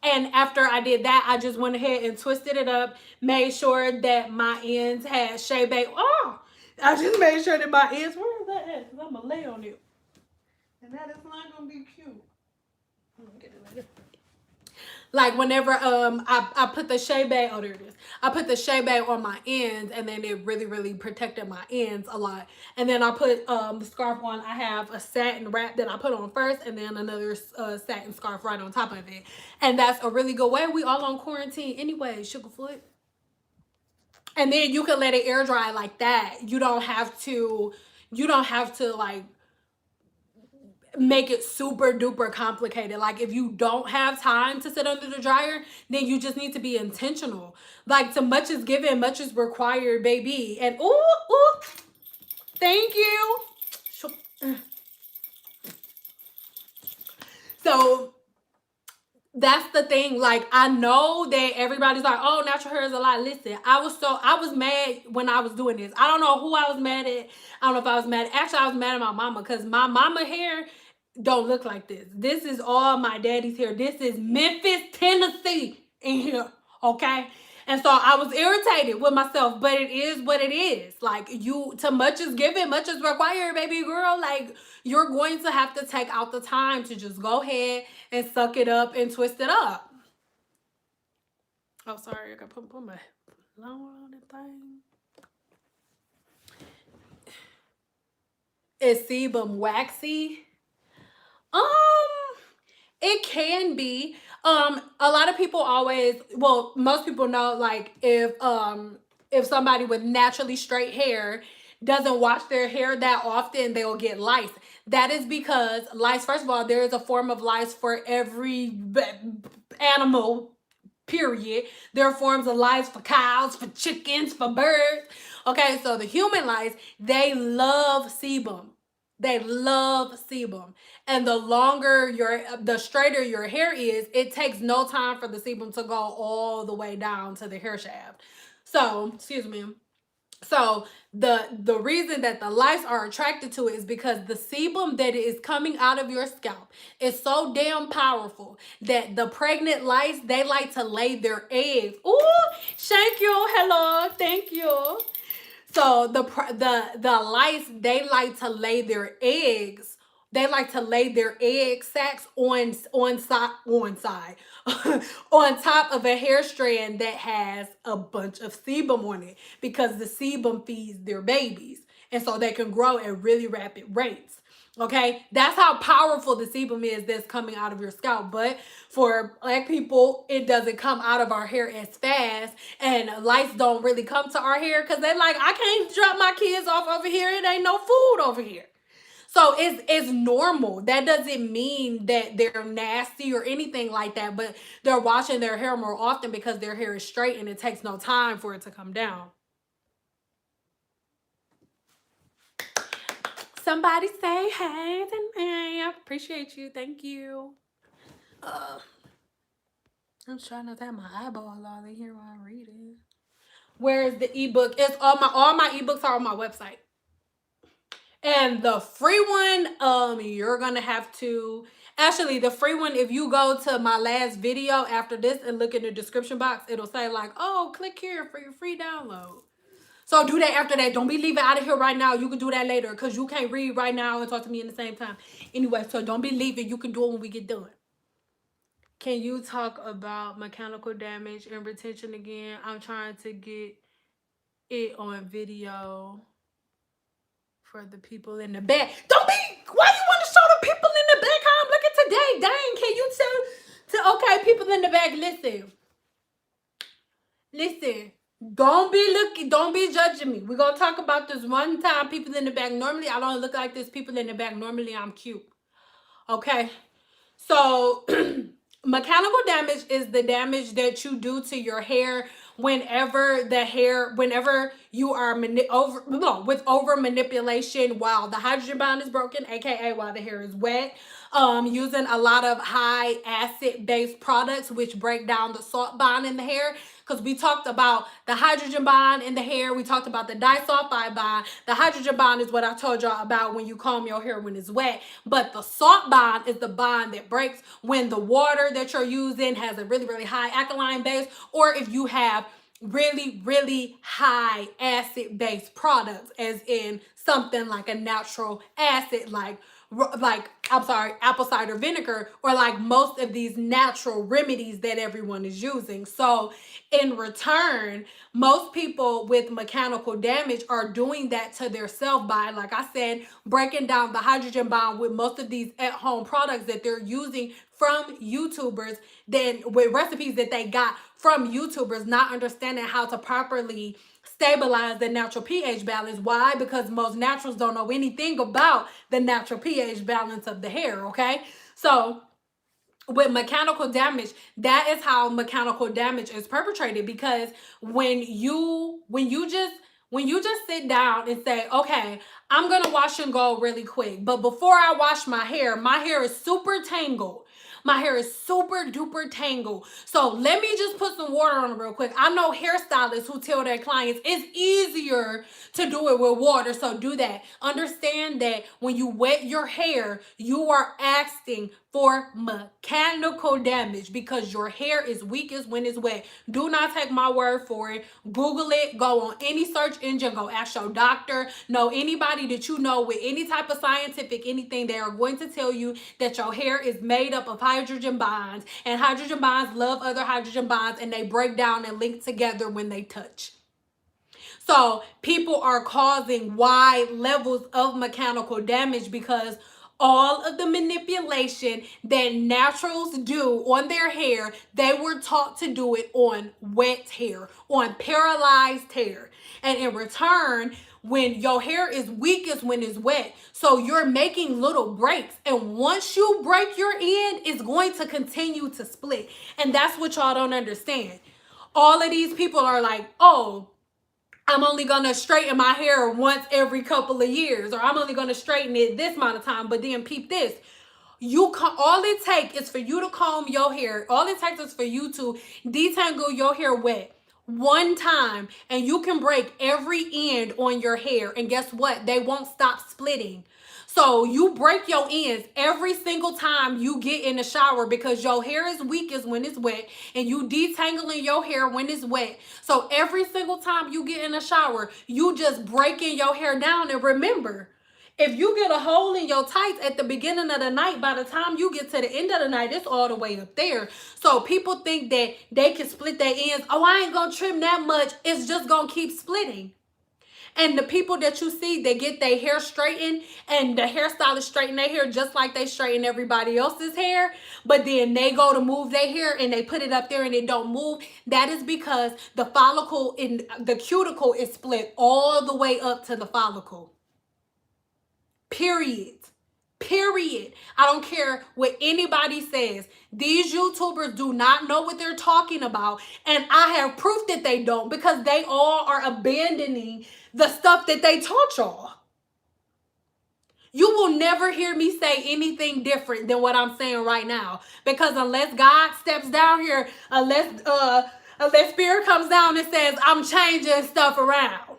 S1: And after I did that, I just went ahead and twisted it up, made sure that my ends had Chebe. Oh, I just made sure that my ends, where is that at? Because I'm going to lay on it. And that is not going to be cute. I'm going to get it later. Like whenever I put the Chebe, oh there it is. I put the Chebe on my ends, and then it really protected my ends a lot. And then I put the scarf on. I have a satin wrap that I put on first, and then another satin scarf right on top of it. And that's a really good way. We all on quarantine anyway, Sugarfoot. And then you can let it air dry like that. You don't have to like make it super duper complicated. Like if you don't have time to sit under the dryer, then you just need to be intentional. Like too much is given, much is required, baby. And ooh, thank you. So that's the thing. Like I know that everybody's like, oh, natural hair is a lot. Listen, I was mad when I was doing this. I don't know who I was mad at. I don't know if I was mad. Actually, I was mad at my mama, because my mama hair don't look like this. This is all my daddy's hair. This is Memphis, Tennessee in here. Okay. And so I was irritated with myself, but it is what it is. Like too much is given, much is required, baby girl. Like you're going to have to take out the time to just go ahead and suck it up and twist it up. Oh, sorry, I gotta put my flower on the thing. Is sebum waxy? It can be. A lot of people most people know, like if somebody with naturally straight hair doesn't wash their hair that often, they'll get lice. That is because lice, first of all, there is a form of lice for every animal, period. There are forms of lice for cows, for chickens, for birds. Okay, so the human lice, they love sebum. They love sebum. And the straighter your hair is, it takes no time for the sebum to go all the way down to the hair shaft. So, excuse me. So the reason that the lice are attracted to it is because the sebum that is coming out of your scalp is so damn powerful that the pregnant lice, they like to lay their eggs. Ooh, thank you. Hello, thank you. So the lice, they like to lay their eggs. They like to lay their egg sacs on top of a hair strand that has a bunch of sebum on it, because the sebum feeds their babies, and so they can grow at really rapid rates. Okay, that's how powerful the sebum is that's coming out of your scalp. But for black people, it doesn't come out of our hair as fast, and lice don't really come to our hair because they're like, I can't drop my kids off over here. It ain't no food over here. So it's normal. That doesn't mean that they're nasty or anything like that, but they're washing their hair more often because their hair is straight and it takes no time for it to come down. Somebody say hey to me. I appreciate you. Thank you. I'm trying not to have my eyeball all in here while I'm reading. Where's the ebook? It's all my ebooks are on my website. And the free one, you're gonna have to, actually the free one, if you go to my last video after this and look in the description box, it'll say like, oh, click here for your free download. So do that after that. Don't be leaving out of here right now. You can do that later, because you can't read right now and talk to me in the same time. Anyway, so don't be leaving. You can do it when we get done. Can you talk about mechanical damage and retention again? I'm trying to get it on video for the people in the back. Don't be, why you want to show the people in the back how I'm looking today? Dang, can you tell, okay, people in the back, listen, don't be judging me. We're going to talk about this one time, people in the back. Normally, I don't look like this, people in the back. Normally, I'm cute. Okay, so mechanical damage is the damage that you do to your hair whenever you are with over manipulation while the hydrogen bond is broken, aka while the hair is wet. using a lot of high acid based products which break down the salt bond in the hair, because we talked about the hydrogen bond in the hair. We talked about the disulfide bond. The hydrogen bond is what I told y'all about when you comb your hair when it's wet. But the salt bond is the bond that breaks when the water that you're using has a really, really high alkaline base, or if you have really, really high acid based products, as in something like a natural acid, I'm sorry, apple cider vinegar, or like most of these natural remedies that everyone is using. So in return, most people with mechanical damage are doing that to their self by, like I said, breaking down the hydrogen bond with most of these at-home products that they're using from YouTubers, then with recipes that they got from YouTubers, not understanding how to properly stabilize the natural pH balance. Why? Because most naturals don't know anything about the natural pH balance of the hair, okay? So with mechanical damage, that is how mechanical damage is perpetrated, because when you just sit down and say, okay, I'm gonna wash and go really quick, but before I wash my hair is super tangled. My hair is super duper tangled. So let me just put some water on it real quick. I know hairstylists who tell their clients it's easier to do it with water. So do that. Understand that when you wet your hair, you are asking for mechanical damage, because your hair is weakest when it's wet. Do not take my word for it. Google it. Go on any search engine. Go ask your doctor. Know anybody that you know with any type of scientific anything. They are going to tell you that your hair is made up of hydrogen bonds, and hydrogen bonds love other hydrogen bonds, and they break down and link together when they touch. So people are causing wide levels of mechanical damage because all of the manipulation that naturals do on their hair, they were taught to do it on wet hair, on paralyzed hair. And in return, when your hair is weakest when it's wet, so you're making little breaks. And once you break your end, it's going to continue to split. And that's what y'all don't understand. All of these people are like, oh, I'm only going to straighten my hair once every couple of years, or I'm only going to straighten it this amount of time. But then peep this. All it takes is for you to comb your hair. All it takes is for you to detangle your hair wet one time, and you can break every end on your hair. And guess what? They won't stop splitting. So you break your ends every single time you get in the shower, because your hair is weakest when it's wet, and you detangling your hair when it's wet. So every single time you get in the shower, you just breaking your hair down. And remember, if you get a hole in your tights at the beginning of the night, by the time you get to the end of the night, it's all the way up there. So people think that they can split their ends. Oh, I ain't gonna trim that much. It's just gonna keep splitting. And the people that you see, they get their hair straightened, and the hairstylist straighten their hair just like they straighten everybody else's hair, but then they go to move their hair and they put it up there and it don't move. That is because the follicle in the cuticle is split all the way up to the follicle. Period. Period. I don't care what anybody says. These YouTubers do not know what they're talking about. And I have proof that they don't, because they all are abandoning the stuff that they taught y'all. You will never hear me say anything different than what I'm saying right now. Because unless God steps down here, unless Spirit comes down and says, I'm changing stuff around.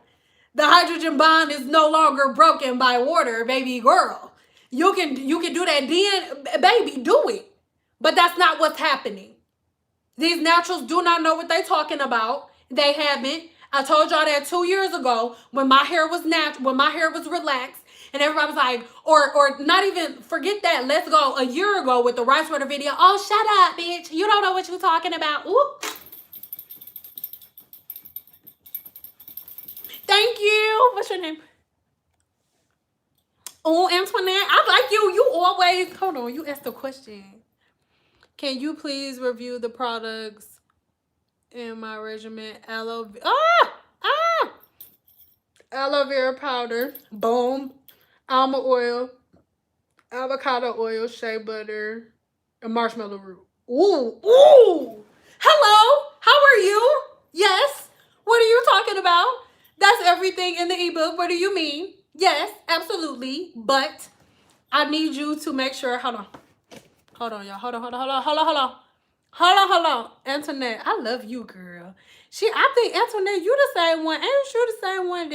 S1: The hydrogen bond is no longer broken by water, baby girl. You can do that, then, baby, do it. But that's not what's happening. These naturals do not know what they're talking about. They haven't. I told y'all that 2 years ago when my hair was natural, when my hair was relaxed, and everybody was like, or not even, forget that. Let's go a year ago with the rice water video. Oh, shut up, bitch. You don't know what you're talking about. Ooh. Thank you. What's your name? Oh, Antoinette, I like you. You always, hold on, you asked a question. Can you please review the products in my regimen? Aloe vera powder, boom, almond oil, avocado oil, shea butter, and marshmallow root. Ooh. Hello, how are you? Yes. What are you talking about? That's everything in the ebook. What do you mean? Yes, absolutely. But I need you to make sure, hold on. Hold on, y'all. Hold on. Antoinette, I love you, girl. I think Antoinette, you the same one. Ain't you the same one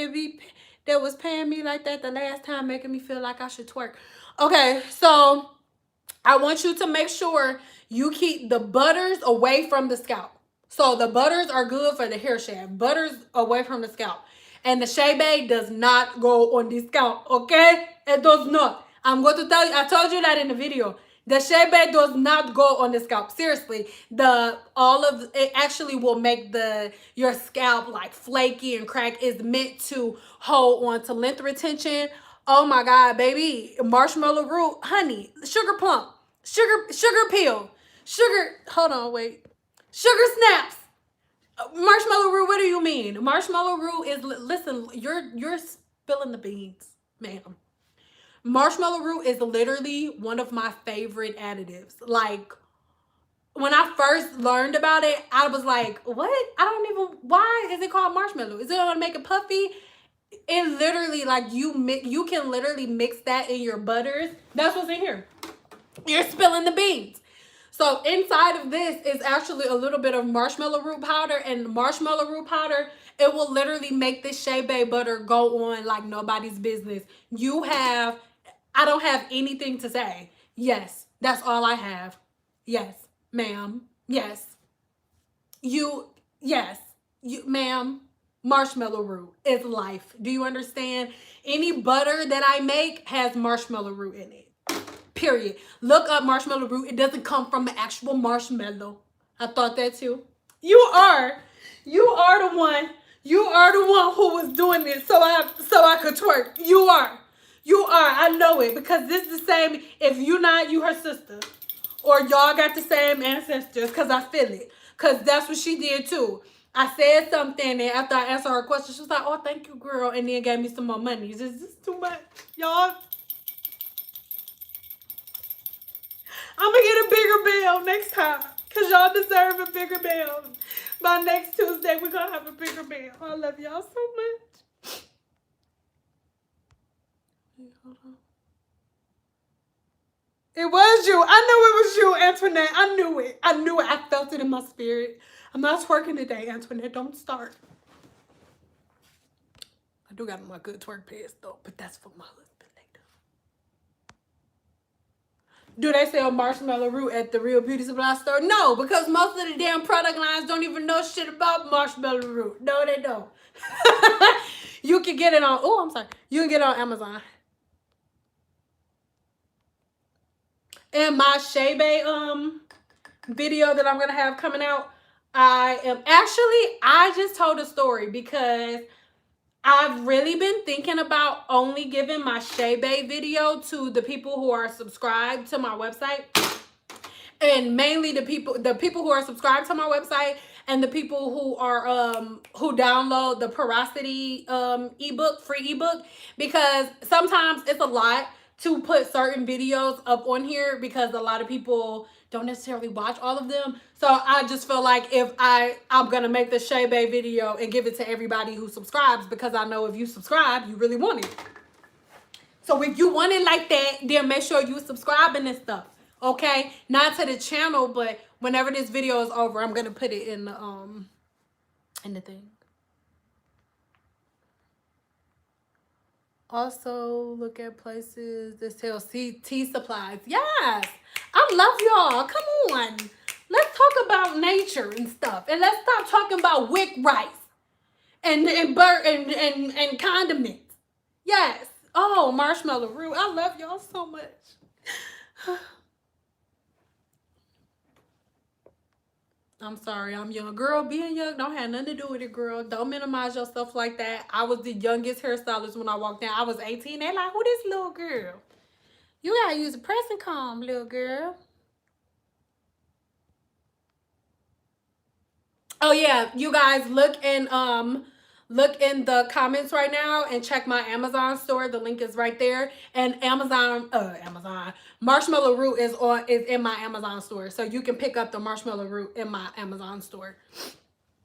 S1: that was paying me like that the last time, making me feel like I should twerk? Okay, so I want you to make sure you keep the butters away from the scalp. So the butters are good for the hair shaft. Butters away from the scalp. And the Chebe does not go on the scalp, okay? It does not. I'm going to tell you, I told you that in the video. The Chebe does not go on the scalp. Seriously, it actually will make your scalp like flaky and crack. It's meant to hold on to length retention. Oh my God, baby. Marshmallow root, honey, sugar plum, sugar peel, hold on, wait. Sugar snaps. Marshmallow root, what do you mean? Marshmallow root is, listen, you're spilling the beans, ma'am. Marshmallow root is literally one of my favorite additives. Like, when I first learned about it, I was like, what? Why is it called marshmallow? Is it gonna make it puffy? It literally, like, you can literally mix that in your butters. That's what's in here. You're spilling the beans. So inside of this is actually a little bit of marshmallow root powder, and marshmallow root powder, it will literally make this Chebe butter go on like nobody's business. I don't have anything to say. Yes, that's all I have. Yes, ma'am. Yes. Yes, ma'am. Marshmallow root is life. Do you understand? Any butter that I make has marshmallow root in it. Period. Look up marshmallow root. It doesn't come from the actual marshmallow. I thought that too. You are the one. You are the one who was doing this so I could twerk. You are. I know it, because this is the same. If you not, you her sister. Or y'all got the same ancestors, because I feel it. Because that's what she did too. I said something, and after I answered her question, she was like, oh, thank you, girl. And then gave me some more money. Is this too much? Y'all. I'm going to get a bigger bell next time, because y'all deserve a bigger bell. By next Tuesday, we're going to have a bigger bell. I love y'all so much. Hold on. It was you. I knew it was you, Antoinette. I knew it. I felt it in my spirit. I'm not twerking today, Antoinette. Don't start. I do got my good twerk pants, though, but that's for my husband later. Do they sell marshmallow root at the Real Beauty Supply store? No, because most of the damn product lines don't even know shit about marshmallow root. No, they don't. You can get it on, you can get it on Amazon. And my Chebe video that I'm going to have coming out, I just told a story because I've really been thinking about only giving my Chebe video to the people who are subscribed to my website. And mainly the people who are subscribed to my website, and the people who are who download the Porosity free ebook, because sometimes it's a lot to put certain videos up on here because a lot of people don't necessarily watch all of them. So I just feel like if I'm gonna make the Chebe video and give it to everybody who subscribes, because I know if you subscribe, you really want it. So if you want it like that, then make sure you subscribing and stuff. Okay? Not to the channel, but whenever this video is over, I'm gonna put it in the thing. Also, look at places that sell tea supplies. Yes, I love y'all. Come on, let's talk about nature and stuff, and let's stop talking about wick rice and condiments. Yes. Oh, marshmallow root. I love y'all so much. I'm sorry, I'm young. Girl, being young don't have nothing to do with it, girl. Don't minimize yourself like that. I was the youngest hairstylist when I walked in. I was 18. They like, who this little girl? You gotta use a pressing comb, little girl. Oh yeah, you guys look in the comments right now and check my Amazon store. The link is right there. And Amazon marshmallow root is in my Amazon store. So you can pick up the marshmallow root in my Amazon store.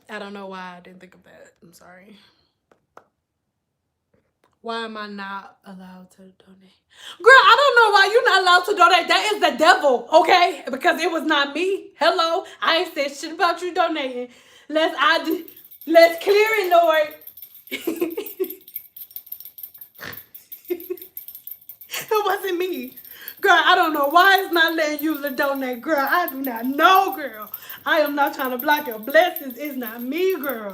S1: I don't know why I didn't think of that. I'm sorry. Why am I not allowed to donate? Girl, I don't know why you're not allowed to donate. That is the devil, okay? Because it was not me. Hello, I ain't said shit about you donating. Let's clear it, Lord. It wasn't me. Girl, I don't know why it's not letting you donate. Girl, I do not know, girl. I am not trying to block your blessings. It's not me, girl.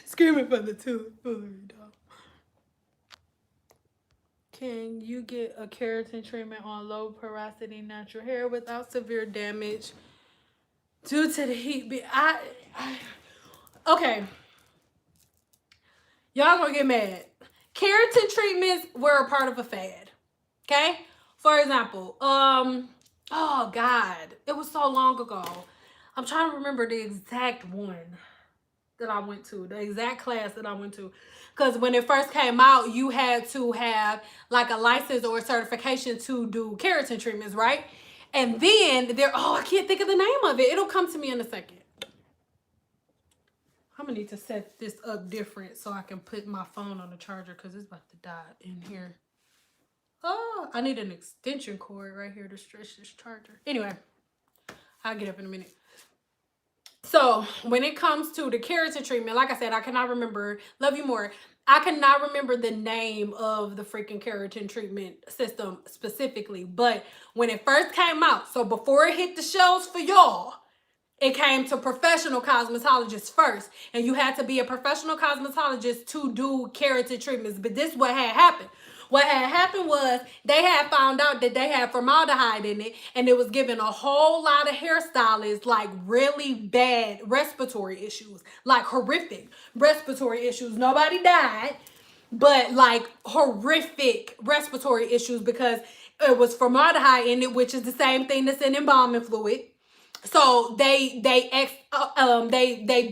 S1: Screaming for the tomfoolery, dog. Can you get a keratin treatment on low porosity natural hair without severe damage due to the heat? Okay. Y'all gonna get mad. Keratin treatments were a part of a fad. Okay? For example, oh God, it was so long ago. I'm trying to remember the exact one that I went to, the exact class that I went to. Because when it first came out, you had to have like a license or a certification to do keratin treatments, right? And then I can't think of the name of it. It'll come to me in a second. I'm gonna need to set this up different so I can put my phone on the charger because it's about to die in here. Oh, I need an extension cord right here to stretch this charger. Anyway, I'll get up in a minute. So when it comes to the keratin treatment, like I said, I cannot remember. Love you more. I cannot remember the name of the freaking keratin treatment system specifically. But when it first came out, so before it hit the shelves for y'all, it came to professional cosmetologists first. And you had to be a professional cosmetologist to do keratin treatments. But this is what had happened. What had happened was they had found out that they had formaldehyde in it, and it was giving a whole lot of hairstylists like really bad respiratory issues, like horrific respiratory issues. Nobody died, but like horrific respiratory issues because it was formaldehyde in it, which is the same thing that's in embalming fluid. So they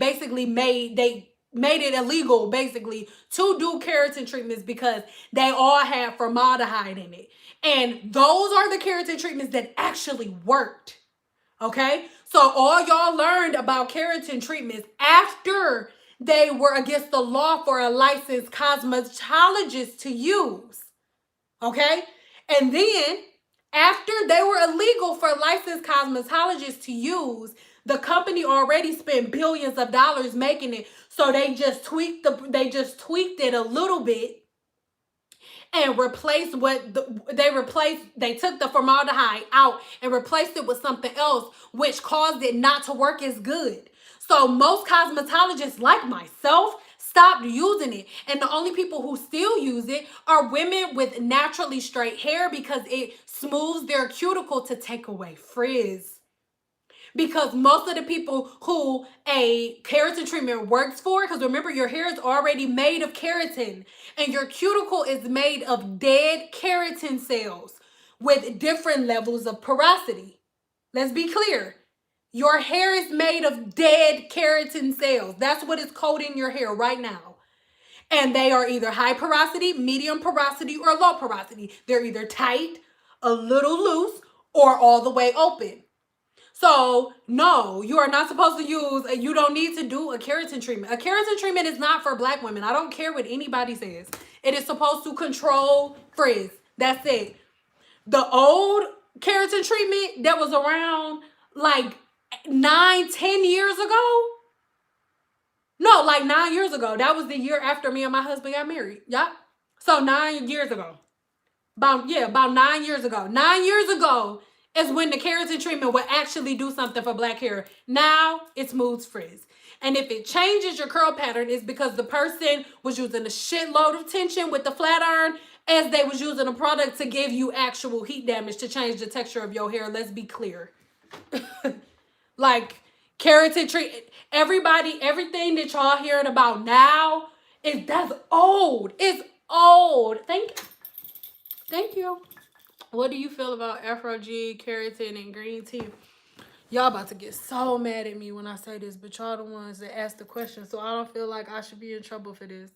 S1: basically made it illegal basically to do keratin treatments because they all had formaldehyde in it. And those are the keratin treatments that actually worked. Okay? So all y'all learned about keratin treatments after they were against the law for a licensed cosmetologist to use. Okay? And then after they were illegal for licensed cosmetologists to use, the company already spent billions of dollars making it. So they just tweaked it a little bit and replaced they took the formaldehyde out and replaced it with something else, which caused it not to work as good. So most cosmetologists like myself stopped using it. And the only people who still use it are women with naturally straight hair because it smooths their cuticle to take away frizz. Because most of the people who a keratin treatment works for, because remember your hair is already made of keratin and your cuticle is made of dead keratin cells with different levels of porosity. Let's be clear. Your hair is made of dead keratin cells. That's what is coating your hair right now. And they are either high porosity, medium porosity, or low porosity. They're either tight, a little loose, or all the way open. So, no, you are not supposed to you don't need to do a keratin treatment. A keratin treatment is not for black women. I don't care what anybody says. It is supposed to control frizz. That's it. The old keratin treatment that was around like 9-10 years ago. No, like 9 years ago. That was the year after me and my husband got married. Yeah. So 9 years ago. About 9 years ago. 9 years ago is when the keratin treatment would actually do something for black hair. Now it smooths frizz. And if it changes your curl pattern, it's because the person was using a shitload of tension with the flat iron as they was using a product to give you actual heat damage to change the texture of your hair. Let's be clear. Like keratin treatment, everything that y'all hearing about now that's old. It's old. Thank you. What do you feel about Afro G, keratin, and green tea? Y'all about to get so mad at me when I say this, but y'all the ones that asked the question, so I don't feel like I should be in trouble for this.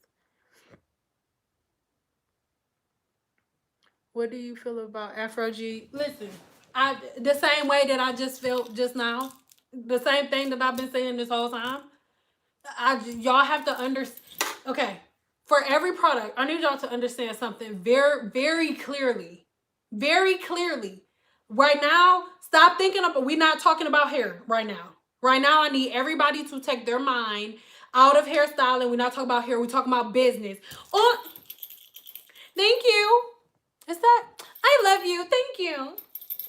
S1: What do you feel about Afro G? Listen, the same way that I just felt just now. The same thing that I've been saying this whole time. Y'all have to understand. Okay, for every product, I need y'all to understand something very, very clearly. Very clearly. Right now, stop thinking about. We're not talking about hair right now. Right now, I need everybody to take their mind out of hairstyling. We're not talking about hair. We're talking about business. Oh, thank you. Is that? I love you. Thank you.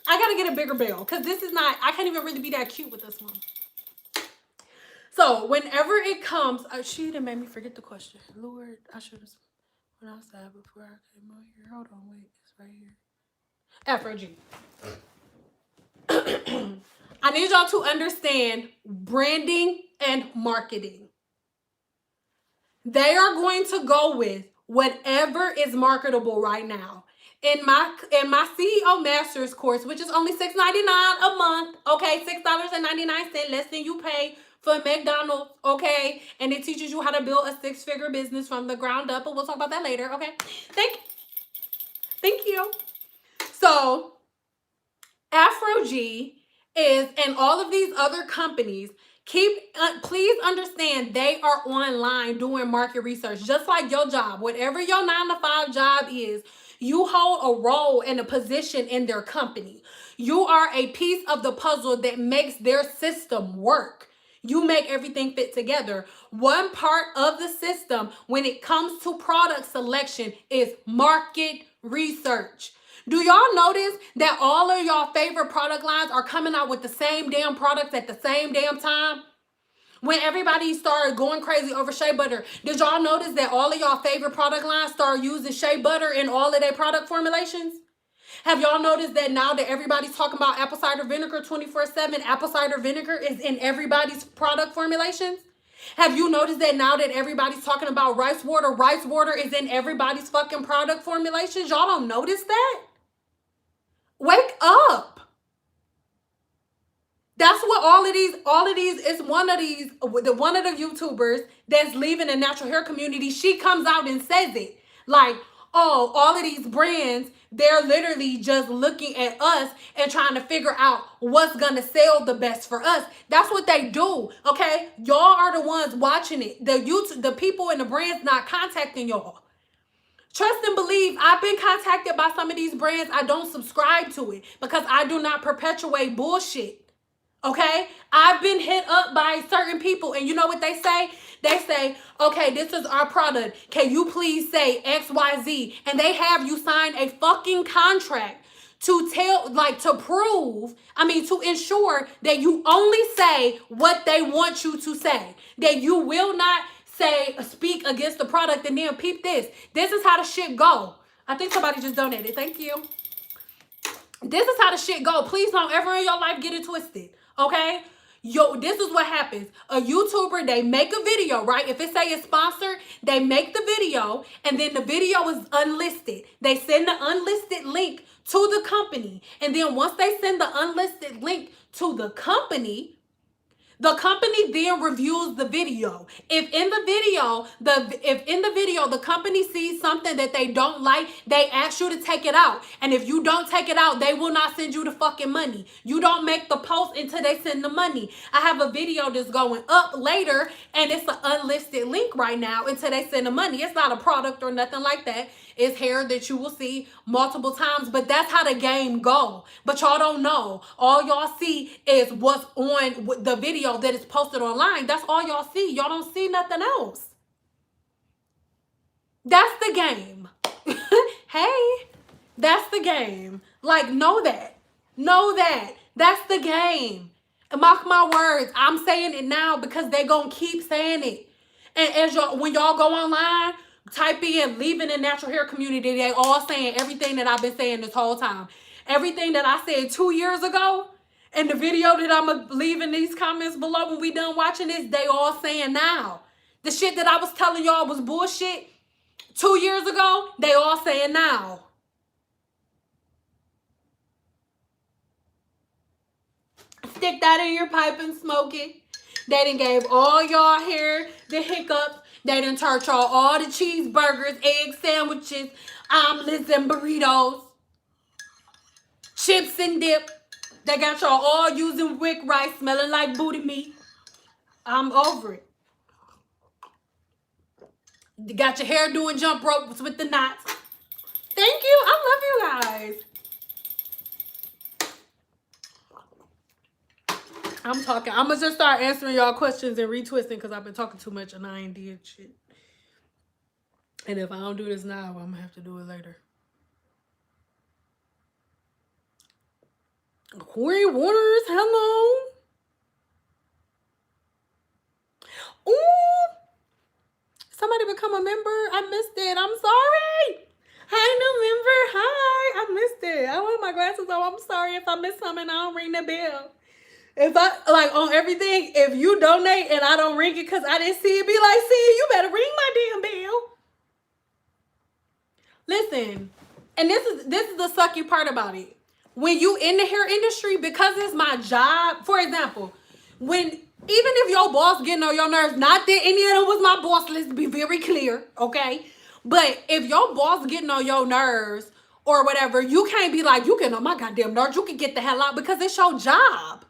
S1: I gotta get a bigger bill because this is not. I can't even really be that cute with this one. So whenever it comes, she done made me forget the question. Lord, I should have went outside before I came out here. Hold on, wait, it's right here. Afro-G. I need y'all to understand branding and marketing. They are going to go with whatever is marketable right now. In my CEO Masters course, which is only $6.99 a month, okay, $6.99 less than you pay for McDonald's, okay, and it teaches you how to build a six-figure business from the ground up, but we'll talk about that later, okay? Thank you. So Afro-G is, and all of these other companies, please understand they are online doing market research, just like your job. Whatever your 9-to-5 job is, you hold a role and a position in their company. You are a piece of the puzzle that makes their system work. You make everything fit together. One part of the system when it comes to product selection is market research. Do y'all notice that all of y'all favorite product lines are coming out with the same damn products at the same damn time? When everybody started going crazy over shea butter, did y'all notice that all of y'all favorite product lines started using shea butter in all of their product formulations? Have y'all noticed that now that everybody's talking about apple cider vinegar 24/7, apple cider vinegar is in everybody's product formulations? Have you noticed that now that everybody's talking about rice water is in everybody's fucking product formulations? Y'all don't notice that? Wake up. That's what all of these is one of the YouTubers that's leaving the natural hair community. She comes out and says it. Like, oh, all of these brands, they're literally just looking at us and trying to figure out what's gonna sell the best for us. That's what they do. Okay. Y'all are the ones watching it. The people and the brands not contacting y'all. Trust and believe, I've been contacted by some of these brands. I don't subscribe to it because I do not perpetuate bullshit. Okay? I've been hit up by certain people, and you know what they say? They say, okay, this is our product. Can you please say XYZ? And they have you sign a fucking contract to to ensure that you only say what they want you to say. That you will not speak against the product. And then peep this. This is how the shit go. I think somebody just donated. Thank you. This is how the shit go. Please don't ever in your life get it twisted. Okay? This is what happens. A YouTuber, they make a video, right? If it say it's sponsored, they make the video, and then the video is unlisted. They send the unlisted link to the company. And then once they send the unlisted link to the company then reviews the video. If in the video the company sees something that they don't like, they ask you to take it out. And if you don't take it out, they will not send you the fucking money. You don't make the post until they send the money. I have a video that's going up later, and it's an unlisted link right now until they send the money. It's not a product or nothing like that. It's hair that you will see multiple times, but that's how the game go. But y'all don't know. All y'all see is what's on the video that is posted online. That's all y'all see. Y'all don't see nothing else. That's the game. Hey, that's the game. Like, know that. Know that. That's the game. And mark my words, I'm saying it now because they gonna keep saying it. And when y'all go online, type in leaving the natural hair community, they all saying everything that I've been saying this whole time. Everything that I said 2 years ago in the video that I'm going to leave in these comments below when we done watching this, they all saying now. The shit that I was telling y'all was bullshit 2 years ago, they all saying now. Stick that in your pipe and smoke it. They done gave all y'all hair the hiccups. They done taught y'all all the cheeseburgers, egg sandwiches, omelets and burritos, chips and dip. They got y'all all using wick rice, smelling like booty meat. I'm over it. You got your hair doing jump ropes with the knots. Thank you. I love you guys. I'm talking. I'm going to just start answering y'all questions and retwisting because I've been talking too much and I ain't did shit. And if I don't do this now, I'm going to have to do it later. Queen Waters, hello. Ooh. Somebody become a member. I missed it. I'm sorry. Hi, new member. Hi. I missed it. I want my glasses on. I'm sorry if I missed something. I don't ring the bell. If I, like, on everything, if you donate and I don't ring it because I didn't see it, be like, see, you better ring my damn bell. Listen, and this is the sucky part about it. When you in the hair industry, because it's my job, for example, when even if your boss getting on your nerves, not that any of them was my boss, let's be very clear, okay? But if your boss getting on your nerves or whatever, you can't be like, you getting on my goddamn nerves, you can get the hell out because it's your job.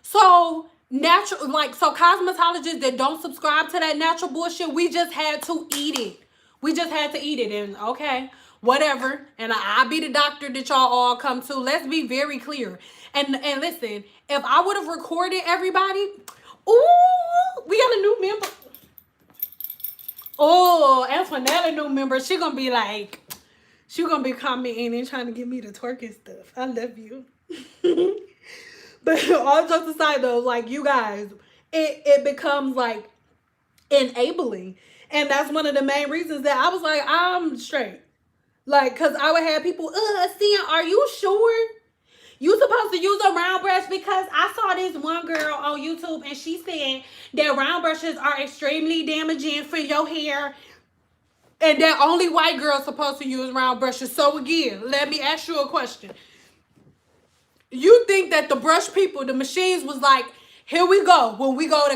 S1: So natural, like, so cosmetologists that don't subscribe to that natural bullshit, we just had to eat it. We just had to eat it, and okay, whatever. And I be the doctor that y'all all come to. Let's be very clear. And listen, if I would have recorded everybody, ooh, we got a new member. Oh, Antoinette, a new member. She gonna be like, she gonna be commenting and trying to get me to twerk and stuff. I love you. But all jokes aside though, like, you guys, it becomes like enabling. And that's one of the main reasons that I was like, I'm straight. Like, cause I would have people, seeing, are you sure you supposed to use a round brush? Because I saw this one girl on YouTube and she said that round brushes are extremely damaging for your hair. And that only white girls supposed to use round brushes. So again, let me ask you a question. You think that the brush people, the machines was like, here we go. When we go to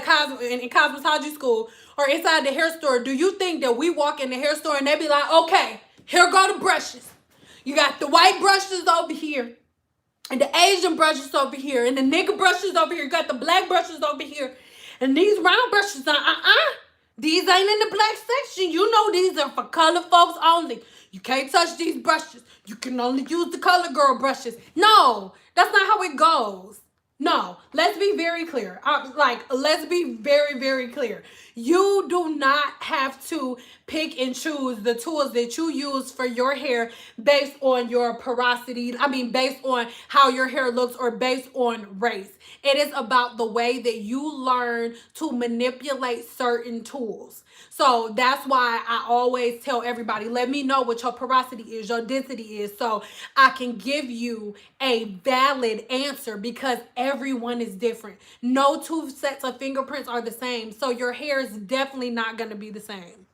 S1: in cosmetology school or inside the hair store, do you think that we walk in the hair store and they be like, okay, here go the brushes. You got the white brushes over here and the Asian brushes over here and the nigga brushes over here. You got the black brushes over here. And these round brushes are, these ain't in the black section. You know these are for color folks only. You can't touch these brushes. You can only use the color girl brushes. No, that's not how it goes. No, let's be very clear. Let's be very, very clear. You do not have to pick and choose the tools that you use for your hair based on your porosity. I mean, based on how your hair looks or based on race. It is about the way that you learn to manipulate certain tools. So that's why I always tell everybody, let me know what your porosity is, your density is, so I can give you a valid answer because everyone is different. No two sets of fingerprints are the same. So your hair is definitely not going to be the same.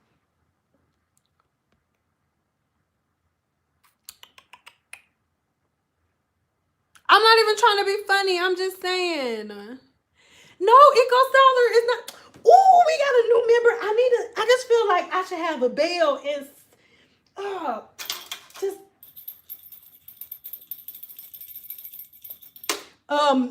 S1: I'm not even trying to be funny. I'm just saying. No, Eco Styler is not. Ooh, we got a new member. I just feel like I should have a bell and just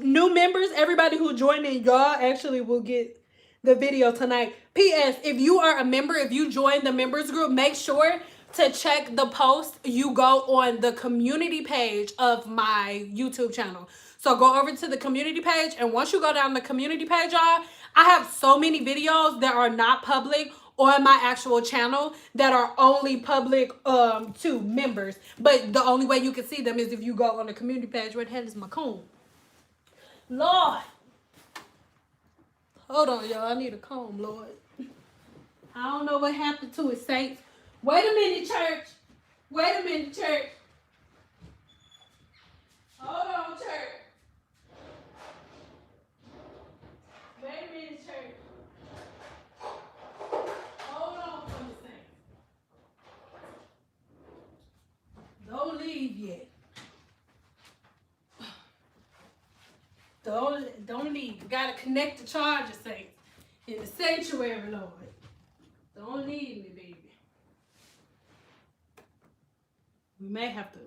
S1: new members, everybody who joined in, y'all actually will get the video tonight. P.S. If you are a member, if you join the members group, make sure to check the post. You go on the community page of my YouTube channel. So go over to the community page, and once you go down the community page, y'all, I have so many videos that are not public on my actual channel that are only public to members. But the only way you can see them is if you go on the community page. Where the hell is my comb? Lord. Hold on, y'all. I need a comb, Lord. I don't know what happened to it, saints. Wait a minute, church. Wait a minute, church. Hold on, church. Wait a minute, church. Hold on for a second. Don't leave yet. Don't leave. You gotta connect the charger, saints. In the sanctuary, Lord. Don't leave me, baby. We may have to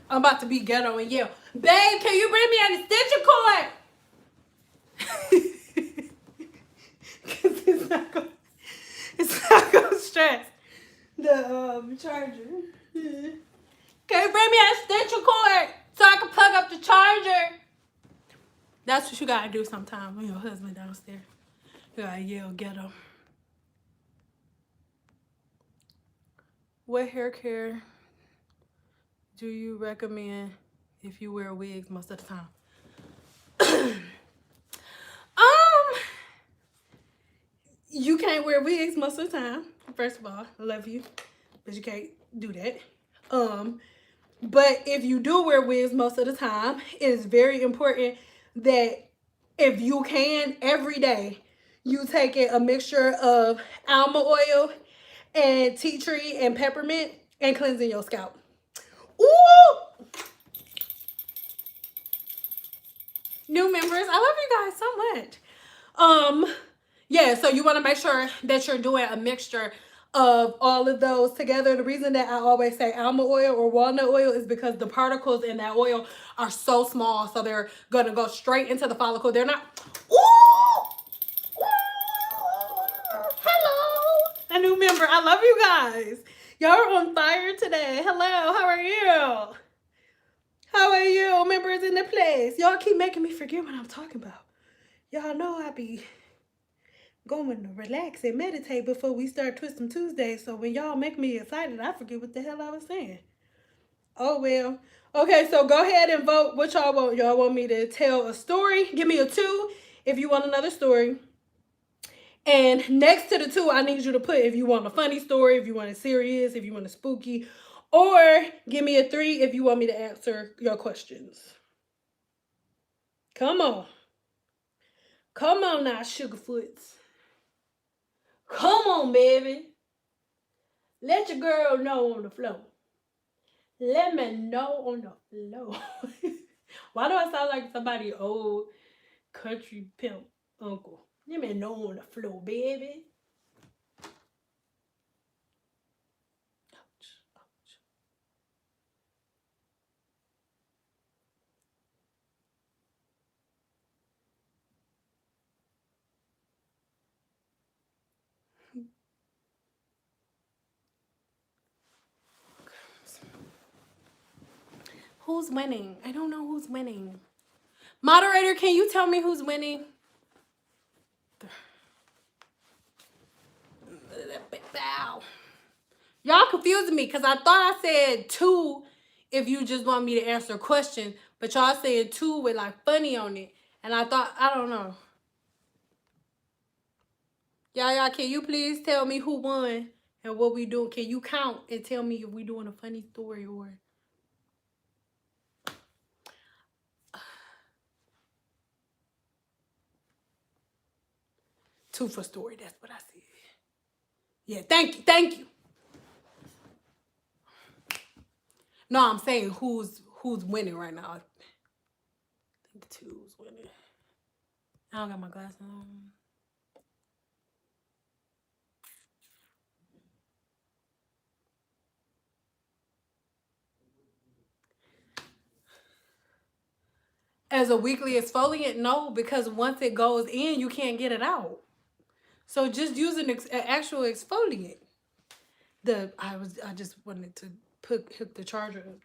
S1: I'm about to be ghetto and yell, babe, can you bring me an extension cord? Cause it's not gonna stress the charger. Can you bring me an extension cord so I can plug up the charger? That's what you gotta do sometimes when your husband downstairs. You gotta yell ghetto. What hair care do you recommend if you wear wigs most of the time? You can't wear wigs most of the time. First of all, I love you, but you can't do that. But if you do wear wigs most of the time, it is very important that if you can, every day, you take a mixture of almond oil and tea tree and peppermint and cleansing your scalp. Ooh! New members, I love you guys so much. Yeah, so you want to make sure that you're doing a mixture of all of those together. The reason that I always say almond oil or walnut oil is because the particles in that oil are so small, so they're going to go straight into the follicle. They're not... Ooh! Hello! A new member. I love you guys. Y'all are on fire today. Hello, how are you? How are you? Members in the place. Y'all keep making me forget what I'm talking about. Y'all know I be going to relax and meditate before we start Twisting Tuesdays. So when y'all make me excited, I forget what the hell I was saying. Oh, well. Okay, so go ahead and vote what y'all want. Y'all want me to tell a story? Give me a 2 if you want another story. And next to the 2, I need you to put if you want a funny story, if you want a serious, if you want a spooky, or give me a 3 if you want me to answer your questions. Come on. Come on now, Sugarfoots. Come on, baby. Let your girl know on the floor. Let me know on the floor. Why do I sound like somebody old country pimp uncle? Let me know on the floor, baby. Ouch, ouch. Who's winning? I don't know who's winning. Moderator, can you tell me who's winning? Y'all confusing me because I thought I said 2 if you just want me to answer a question, but y'all said 2 with like funny on it. And I thought, I don't know. Y'all, can you please tell me who won and what we doing? Can you count and tell me if we doing a funny story or... Two for story, that's what I said. Yeah, thank you. No, I'm saying who's winning right now. I think 2's winning. I don't got my glasses on. As a weekly exfoliant, no, because once it goes in, you can't get it out. So just use an actual exfoliant. I just wanted to hook the charger up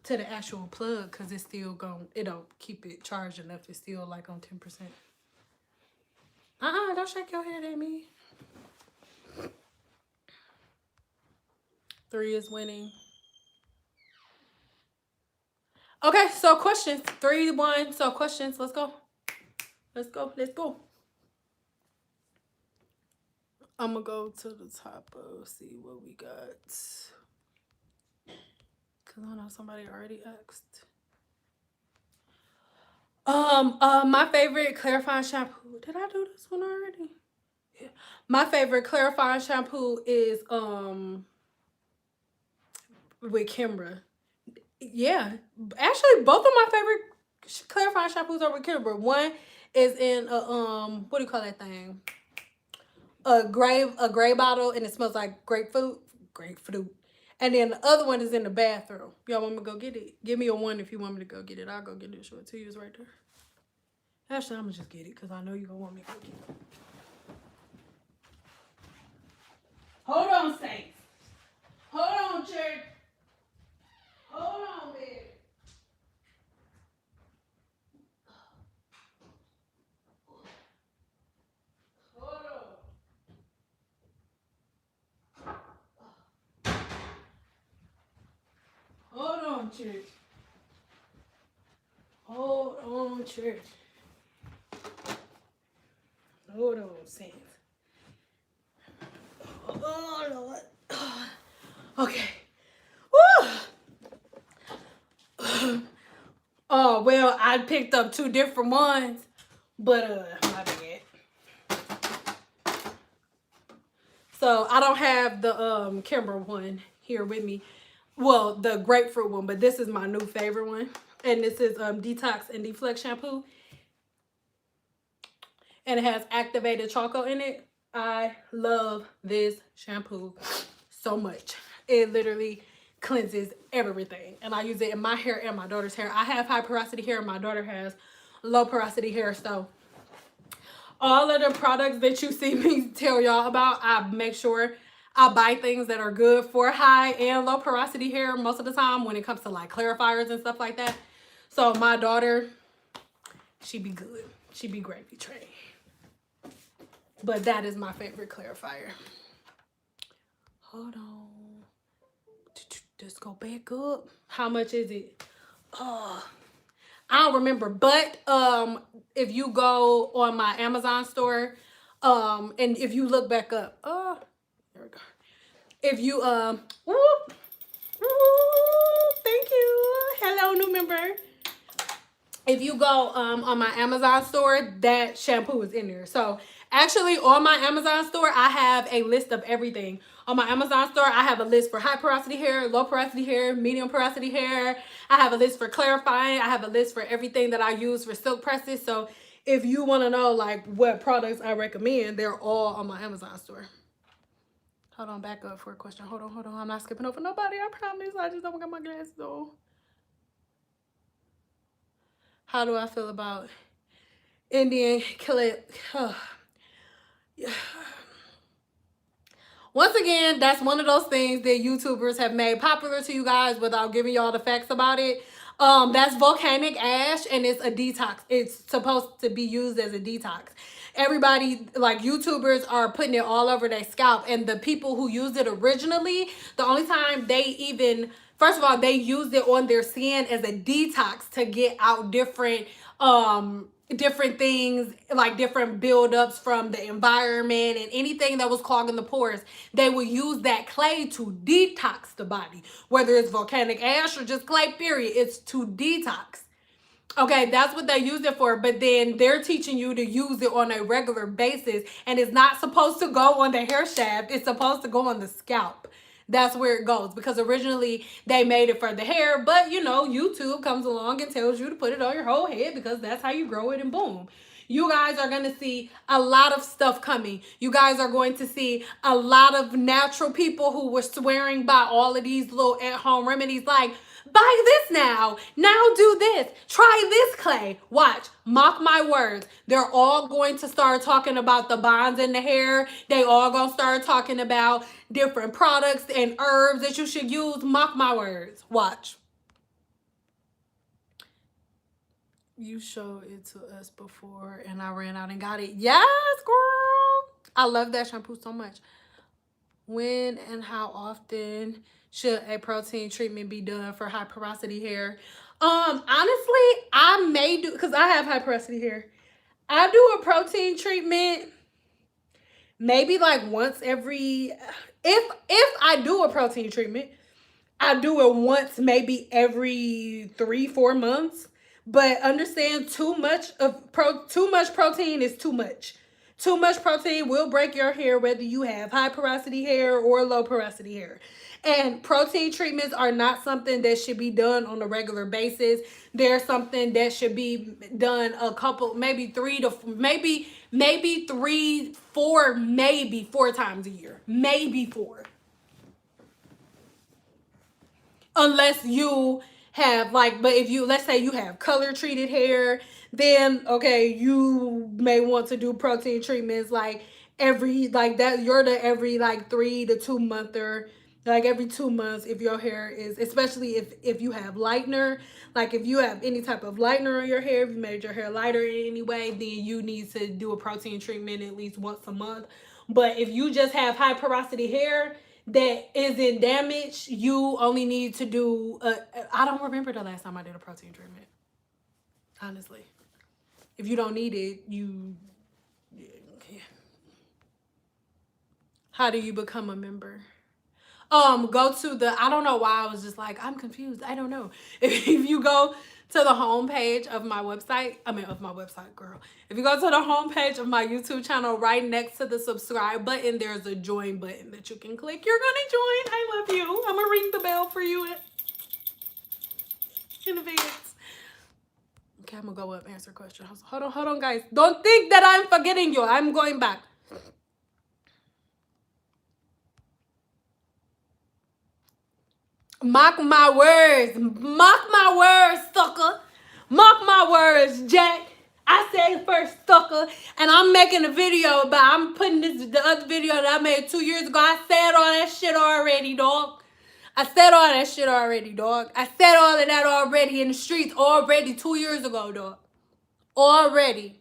S1: to the actual plug because it's still it'll keep it charged enough. It's still like on 10%. Don't shake your head at me. 3 is winning. Okay, so questions. 3, 1. So questions. Let's go. I'm gonna go to the top of see what we got. Cause I know somebody already asked. My favorite clarifying shampoo. Did I do this one already? Yeah. My favorite clarifying shampoo is with Kimbra. Yeah, actually, both of my favorite clarifying shampoos are with Kimbra. One is in a what do you call that thing? A gray bottle, and it smells like grapefruit. And then the other one is in the bathroom. Y'all want me to go get it? Give me a 1 if you want me to go get it. I'll go get it. Show it to you. It's right there. Actually, I'm going to just get it because I know you're going to want me to go get it. Hold on, Saints. Hold on, church. Hold on, baby. Hold on. Hold on, church. Hold on, church. Hold on, Saints. Oh, Lord. Okay. Woo! Oh, well, I picked up 2 different ones, but, my bad. So, I don't have the, Kimber one here with me. Well, the grapefruit one, but this is my new favorite one. And this is, Detox and Deflect shampoo. And it has activated charcoal in it. I love this shampoo so much. It literally cleanses everything. And I use it in my hair and my daughter's hair. I have high porosity hair and my daughter has low porosity hair. So all of the products that you see me tell y'all about, I make sure I buy things that are good for high and low porosity hair most of the time when it comes to like clarifiers and stuff like that. So my daughter, she be good. She be gravy trained. But that is my favorite clarifier. Hold on. Just go back up. How much is it? I don't remember. But if you go on my Amazon store, and if you look back up, there we go. If you thank you. Hello, new member. If you go on my Amazon store, that shampoo is in there. So actually on my Amazon store, I have a list of everything. On my Amazon store, I have a list for high porosity hair, low porosity hair, medium porosity hair. I have a list for clarifying. I have a list for everything that I use for silk presses. So if you want to know like what products I recommend, they're all on my Amazon store. Hold on, back up for a question. Hold on. I'm not skipping over nobody. I promise. I just don't got my glasses on. How do I feel about Indian clip? Once again, that's one of those things that YouTubers have made popular to you guys without giving y'all the facts about it. That's volcanic ash and it's a detox. It's supposed to be used as a detox. Everybody, like YouTubers, are putting it all over their scalp. And the people who used it originally, the only time they even, first of all, they used it on their skin as a detox to get out different things, like different buildups from the environment and anything that was clogging the pores. They will use that clay to detox the body, whether it's volcanic ash or just clay, period. It's to detox. Okay, that's what they use it for, but then they're teaching you to use it on a regular basis, and it's not supposed to go on the hair shaft. It's supposed to go on the scalp. That's where it goes, because originally they made it for the hair, but you know, YouTube comes along and tells you to put it on your whole head because that's how you grow it, and boom. You guys are going to see a lot of stuff coming. You guys are going to see a lot of natural people who were swearing by all of these little at-home remedies like, buy this now do this, try this clay. Watch, mock my words. They're all going to start talking about the bonds in the hair. They all gonna start talking about different products and herbs that you should use. Mock my words. Watch. You showed it to us before and I ran out and got it. Yes, girl. I love that shampoo so much. When and how often should a protein treatment be done for high porosity hair? Honestly, I may do, because I have high porosity hair. I do a protein treatment maybe like once every, if I do a protein treatment, I do it once maybe every 3-4 months. But understand, too much protein is too much. Too much protein will break your hair whether you have high porosity hair or low porosity hair. And protein treatments are not something that should be done on a regular basis. They're something that should be done a couple, maybe 4 times a year. Maybe 4. unless you have like, but if you, let's say you have color treated hair, then okay, you may want to do protein treatments like every, like that, you're the every like 3 to 2 month, or like every 2 months, if your hair is, especially if you have lightener, like if you have any type of lightener on your hair, if you made your hair lighter in any way, then you need to do a protein treatment at least once a month. But if you just have high porosity hair that isn't damaged, you only need to do I don't remember the last time I did a protein treatment, honestly. If you don't need it, you, how do you become a member? Go to the, I don't know why I was just like, I'm confused, I don't know. If you go to the homepage of my website, of my website, girl. If you go to the homepage of my YouTube channel, right next to the subscribe button, there's a join button that you can click. You're gonna join. I love you. I'm gonna ring the bell for you in advance. Okay, I'm gonna go up and answer questions. Hold on, guys. Don't think that I'm forgetting you. I'm going back. Mark my words. Mark my words, sucker. Mark my words, Jack. I said first, sucker. And I'm making a video about, I'm putting the other video that I made 2 years ago. I said all that shit already, dog. I said all that shit already, dog. I said all of that already in the streets already 2 years ago, dog. Already.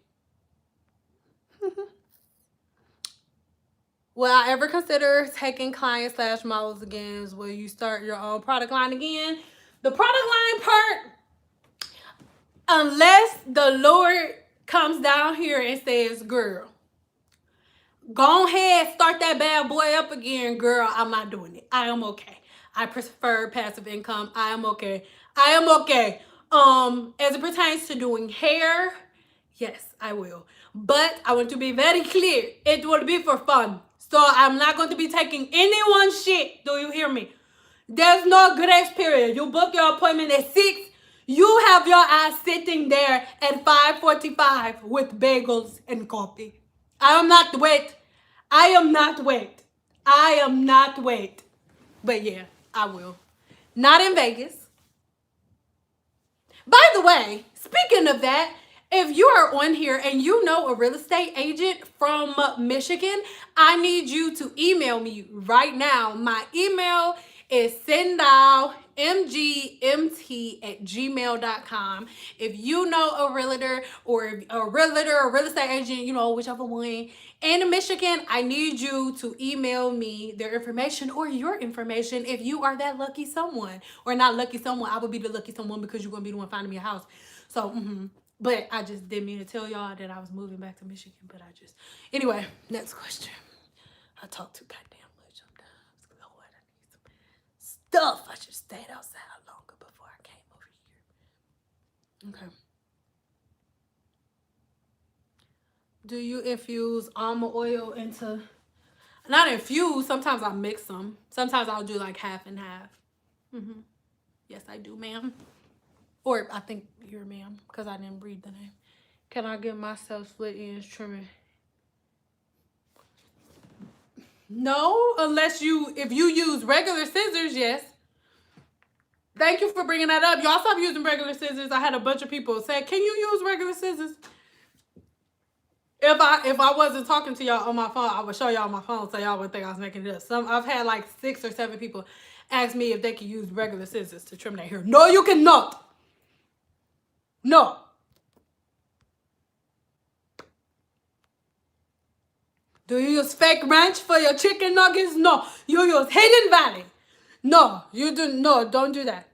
S1: Will I ever consider taking client / models again? Will you start your own product line again? The product line part, unless the Lord comes down here and says, girl, go ahead, start that bad boy up again, girl, I'm not doing it. I am okay. I prefer passive income. I am okay. I am okay. As it pertains to doing hair, yes, I will. But I want to be very clear. It will be for fun. So I'm not going to be taking anyone's shit. Do you hear me? There's no grace period. You book your appointment at 6. You have your ass sitting there at 5:45 with bagels and coffee. I am not wait. I am not wait. I am not wait. But yeah, I will. Not in Vegas. By the way, speaking of that, if you are on here and you know a real estate agent from Michigan, I need you to email me right now. My email is sendalmgmt@gmail.com. If you know a realtor or a real estate agent, you know, whichever one, in Michigan, I need you to email me their information or your information if you are that lucky someone. Or not lucky someone. I would be the lucky someone because you're going to be the one finding me a house. So, But I just didn't mean to tell y'all that I was moving back to Michigan. But anyway, next question. I talk too goddamn much sometimes. Lord, I need some stuff. I should stayed outside longer before I came over here. Okay. Do you infuse almond oil into, not infuse, sometimes I mix them. Sometimes I'll do like half and half. Yes, I do, ma'am. Or I think you're ma'am, because I didn't read the name. Can I give myself split ends trimming? No, unless if you use regular scissors, yes. Thank you for bringing that up. Y'all stop using regular scissors. I had a bunch of people say, can you use regular scissors? If I wasn't talking to y'all on my phone, I would show y'all my phone so y'all would think I was making it up. I've had like 6 or 7 people ask me if they can use regular scissors to trim their hair. No, you cannot. No. Do you use fake ranch for your chicken nuggets? No. You use Hidden Valley. No, you do. No, don't do that.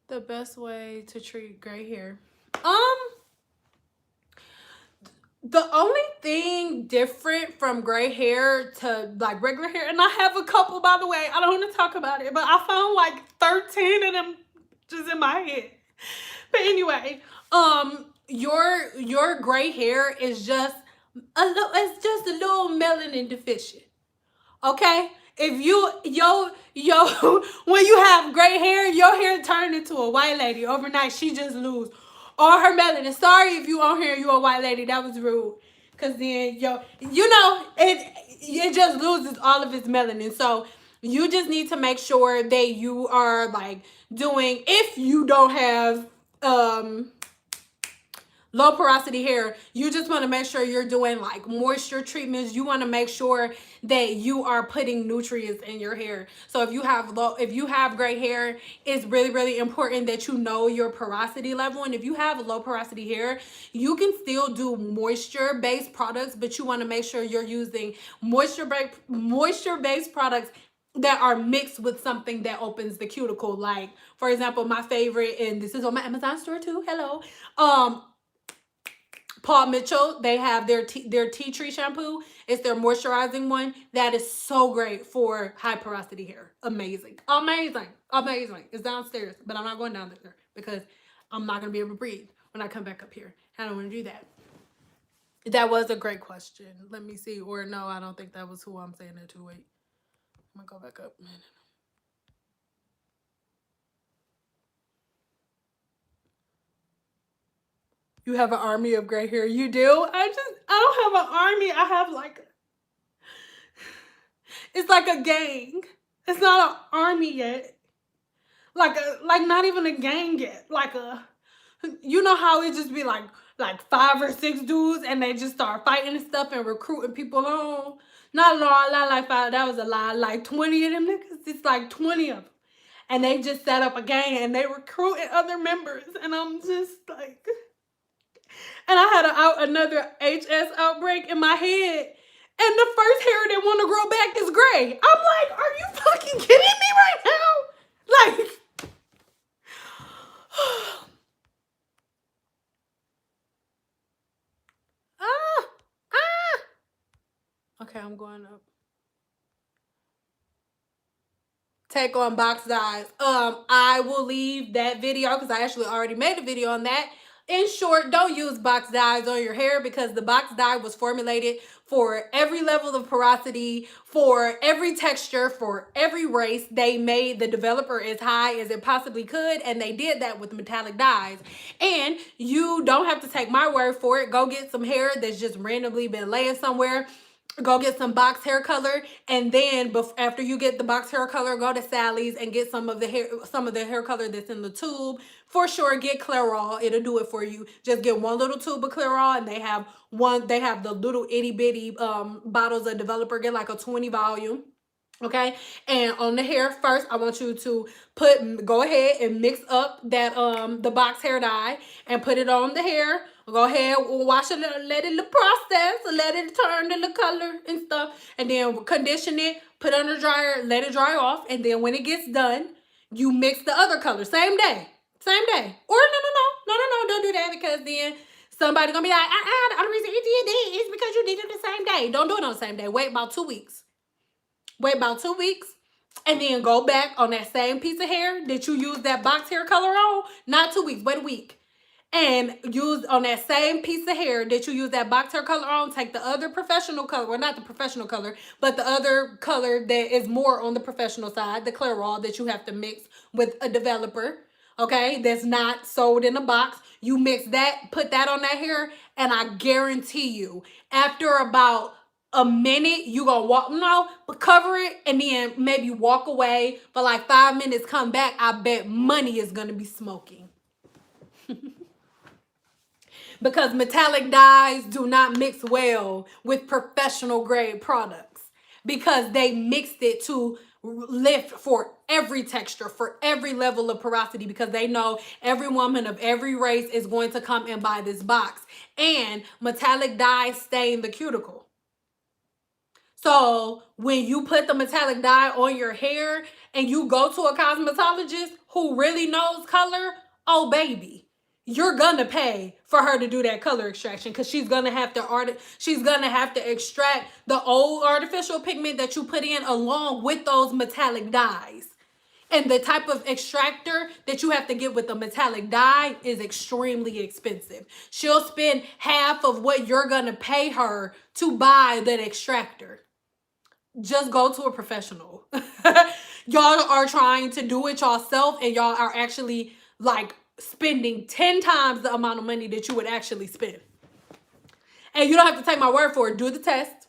S1: The best way to treat gray hair. The only thing different from gray hair to like regular hair, and I have a couple, by the way, I don't want to talk about it, but I found like 13 of them just in my head. But anyway, your gray hair is just a little melanin deficient. Okay? If when you have gray hair, your hair turned into a white lady overnight. She just lose all her melanin. Sorry if you on here, you a white lady. That was rude. Cause then it just loses all of its melanin. So you just need to make sure that you are like doing, if you don't have low porosity hair, you just want to make sure you're doing like moisture treatments. You want to make sure that you are putting nutrients in your hair. So if you have gray hair, it's really, really important that you know your porosity level. And if you have low porosity hair, you can still do moisture based products, but you want to make sure you're using moisture based products that are mixed with something that opens the cuticle. Like, for example, my favorite, and this is on my Amazon store too, hello, Paul Mitchell, they have their tea tree shampoo. It's their moisturizing one. That is so great for high porosity hair. Amazing. Amazing. Amazing. It's downstairs, but I'm not going down there because I'm not going to be able to breathe when I come back up here. I don't want to do that. That was a great question. Let me see. Or no, I don't think that was who I'm saying it to. Wait. I'm going to go back up. You have an army of gray hair. You do? I don't have an army. I have like, it's like a gang. It's not an army yet. Like not even a gang yet. Like you know how it just be like 5 or 6 dudes and they just start fighting and stuff and recruiting people on. Not a lie, like 5. That was a lie. Like 20 of them niggas. It's like 20 of them. And they just set up a gang and they recruiting other members. And I'm just like... And I had another HS outbreak in my head. And the first hair they want to grow back is gray. I'm like, are you fucking kidding me right now? Like, Okay, I'm going up. Take on box dyes. I will leave that video because I actually already made a video on that. In short, don't use box dyes on your hair because the box dye was formulated for every level of porosity, for every texture, for every race. They made the developer as high as it possibly could, and they did that with metallic dyes. And you don't have to take my word for it. Go get some hair that's just randomly been laying somewhere. Go get some box hair color, and then after you get the box hair color, go to Sally's and get some of the hair color that's in the tube. For sure, get Clairol. It'll do it for you. Just get one little tube of Clairol, and they have the little itty bitty bottles of developer. Get like a 20 volume. Okay, and on the hair first, I want you to go ahead and mix up that the box hair dye and put it on the hair. Go ahead, wash it, let it process, let it turn to the color and stuff, and then condition it, put it on the dryer, let it dry off, and then when it gets done, you mix the other color same day. Or no, don't do that because then somebody gonna be like, the only reason you did that is because you did it the same day. Don't do it on the same day. Wait about 2 weeks. And then go back on that same piece of hair that you used that box hair color on. Not 2 weeks, wait a week. And use on that same piece of hair that you use that box hair color on, take the other professional color, well, not the professional color, but the other color that is more on the professional side, the Clairol that you have to mix with a developer, okay, that's not sold in a box. You mix that, put that on that hair, and I guarantee you, after about a minute, you gonna cover it and then maybe walk away for like 5 minutes, come back, I bet money is gonna be smoking. Because metallic dyes do not mix well with professional grade products because they mixed it to lift for every texture, for every level of porosity, because they know every woman of every race is going to come and buy this box. And metallic dyes stain the cuticle. So when you put the metallic dye on your hair and you go to a cosmetologist who really knows color, oh baby, you're gonna pay for her to do that color extraction because she's gonna have to extract the old artificial pigment that you put in along with those metallic dyes. And the type of extractor that you have to get with the metallic dye is extremely expensive. She'll spend half of what you're gonna pay her to buy that extractor. Just go to a professional. Y'all are trying to do it yourself and y'all are actually like spending 10 times the amount of money that you would actually spend. And you don't have to take my word for it. Do the test.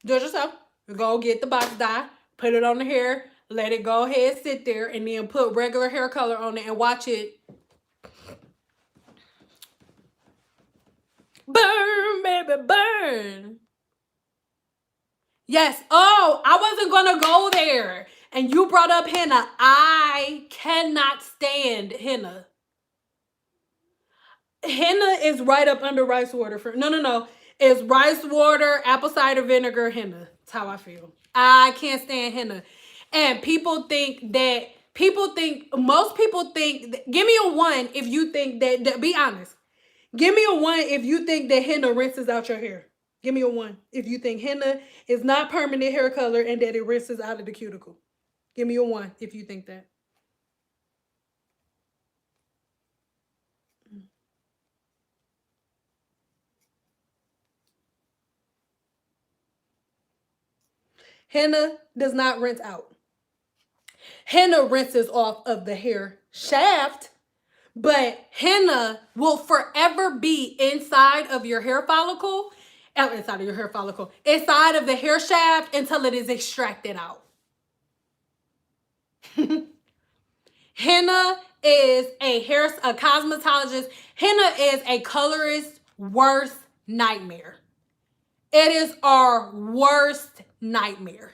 S1: Do it yourself. Go get the box dye, put it on the hair, let it go ahead, sit there, and then put regular hair color on it and watch it burn, baby, burn. Yes. Oh, I wasn't gonna go there. And you brought up henna. I cannot stand henna. Henna is right up under rice water. No. It's rice water, apple cider vinegar, henna. That's how I feel. I can't stand henna. And most people think, give me a 1 if you think that, be honest. Give me a 1 if you think that henna rinses out your hair. Give me a 1 if you think henna is not permanent hair color and that it rinses out of the cuticle. Give me a 1 if you think that. Henna does not rinse out. Henna rinses off of the hair shaft, but henna will forever be inside of your hair follicle, inside of the hair shaft until it is extracted out. Henna is a cosmetologist. Henna is a colorist's worst nightmare. It is our worst nightmare.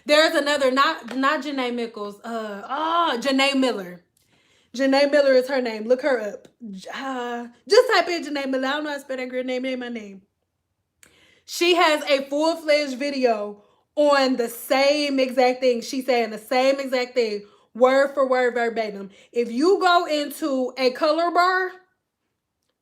S1: There's another, not Janae Mickles, Janae Miller. Janae Miller is her name. Look her up. Just type in Janae Miller. I don't know how to spell that girl name. Ain't my name. She has a full-fledged video on the same exact thing. She's saying the same exact thing, word for word, verbatim. If you go into a color bar,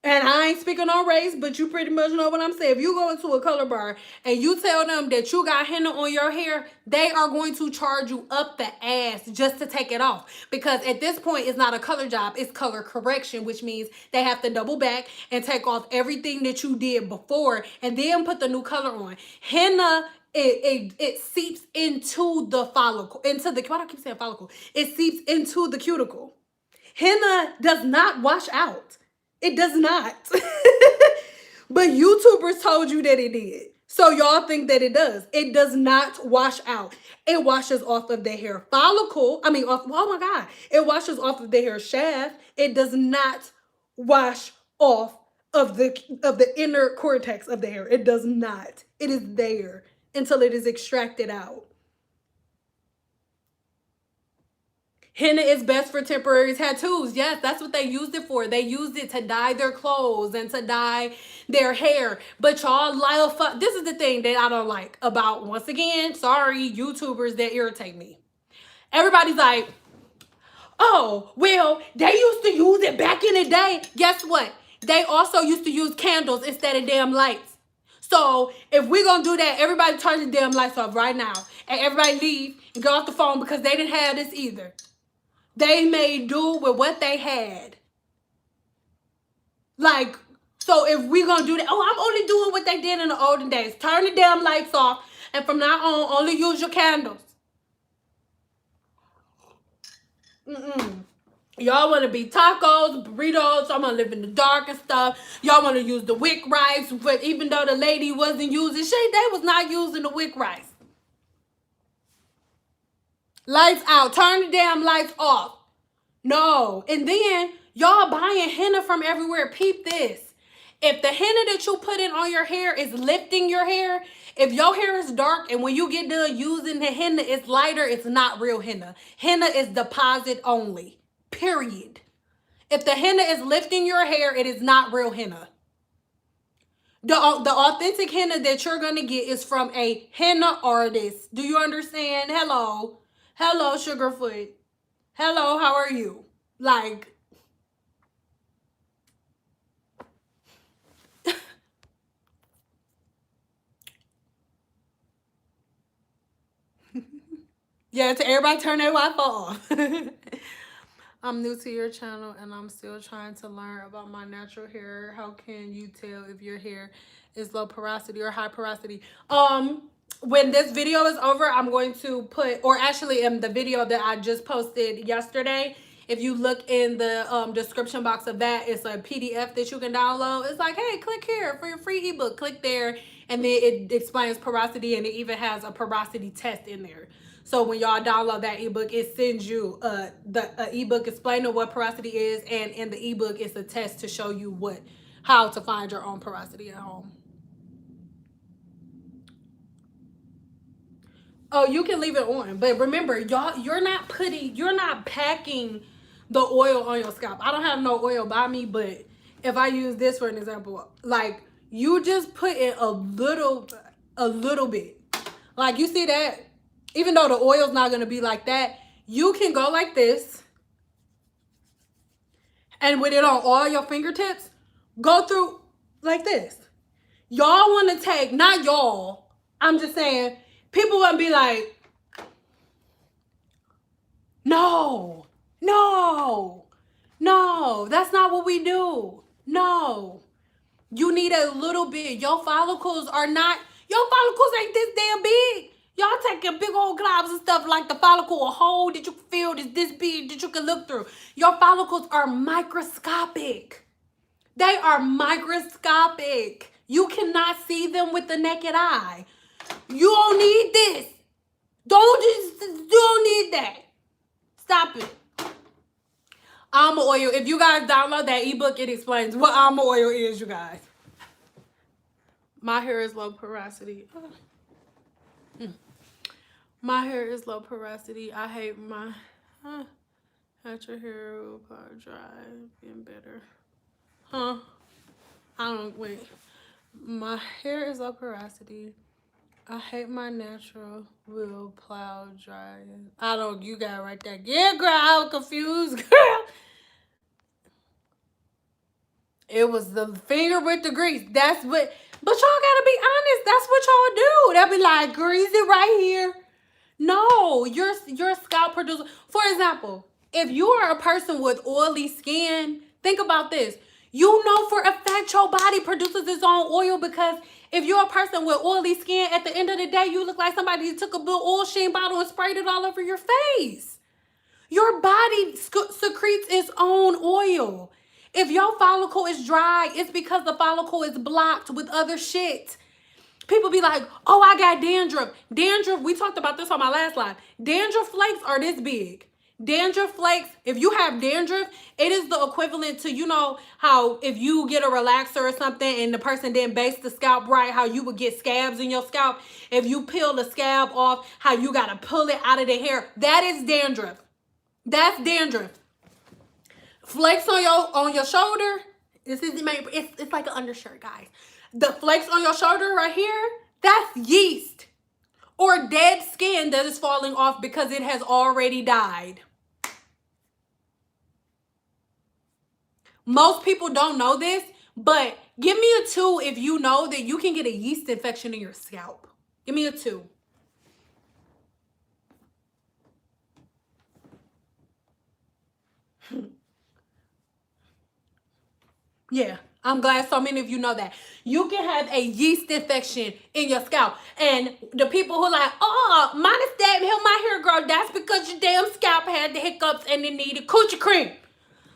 S1: and I ain't speaking on race, but you pretty much know what I'm saying. If you go into a color bar and you tell them that you got henna on your hair, they are going to charge you up the ass just to take it off. Because at this point, it's not a color job, it's color correction, which means they have to double back and take off everything that you did before and then put the new color on. Henna, it seeps into the follicle, why do I keep saying follicle? It seeps into the cuticle. Henna does not wash out. It does not. But YouTubers told you that it did. So y'all think that it does. It does not wash out. It washes off of the hair follicle. Oh my God. It washes off of the hair shaft. It does not wash off of the inner cortex of the hair. It does not. It is there until it is extracted out. Henna is best for temporary tattoos. Yes, that's what they used it for. They used it to dye their clothes and to dye their hair. But y'all, this is the thing that I don't like about, once again, sorry, YouTubers that irritate me. Everybody's like, oh, well, they used to use it back in the day. Guess what? They also used to use candles instead of damn lights. So if we're going to do that, everybody turn the damn lights off right now. And everybody leave and go off the phone because they didn't have this either. They made do with what they had. Like, so if we're going to do that, I'm only doing what they did in the olden days. Turn the damn lights off. And from now on, only use your candles. Y'all want to be tacos, burritos. Y'all want to live in the dark and stuff. Y'all want to use the wick rice. But even though the lady wasn't using, they was not using the wick rice. Lights out. Turn the damn lights off. No. And then y'all buying henna from everywhere. Peep this. If the henna that you put in on your hair is lifting your hair, if your hair is dark and when you get done using the henna, it's lighter, it's not real henna. Henna is deposit only. Period. If the henna is lifting your hair, it is not real henna. The authentic henna that you're going to get is from a henna artist. Do you understand? Hello. Hello, Sugarfoot. Hello, how are you? Like, yeah, to everybody turn their Wi-Fi off. I'm new to your channel and I'm still trying to learn about my natural hair. How can you tell if your hair is low porosity or high porosity? When this video is over, I'm going to put, or actually in the video that I just posted yesterday, If you look in the description box of that, it's a PDF that you can download. It's like, hey, click here for your free ebook. Click there, and then it explains porosity, and it even has a porosity test in there. So when y'all download that ebook, it sends you the ebook explaining what porosity is, and in the ebook, it's a test to show you how to find your own porosity at home. Oh, you can leave it on, but remember, y'all, you're not packing the oil on your scalp. I don't have no oil by me, but if I use this for an example, like you just put in a little bit. Like you see that, even though the oil's not gonna be like that, you can go like this, and with it on all your fingertips, go through like this. Y'all want to take, not y'all, I'm just saying, people want to be like, no, that's not what we do. No, you need a little bit. Your follicles ain't this damn big. Y'all taking big old globs and stuff like the follicle a hole that you feel is this big that you can look through. Your follicles are microscopic. They are microscopic. You cannot see them with the naked eye. You don't need this. You don't need that. Stop it. Almond oil. If you guys download that ebook, it explains what almond oil is, you guys. My hair is low porosity. My hair is low porosity. I hate my natural hair will probably dry, being better. I don't wait. My hair is low porosity. I hate my natural will plow dry. I don't, you got it right there. Yeah, girl, I was confused, girl. It was the finger with the grease. That's what, but y'all gotta be honest. That's what y'all do. They'll be like, grease it right here. No, your scalp producer. For example, if you are a person with oily skin, think about this. You know for a fact your body produces its own oil, because if you're a person with oily skin, at the end of the day, you look like somebody took a little oil sheen bottle and sprayed it all over your face. Your body secretes its own oil. If your follicle is dry, it's because the follicle is blocked with other shit. People be like, oh, I got dandruff. Dandruff, we talked about this on my last live. Dandruff flakes are this big. Dandruff flakes, if you have dandruff, it is the equivalent to, you know, how if you get a relaxer or something and the person didn't base the scalp right, how you would get scabs in your scalp. If you peel the scab off, how you got to pull it out of the hair. That is dandruff. That's dandruff. Flakes on your shoulder, it's like an undershirt, guys. The flakes on your shoulder right here, that's yeast or dead skin that is falling off because it has already died. Most people don't know this, but give me a 2 if you know that you can get a yeast infection in your scalp. Give me a 2. Yeah, I'm glad so many of you know that. You can have a yeast infection in your scalp. And the people who are like, oh, mine is that, my hair grow. That's because your damn scalp had the hiccups and it needed coochie cream.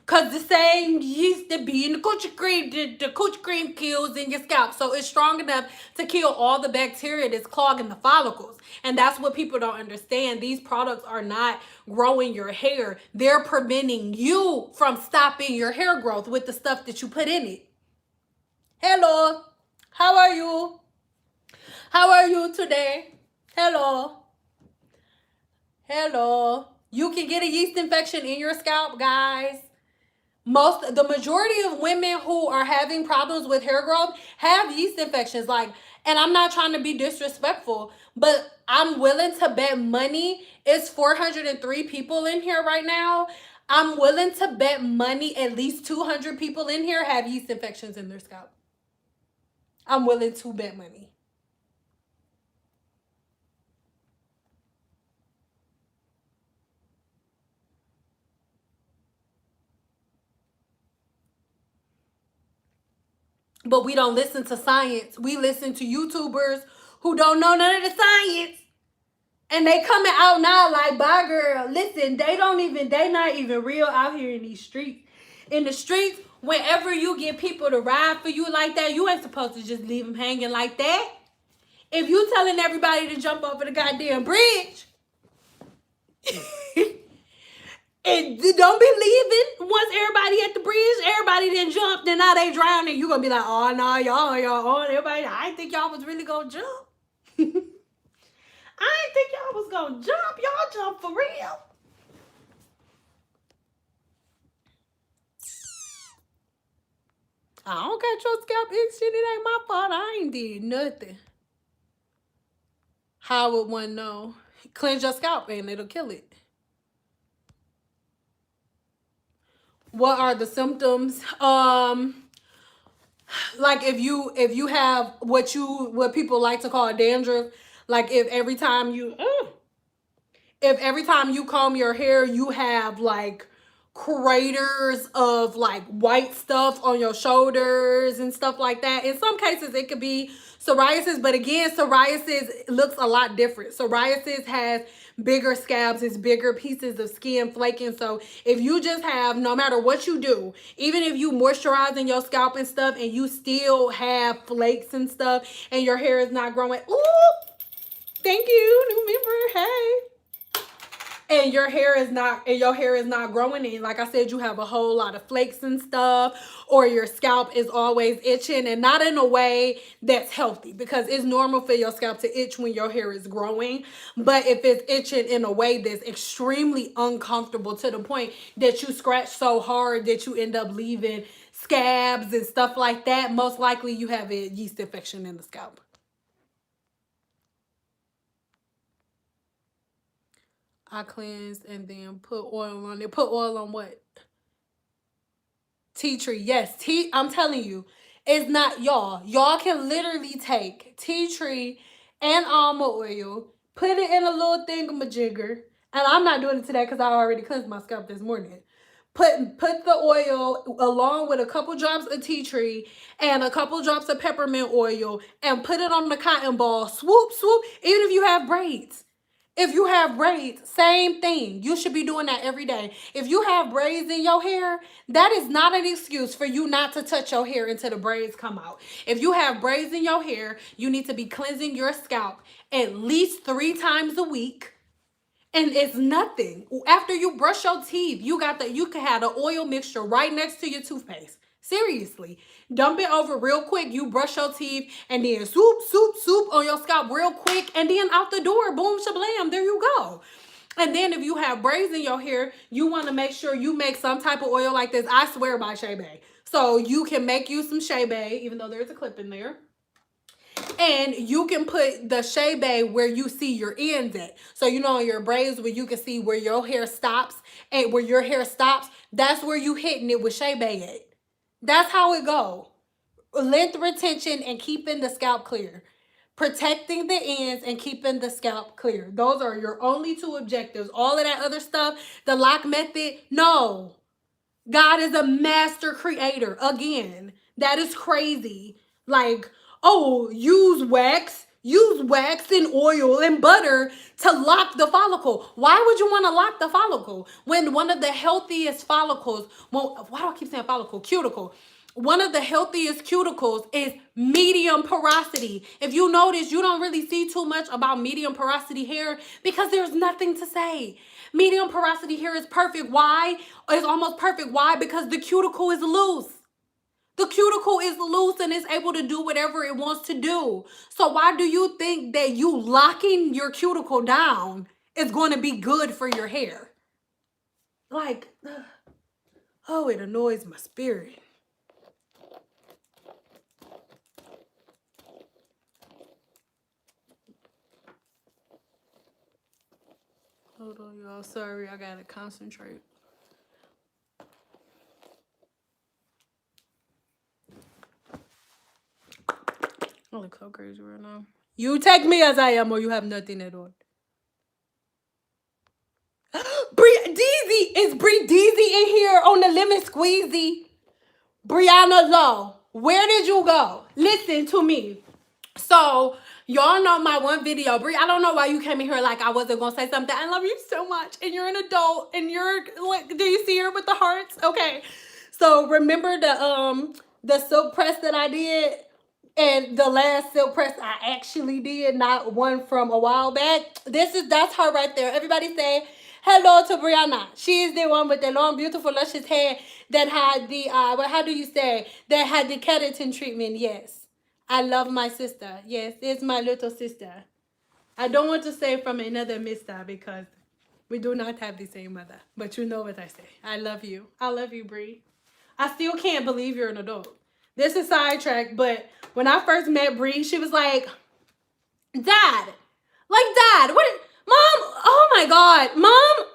S1: Because the same yeast that be in the coochie cream, the coochie cream kills in your scalp. So it's strong enough to kill all the bacteria that's clogging the follicles. And that's what people don't understand. These products are not growing your hair. They're preventing you from stopping your hair growth with the stuff that you put in it. Hello. How are you? How are you today? Hello. Hello. You can get a yeast infection in your scalp, guys. The majority of women who are having problems with hair growth have yeast infections. And I'm not trying to be disrespectful, but I'm willing to bet money. It's 403 people in here right now. I'm willing to bet money at least 200 people in here have yeast infections in their scalp. I'm willing to bet money. But we don't listen to science. We listen to YouTubers who don't know none of the science. And they coming out now like, bye girl. Listen, they not even real out here in these streets. In the streets, whenever you get people to ride for you like that, you ain't supposed to just leave them hanging like that. If you telling everybody to jump over the goddamn bridge, and don't be leaving once everybody at the bridge, everybody then jumped, then now they drowning. You gonna be like, oh no, y'all, everybody, I didn't think y'all was really gonna jump. I didn't think y'all was gonna jump. Y'all jump for real. I don't got your scalp itching. It ain't my fault. I ain't did nothing. How would one know? Cleanse your scalp and it'll kill it. What are the symptoms? Like if you have what people like to call dandruff, like if every time you comb your hair, you have like craters of like white stuff on your shoulders and stuff like that. In some cases, it could be psoriasis, but again, psoriasis looks a lot different. Psoriasis has bigger scabs, it's bigger pieces of skin flaking. So if you just have, no matter what you do, even if you moisturizing your scalp and stuff and you still have flakes and stuff and your hair is not growing, ooh, thank you, new member, hey. And your hair is not growing, and like I said, you have a whole lot of flakes and stuff, or your scalp is always itching, and not in a way that's healthy, because it's normal for your scalp to itch when your hair is growing. But if it's itching in a way that's extremely uncomfortable to the point that you scratch so hard that you end up leaving scabs and stuff like that, most likely you have a yeast infection in the scalp. I cleansed and then put oil on it. Put oil on what? Tea tree. Yes, tea. I'm telling you, it's not y'all. Y'all can literally take tea tree and almond oil, put it in a little thingamajigger. And I'm not doing it today because I already cleansed my scalp this morning. Put the oil along with a couple drops of tea tree and a couple drops of peppermint oil and put it on the cotton ball. Swoop, swoop. Even if you have braids. If you have braids, same thing. You should be doing that every day. If you have braids in your hair, that is not an excuse for you not to touch your hair until the braids come out. If you have braids in your hair, you need to be cleansing your scalp at least 3 times a week. And it's nothing. After you brush your teeth, you can have the oil mixture right next to your toothpaste. Seriously. Dump it over real quick. You brush your teeth and then swoop, swoop, swoop on your scalp real quick. And then out the door, boom, shablam, there you go. And then if you have braids in your hair, you want to make sure you make some type of oil like this. I swear by Chebe. So you can make you some Chebe, even though there's a clip in there. And you can put the Chebe where you see your ends at. So you know on your braids where you can see where your hair stops and where your hair stops, that's where you hitting it with Chebe at. That's how it go. Length retention and keeping the scalp clear. Protecting the ends and keeping the scalp clear. Those are your only 2 objectives. All of that other stuff, the lock method, no. God is a master creator. Again, that is crazy. Like, oh, use wax and oil and butter to lock the follicle. Why would you want to lock the follicle when one of the healthiest follicles, well, why do I keep saying follicle? Cuticle. One of the healthiest cuticles is medium porosity. If you notice, you don't really see too much about medium porosity hair because there's nothing to say. Medium porosity hair is perfect. Why? It's almost perfect. Why? Because the cuticle is loose. The cuticle is loose and it's able to do whatever it wants to do. So why do you think that you locking your cuticle down is going to be good for your hair? Like, oh, it annoys my spirit. Hold on, y'all. Sorry, I gotta concentrate. I look so crazy right now. You take me as I am, or you have nothing at all. Is Bree Deezy in here on the lemon squeezy? Brianna Lowe, where did you go? Listen to me. So y'all know my one video, Brie. I don't know why you came in here like I wasn't gonna say something. I love you so much, and you're an adult, and you're like, do you see her with the hearts? Okay. So remember the silk press that I did, and the last silk press I actually did, not one from a while back. That's her right there. Everybody say hello to Brianna. She is the one with the long, beautiful, luscious hair that had the how do you say, that had the keratin treatment. Yes. I love my sister. Yes, it's my little sister. I don't want to say from another mister because we do not have the same mother. But you know what I say. I love you. I love you, Bree. I still can't believe you're an adult. This is sidetracked, but when I first met Bree, she was like, Dad. Like, Dad, what? Mom, oh my God. Mom,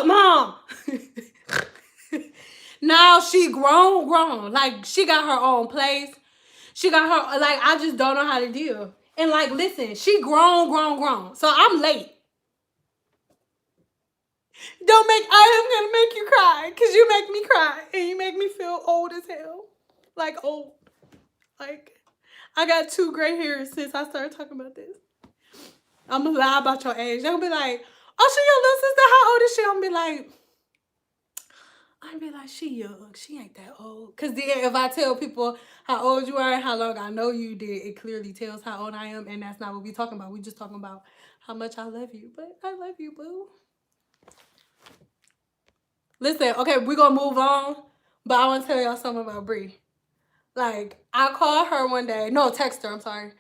S1: Mom. Now she grown. Like, she got her own place. She got her, like, I just don't know how to deal. And, like, listen, she grown. So I'm late. I am gonna make you cry, because you make me cry. And you make me feel old as hell. Like, old. Like, I got 2 gray hairs since I started talking about this. I'm gonna lie about your age. They'll be like, oh, she your little sister? How old is she? I'd be like, she young. She ain't that old. Because then if I tell people how old you are and how long I know you did, it clearly tells how old I am. And that's not what we're talking about. We're just talking about how much I love you. But I love you, boo. Listen, okay, we're going to move on. But I want to tell y'all something about Brie. Like, I called her one day. No, text her, I'm sorry.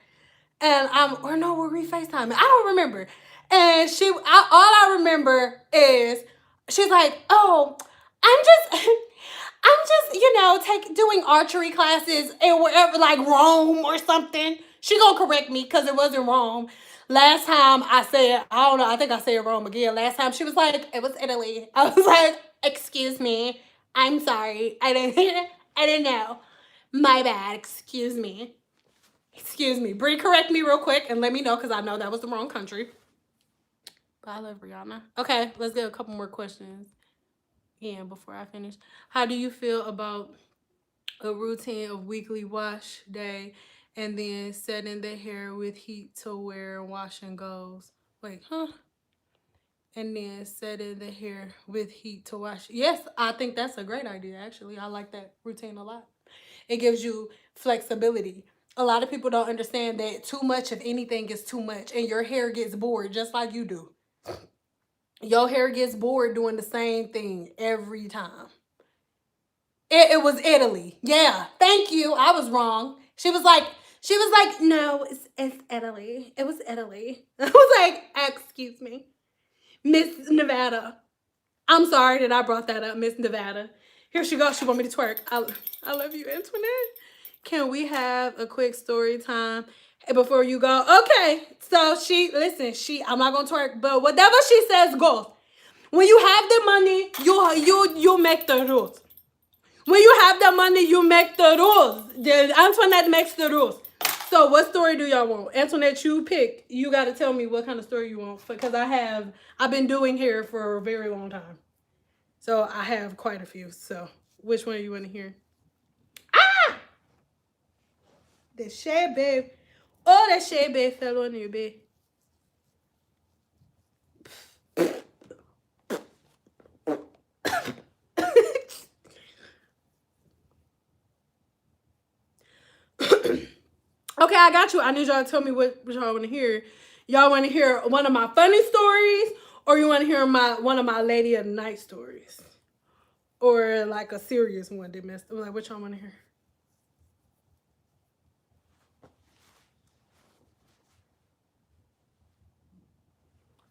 S1: And we're FaceTiming. I don't remember. And all I remember is she's like, oh, I'm just, doing archery classes and wherever, like Rome or something. She gonna correct me because it wasn't Rome. Last time I said, I don't know, I think I said Rome again. Last time she was like, it was Italy. I was like, excuse me, I'm sorry. I didn't know. My bad, excuse me. Excuse me. Bree, correct me real quick and let me know because I know that was the wrong country. But I love Brianna. Okay, let's get a couple more questions in before I finish. How do you feel about a routine of weekly wash day and then setting the hair with heat to where washing goes? Wait, huh? And then setting the hair with heat to wash. Yes, I think that's a great idea, actually. I like that routine a lot. It gives you flexibility. A lot of people don't understand that too much of anything is too much and your hair gets bored just like you do. Your hair gets bored doing the same thing every time. It was Italy. Yeah, thank you. I was wrong. She was like, no, it's Italy. It was Italy. I was like, excuse me. Miss Nevada. I'm sorry that I brought that up, Miss Nevada. Here she goes. She want me to twerk. I love you, Antoinette. Can we have a quick story time before you go? Okay. So I'm not gonna twerk, but whatever she says goes. When you have the money, you make the rules. When you have the money, you make the rules. Antoinette makes the rules. So what story do y'all want? Antoinette, you pick. You got to tell me what kind of story you want because I've been doing hair for a very long time. So I have quite a few. So which one you want to hear? Ah! The Chebe. Oh, the Chebe fell on you, babe. Okay, I got you. I need y'all to tell me what y'all want to hear. Y'all want to hear one of my funny stories, or you want to hear one of my Lady of the Night stories, or like a serious one that messed up. Like, what y'all want to hear?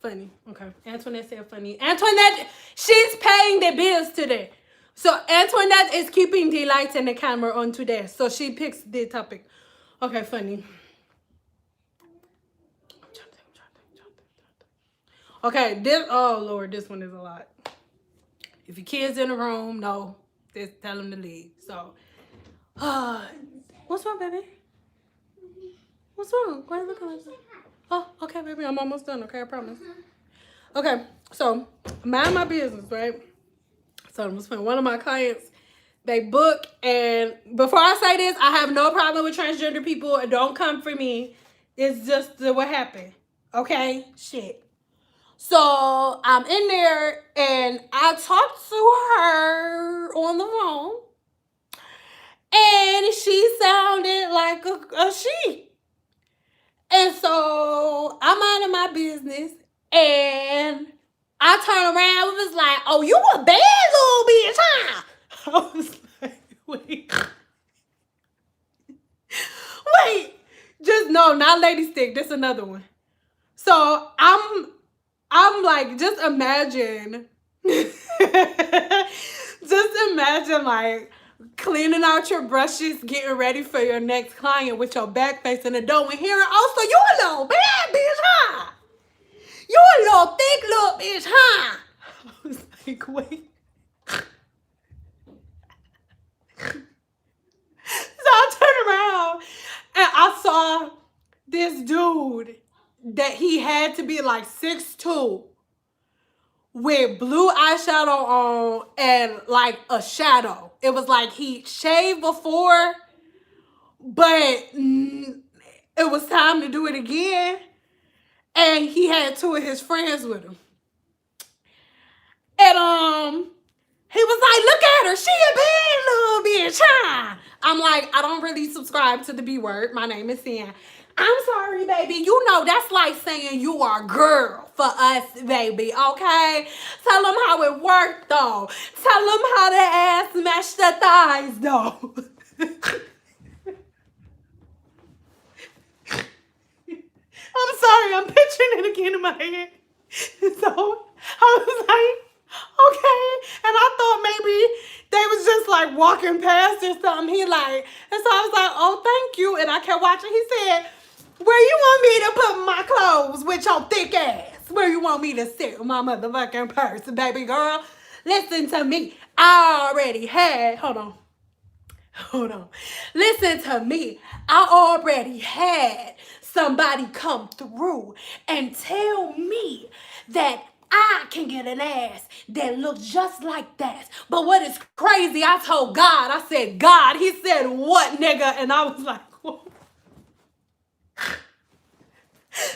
S1: Funny. Okay. Antoinette said funny. Antoinette, she's paying the bills today. So Antoinette is keeping the lights and the camera on today. So she picks the topic. Okay, funny. Okay, oh Lord, this one is a lot. If your kid's in the room, no, just tell them to leave. So, what's wrong, baby? What's wrong? Why are you looking like that? Oh, okay, baby, I'm almost done, okay, I promise. Okay, so, mind my business, right? So, I'm just playing. One of my clients They book, and before I say this, I have no problem with transgender people. Don't come for me. It's just what happened. Okay? Shit. So I'm in there and I talked to her on the phone, and she sounded like a she. And so I'm minding my business, and I turn around and was like, "Oh, you a bad little bitch, huh?" I was like, wait. Wait. Just no, not Lady Stick. This another one. So I'm like, just imagine. Just imagine like cleaning out your brushes, getting ready for your next client with your back facing the door and hearing, "Oh, so you a little bad bitch, huh? You a little thick little bitch, huh?" I was like, wait. So I turned around and I saw this dude that he had to be like 6'2" with blue eyeshadow on and like a shadow. It was like he shaved before, but it was time to do it again. And he had two of his friends with him. And he was like, "Look at her, she a bad little bitch, huh?" I'm like, I don't really subscribe to the B word. My name is Sam. "I'm sorry, baby. You know, that's like saying you are a girl for us, baby, okay? Tell them how it worked, though. Tell them how the ass matched the thighs, though." I'm sorry, I'm picturing it again in my head. So I was like, okay. And I thought maybe they was just like walking past or something. He like, and so I was like, "Oh, thank you." And I kept watching. He said, "Where you want me to put my clothes with your thick ass? Where you want me to sit with my motherfucking purse, baby girl? Listen to me. I already had, hold on. Listen to me. I already had somebody come through and tell me that I can get an ass that looks just like that. But what is crazy, I told God, I said, 'God,' he said, 'What, nigga?' And I was like, what?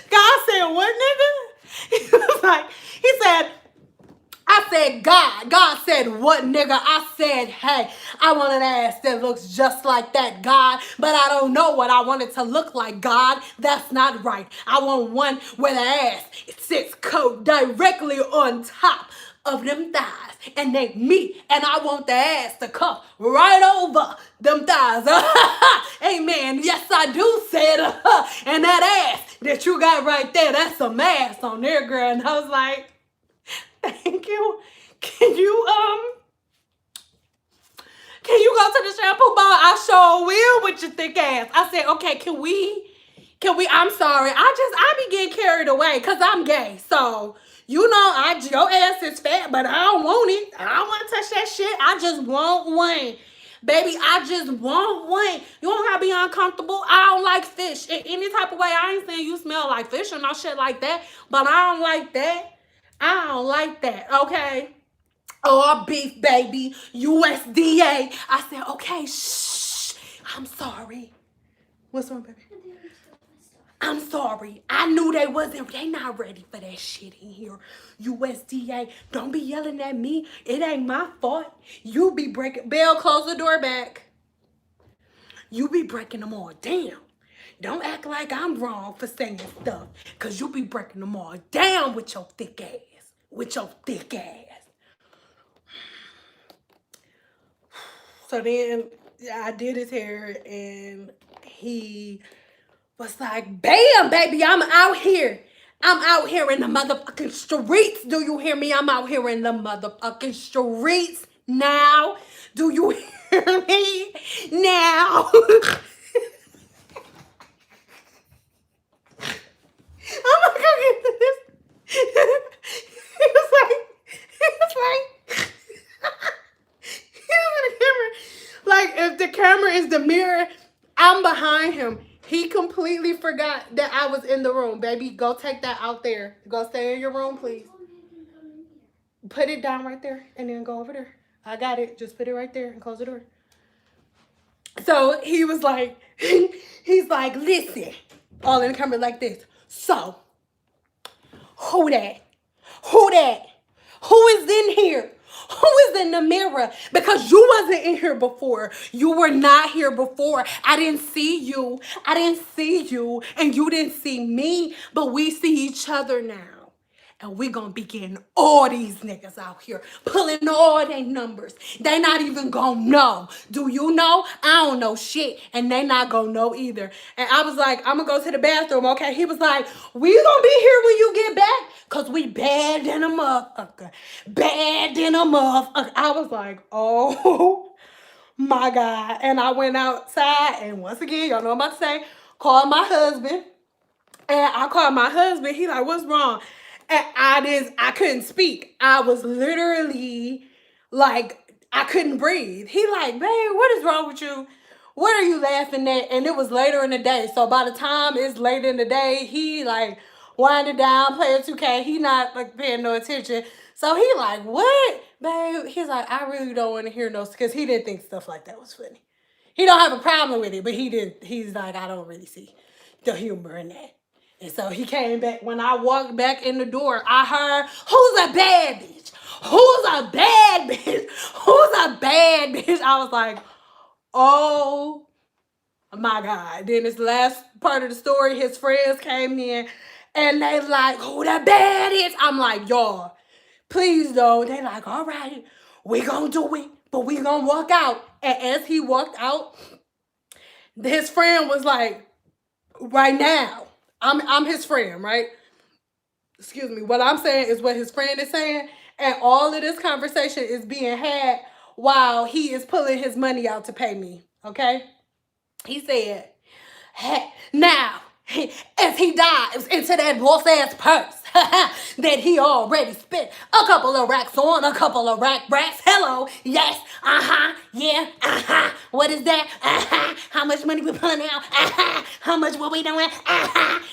S1: God said, 'What, nigga?' He was like, he said, I said, God. God said, 'What, nigga?' I said, 'Hey, I want an ass that looks just like that, God. But I don't know what I want it to look like, God. That's not right. I want one where the ass sits coat directly on top of them thighs, and they meet, and I want the ass to come right over them thighs.'" Amen. Yes, I do say it. And that ass that you got right there, that's some ass on there, girl. And I was like, "Thank you. Can you go to the shampoo bar? I sure will with your thick ass." I said, "Okay, can we, I'm sorry. I be getting carried away because I'm gay. So, you know, your ass is fat, but I don't want it. I don't want to touch that shit. I just want one. Baby, I just want one. You don't gotta be uncomfortable. I don't like fish in any type of way. I ain't saying you smell like fish or no shit like that, but I don't like that. I don't like that, okay? Or beef, baby, USDA. I said, okay, shh. I'm sorry. What's wrong, baby? I'm sorry. I knew they not ready for that shit in here. USDA, don't be yelling at me. It ain't my fault. You be breaking, Belle, close the door back. You be breaking them all down. Don't act like I'm wrong for saying stuff, because you be breaking them all down with your thick ass. With your thick ass. So then I did his hair, and he was like, "Bam, baby, I'm out here. I'm out here in the motherfucking streets. Do you hear me? I'm out here in the motherfucking streets now. Do you hear me now?" I'm not gonna get to this. He was like, like, if the camera is the mirror, I'm behind him. He completely forgot that I was in the room. Baby, go take that out there. Go stay in your room, please. Put it down right there and then go over there. I got it. Just put it right there and close the door. So he was like, he's like, listen, all in the camera like this. So, who that? Who that? Who is in here? Who is in the mirror? Because you wasn't in here before. You were not here before. I didn't see you. I didn't see you. And you didn't see me. But we see each other now. And we gonna be getting all these niggas out here, pulling all their numbers. They not even gonna know. Do you know? I don't know shit. And they not gonna know either. And I was like, I'm gonna go to the bathroom, okay? He was like, we gonna be here when you get back. Cause we bad than a motherfucker. Bad than a motherfucker. I was like, oh my God. And I went outside and once again, y'all know what I'm about to say, called my husband. And I called my husband. He like, what's wrong? And I couldn't speak. I was literally like, I couldn't breathe. He like, babe, what is wrong with you? What are you laughing at? And it was later in the day. So by the time it's late in the day, he like winding down, playing 2K. He not like paying no attention. So he like, what? Babe, he's like, I really don't want to hear no, because he didn't think stuff like that was funny. He don't have a problem with it, but he's like, I don't really see the humor in that. And so he came back. When I walked back in the door, I heard, who's a bad bitch? Who's a bad bitch? Who's a bad bitch? I was like, oh my God. Then this last part of the story, his friends came in and they like, who the bad is? I'm like, y'all, please don't. They like, all right, we gonna do it, but we gonna walk out. And as he walked out, his friend was like, right now, I'm his friend, right? Excuse me. What I'm saying is what his friend is saying. And all of this conversation is being had while he is pulling his money out to pay me. Okay? He said, hey, now, as he dives into that boss ass purse that he already spent a couple of racks on, a couple of racks. Hello, yes, yeah, what is that? How much money we pulling out? How much what we doing?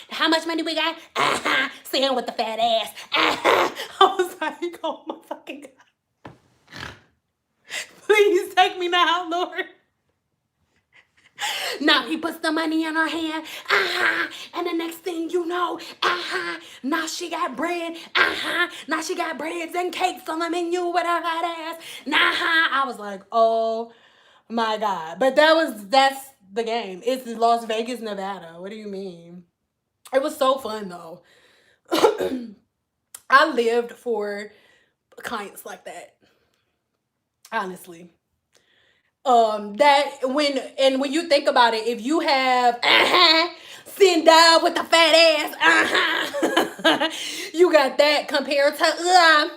S1: How much money we got? Saying with the fat ass. I was like, oh my fucking God. Please take me now, Lord. Now he puts the money in her hand, and the next thing you know, now she got bread, now she got breads and cakes on the menu with her fat ass, I was like, oh my God. But that's the game. It's Las Vegas, Nevada. What do you mean? It was so fun though. I lived for clients like that, honestly. That when you think about it, if you have sitting down with the fat ass, you got that compared to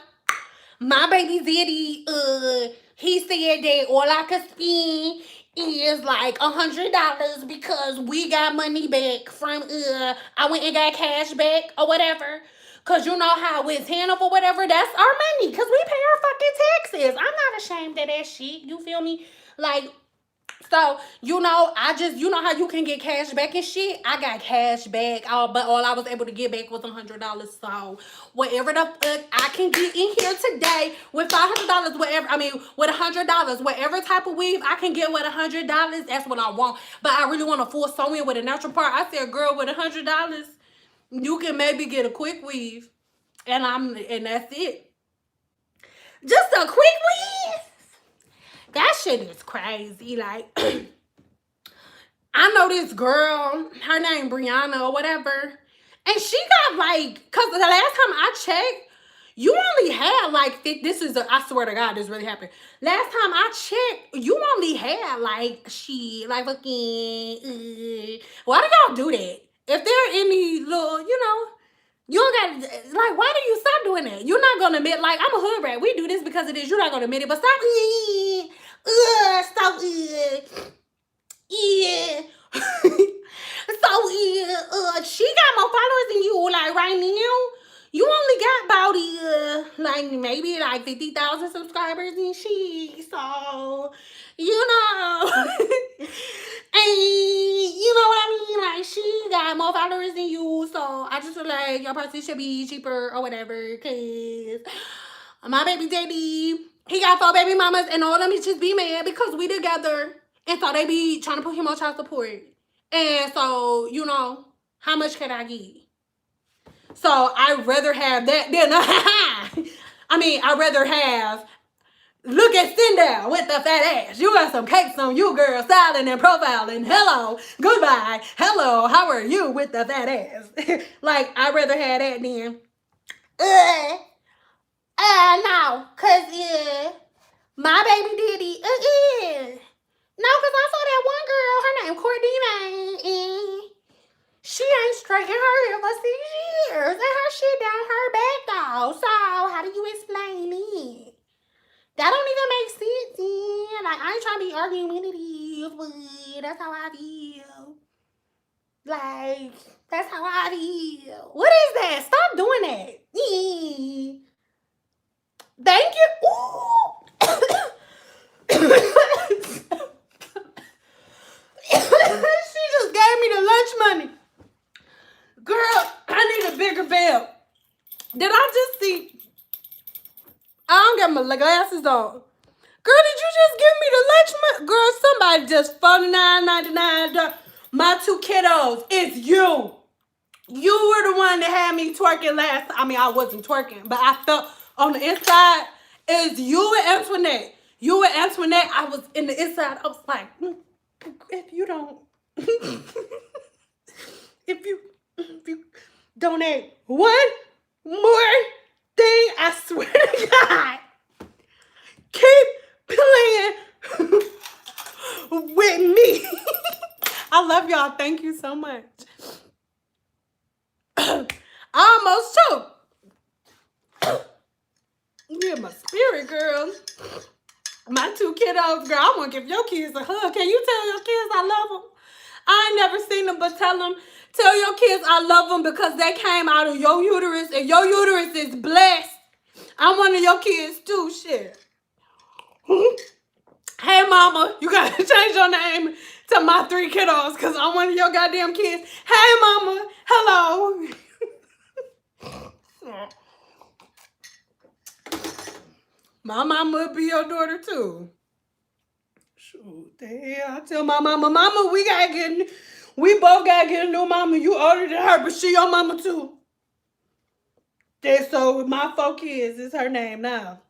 S1: my baby Zitty, he said that all I could spend is like $100 because we got money back from I went and got cash back or whatever. Cause you know how it's handled or whatever, that's our money. Cause we pay our fucking taxes. I'm not ashamed of that shit. You feel me? Like, so, you know how you can get cash back and shit? I got cash back, but all I was able to get back was $100. So, whatever the fuck I can get in here today with $500, with $100, whatever type of weave I can get with $100, that's what I want. But I really want to full sew in with a natural part. I said, girl, with $100, you can maybe get a quick weave, and that's it. Just a quick weave. That shit is crazy. Like, I know this girl, her name Brianna or whatever, and she got like, cause the last time I checked, you only had like, I swear to God, this really happened. Last time I checked, you only had like, why do y'all do that? If there are any little, you don't got, like, why do you stop doing that? You're not gonna admit, like, I'm a hood rat. We do this because it is. You're not gonna admit it, but stop, yeah. So, she got more followers than you, like, right now. You only got about, like, maybe, like, 50,000 subscribers and shit. So, and you know what I mean? Like, she got more followers than you. So, I just feel like your person should be cheaper or whatever. Because my baby daddy He got 4 baby mamas and all of them bitches be mad because we together. And so they be trying to put him on child support. And so, you know, how much can I get? So I'd rather have that than I'd rather have look at Stendhal with the fat ass. You got some cakes on you, girl, styling and profiling. Hello, goodbye. Hello, how are you with the fat ass? Like, I'd rather have that than no, cause my baby daddy, no, cause I saw that one girl, her name Cordina, and she ain't straightened her hair for 6 years, and her shit down her back though. So how do you explain it? That don't even make sense, then. Like, I ain't trying to be argumentative, but that's how I feel. Like, that's how I feel. What is that? Stop doing that. Thank you. Ooh. She just gave me the lunch money. Girl, I need a bigger bell. Did I just see? I don't got my glasses on. Girl, did you just give me the lunch money? Girl, somebody just $49.99. My 2 kiddos. It's you. You were the one that had me twerking last. I mean, I wasn't twerking, but I felt on the inside. It's you and Antoinette. You and Antoinette, I was in the inside. I was like, if you don't, if you donate one more thing, I swear to God, keep playing with me. I love y'all. Thank you so much. I almost choked. Yeah, my spirit, girl. My 2 kiddos, girl, I want to give your kids a hug. Can you tell your kids I love them? I ain't never seen them, but tell your kids I love them because they came out of your uterus and your uterus is blessed. I'm one of your kids too, shit. Hey, mama, you got to change your name to my 3 kiddos because I'm one of your goddamn kids. Hey, mama, hello. My mama would be your daughter too. Shoot, the hell, I tell my mama, we both gotta get a new mama. You older than her, but she your mama too. So my 4 kids is her name now.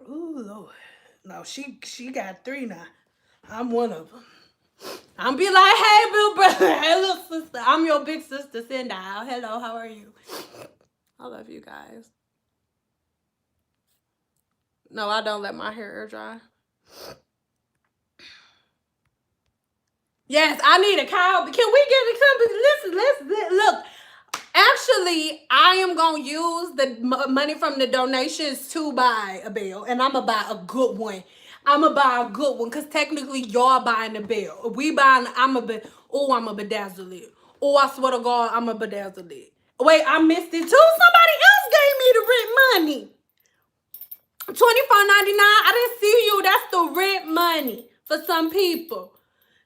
S1: Ooh, Lord. No, she got 3 now. I'm one of them. I'm be like, hey, Bill brother, hey, little sister. I'm your big sister, Sendal. Hello, how are you? I love you guys. No, I don't let my hair air dry. Yes, I need a cow. Can we get something? Listen, look. Actually, I am going to use the money from the donations to buy a bell. And I'm going to buy a good one. I'm going to buy a good one because technically y'all buying the bell. If we buying, I'm going to bedazzle it. Oh, I swear to God, I'm going to bedazzle it. Wait, I missed it too. Somebody else gave me the rent money. $24.99. I didn't see you. That's the rent money for some people.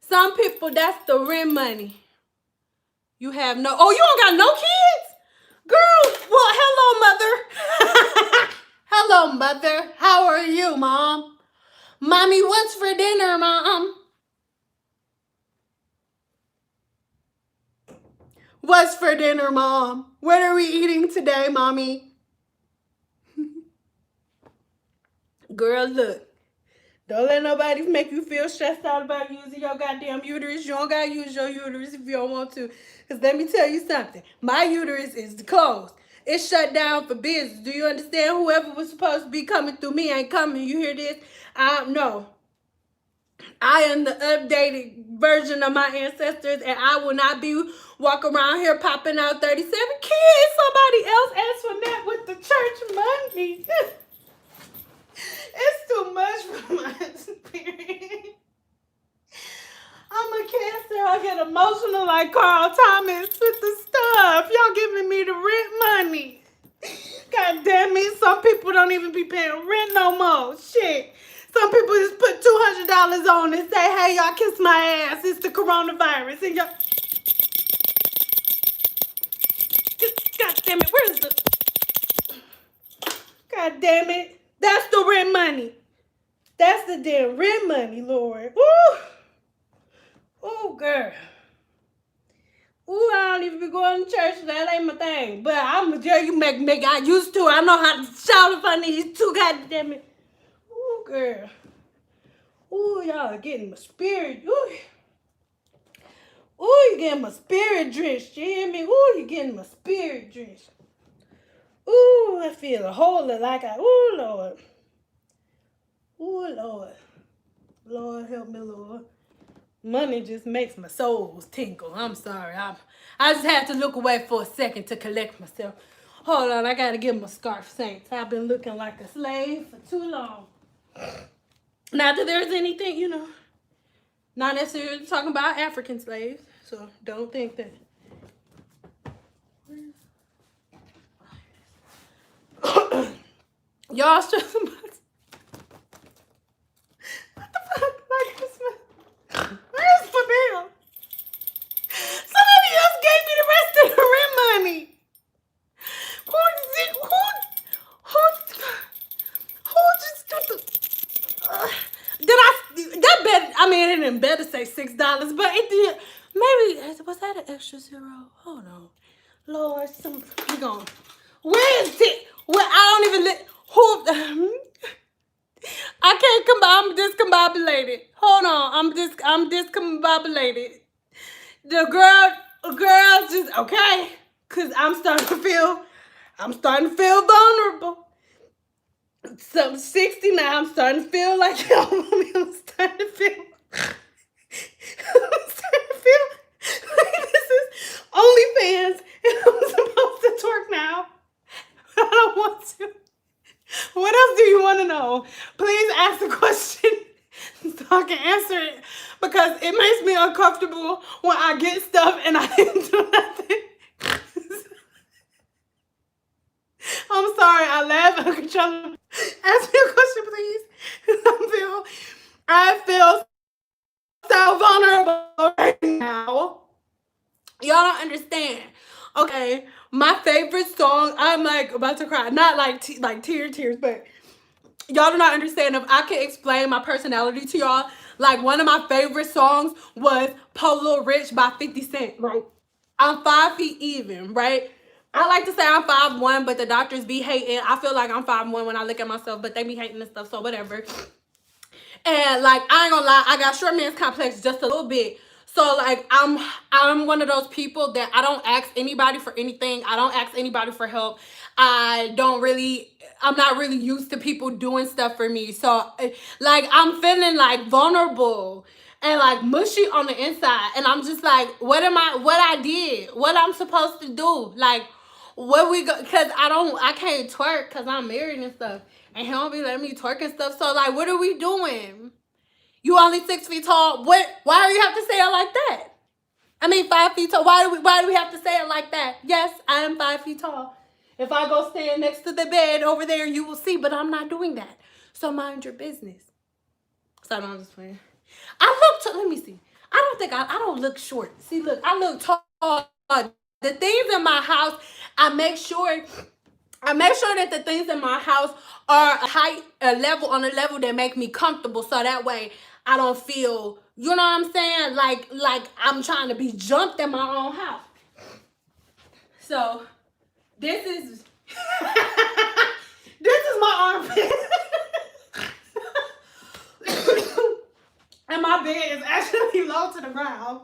S1: Some people, that's the rent money. You have no... Oh, you don't got no kids? Girl, well, hello, mother. Hello, mother. How are you, Mom? Mommy, what's for dinner, Mom? What's for dinner, Mom? What are we eating today, Mommy? Girl, look. Don't let nobody make you feel stressed out about using your goddamn uterus. You don't gotta use your uterus if you don't want to. Because let me tell you something. My uterus is closed. It's shut down for business. Do you understand? Whoever was supposed to be coming through me ain't coming. You hear this? No. I am the updated version of my ancestors, and I will not be walking around here popping out 37 kids. Somebody else asked for that with the church money. It's too much for my spirit. I'm a Cancer. I get emotional like Carl Thomas with the stuff. Y'all giving me the rent money. God damn it. Some people don't even be paying rent no more. Shit. Some people just put $200 on and say, hey, y'all kiss my ass. It's the coronavirus. And y'all... God damn it. Where is the... God damn it.
S2: That's the rent money. That's the damn rent money, Lord. Ooh. Ooh, girl. Ooh, I don't even be going to church. That ain't my thing. But I'm a girl. You make I used to. I know how to shout if I need to. Goddamn it. Ooh, girl. Ooh, y'all are getting my spirit. Ooh. Ooh, you getting my spirit drenched. You hear me? Ooh, you getting my spirit drenched. Ooh, I feel a whole lot like ooh, Lord. Ooh, Lord. Lord, help me, Lord. Money just makes my soul tinkle. I'm sorry. I just had to look away for a second to collect myself. Hold on, I gotta get my scarf, Saints. I've been looking like a slave for too long. Not that there's anything, not necessarily talking about African slaves, so don't think that. Y'all should. What the fuck? Where's my bill? Somebody else gave me the rest of the rent money. Who just got the? It didn't better say $6, but it did. Maybe was that an extra zero? Hold on, Lord, we gone. Where is it? Well, I don't even who. I can't come. I'm discombobulated. Hold on, I'm discombobulated. The girl just okay, cause I'm starting to feel vulnerable. So 60 now, I'm starting to feel like I'm starting to feel like this is OnlyFans and I'm supposed to twerk now. I don't want to. What else do you want to know? Please ask the question so I can answer it, because it makes me uncomfortable when I get stuff and I didn't do nothing. I'm sorry, I laugh uncontrollably. Ask me a question, please. I feel so vulnerable right now. Y'all don't understand. Okay, my favorite song, I'm like about to cry. Not like tears, but y'all do not understand. If I could explain my personality to y'all, like one of my favorite songs was Polo Rich by 50 Cent, right? I'm 5 feet even, right? I like to say I'm 5'1", but the doctors be hating. I feel like I'm 5'1" when I look at myself, but they be hating and stuff, so whatever. And like, I ain't gonna lie, I got short man's complex just a little bit. So like, I'm one of those people that I don't ask anybody for anything. I don't ask anybody for help. I'm not really used to people doing stuff for me. So like, I'm feeling like vulnerable and like mushy on the inside. And I'm just like, what I did, what I'm supposed to do. Like, where we go, cause I can't twerk cause I'm married and stuff. And he don't be letting me twerk and stuff. So like, what are we doing? You only 6 feet tall. Why do you have to say it like that? I mean, 5 feet tall. Why do we have to say it like that? Yes, I am 5 feet tall. If I go stand next to the bed over there, you will see, but I'm not doing that. So mind your business. So I'm just playing. Let me see. I don't look short. See, look, I look tall. The things in my house, I make sure that the things in my house are a level that make me comfortable, so that way I don't feel, you know what I'm saying, like I'm trying to be jumped in my own house. So this is this is my armpit. And my bed is actually low to the ground.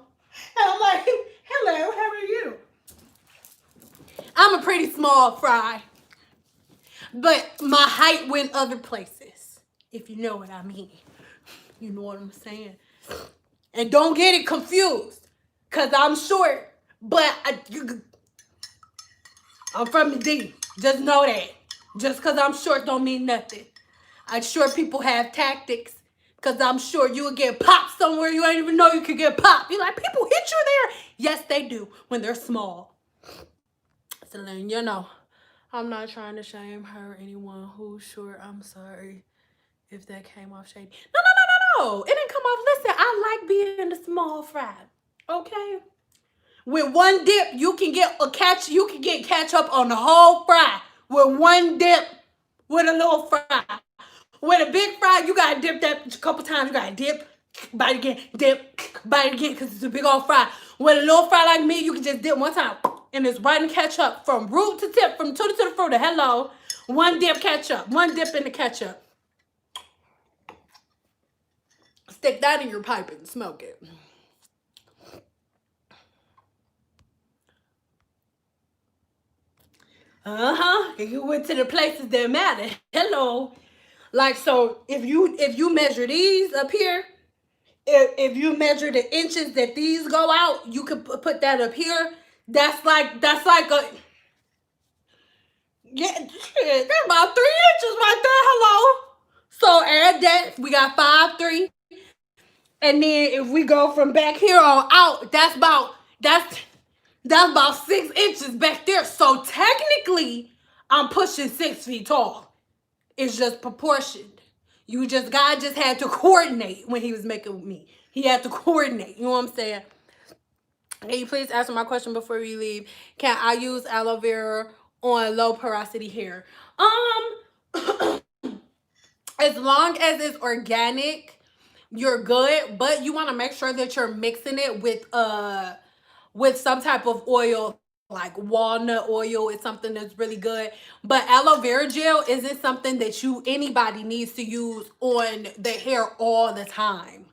S2: And I'm like, hello, how are you? I'm a pretty small fry. But my height went other places, if you know what I mean. You know what I'm saying? And don't get it confused, because I'm short, but I'm from the D. Just know that. Just because I'm short don't mean nothing. Short people have tactics, because I'm short. You will get popped somewhere you ain't even know you could get popped. You're like, people hit you there? Yes, they do when they're small. So then, I'm not trying to shame her or anyone who's short. I'm sorry if that came off shady. No. It didn't come off. Listen, I like being the small fry. Okay? With one dip, you can get catch up on the whole fry. With one dip. with a little fry. With a big fry, you gotta dip that a couple times. You gotta dip, bite again, dip, bite again, because it's a big old fry. With a little fry like me, you can just dip one time, and it's right in ketchup from root to tip, from tutti to the fruit. Hello, one dip ketchup, one dip in the ketchup. Stick that in your pipe and smoke it. And you went to the places that matter. Hello. Like, so if you measure these up here, if you measure the inches that these go out, you could put that up here. That's like a, yeah, shit, that's about 3 inches right there. Hello. So add that. We got 5'3", and then if we go from back here on out, that's about 6 inches back there. So technically, I'm pushing 6 feet tall. It's just proportioned. God just had to coordinate when he was making me. He had to coordinate. You know what I'm saying? Can you please answer my question before we leave? Can I use aloe vera on low porosity hair? As long as it's organic, you're good. But you want to make sure that you're mixing it with some type of oil, like walnut oil is something that's really good. But aloe vera gel isn't something that anybody needs to use on the hair all the time,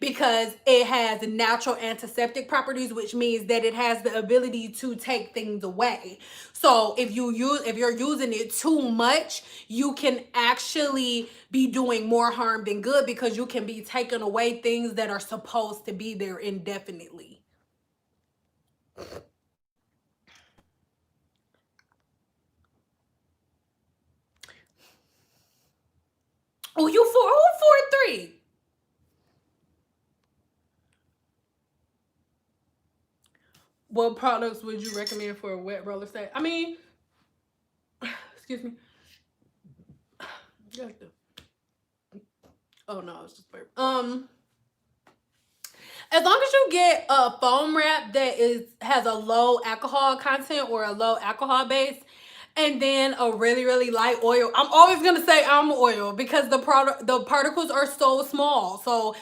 S2: because it has natural antiseptic properties, which means that it has the ability to take things away. So if you're using it too much, you can actually be doing more harm than good, because you can be taking away things that are supposed to be there indefinitely. Oh, you 4'3". What products would you recommend for a wet roller set? I mean, excuse me. Oh no, it's just burp. As long as you get a foam wrap that has a low alcohol content or a low alcohol base, and then a really really light oil. I'm always gonna say almond oil, because the particles are so small, so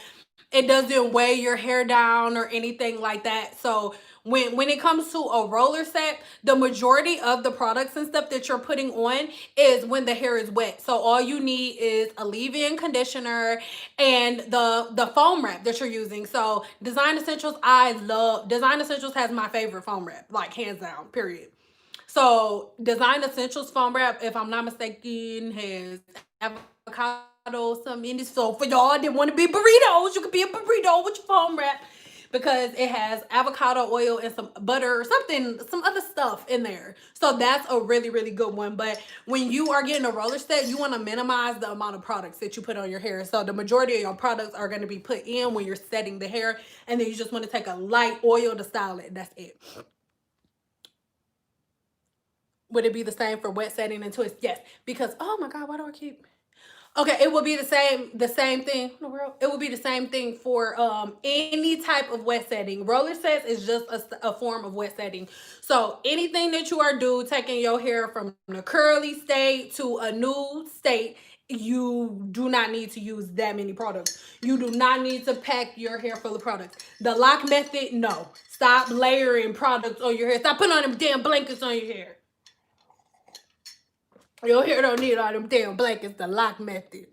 S2: it doesn't weigh your hair down or anything like that. So when it comes to a roller set, the majority of the products and stuff that you're putting on is when the hair is wet. So all you need is a leave-in conditioner and the foam wrap that you're using. So Design Essentials, I love Design Essentials, has my favorite foam wrap, like hands down, period. So Design Essentials foam wrap, if I'm not mistaken, has avocado something in it. So for y'all that want to be burritos, you could be a burrito with your foam wrap, because it has avocado oil and some butter or something, some other stuff in there. So that's a really really good one. But when you are getting a roller set, you want to minimize the amount of products that you put on your hair. So the majority of your products are going to be put in when you're setting the hair, and then you just want to take a light oil to style it. That's it. Would it be the same for wet setting and twist? Yes, because oh my god, why do I keep? Okay, it would be the same thing. What in the world? It would be the same thing for any type of wet setting. Roller sets is just a form of wet setting. So anything that you are doing, taking your hair from a curly state to a nude state, you do not need to use that many products. You do not need to pack your hair full of products. The lock method, no. Stop layering products on your hair. Stop putting on them damn blankets on your hair. Your hair don't need all them damn blankets. The lock method.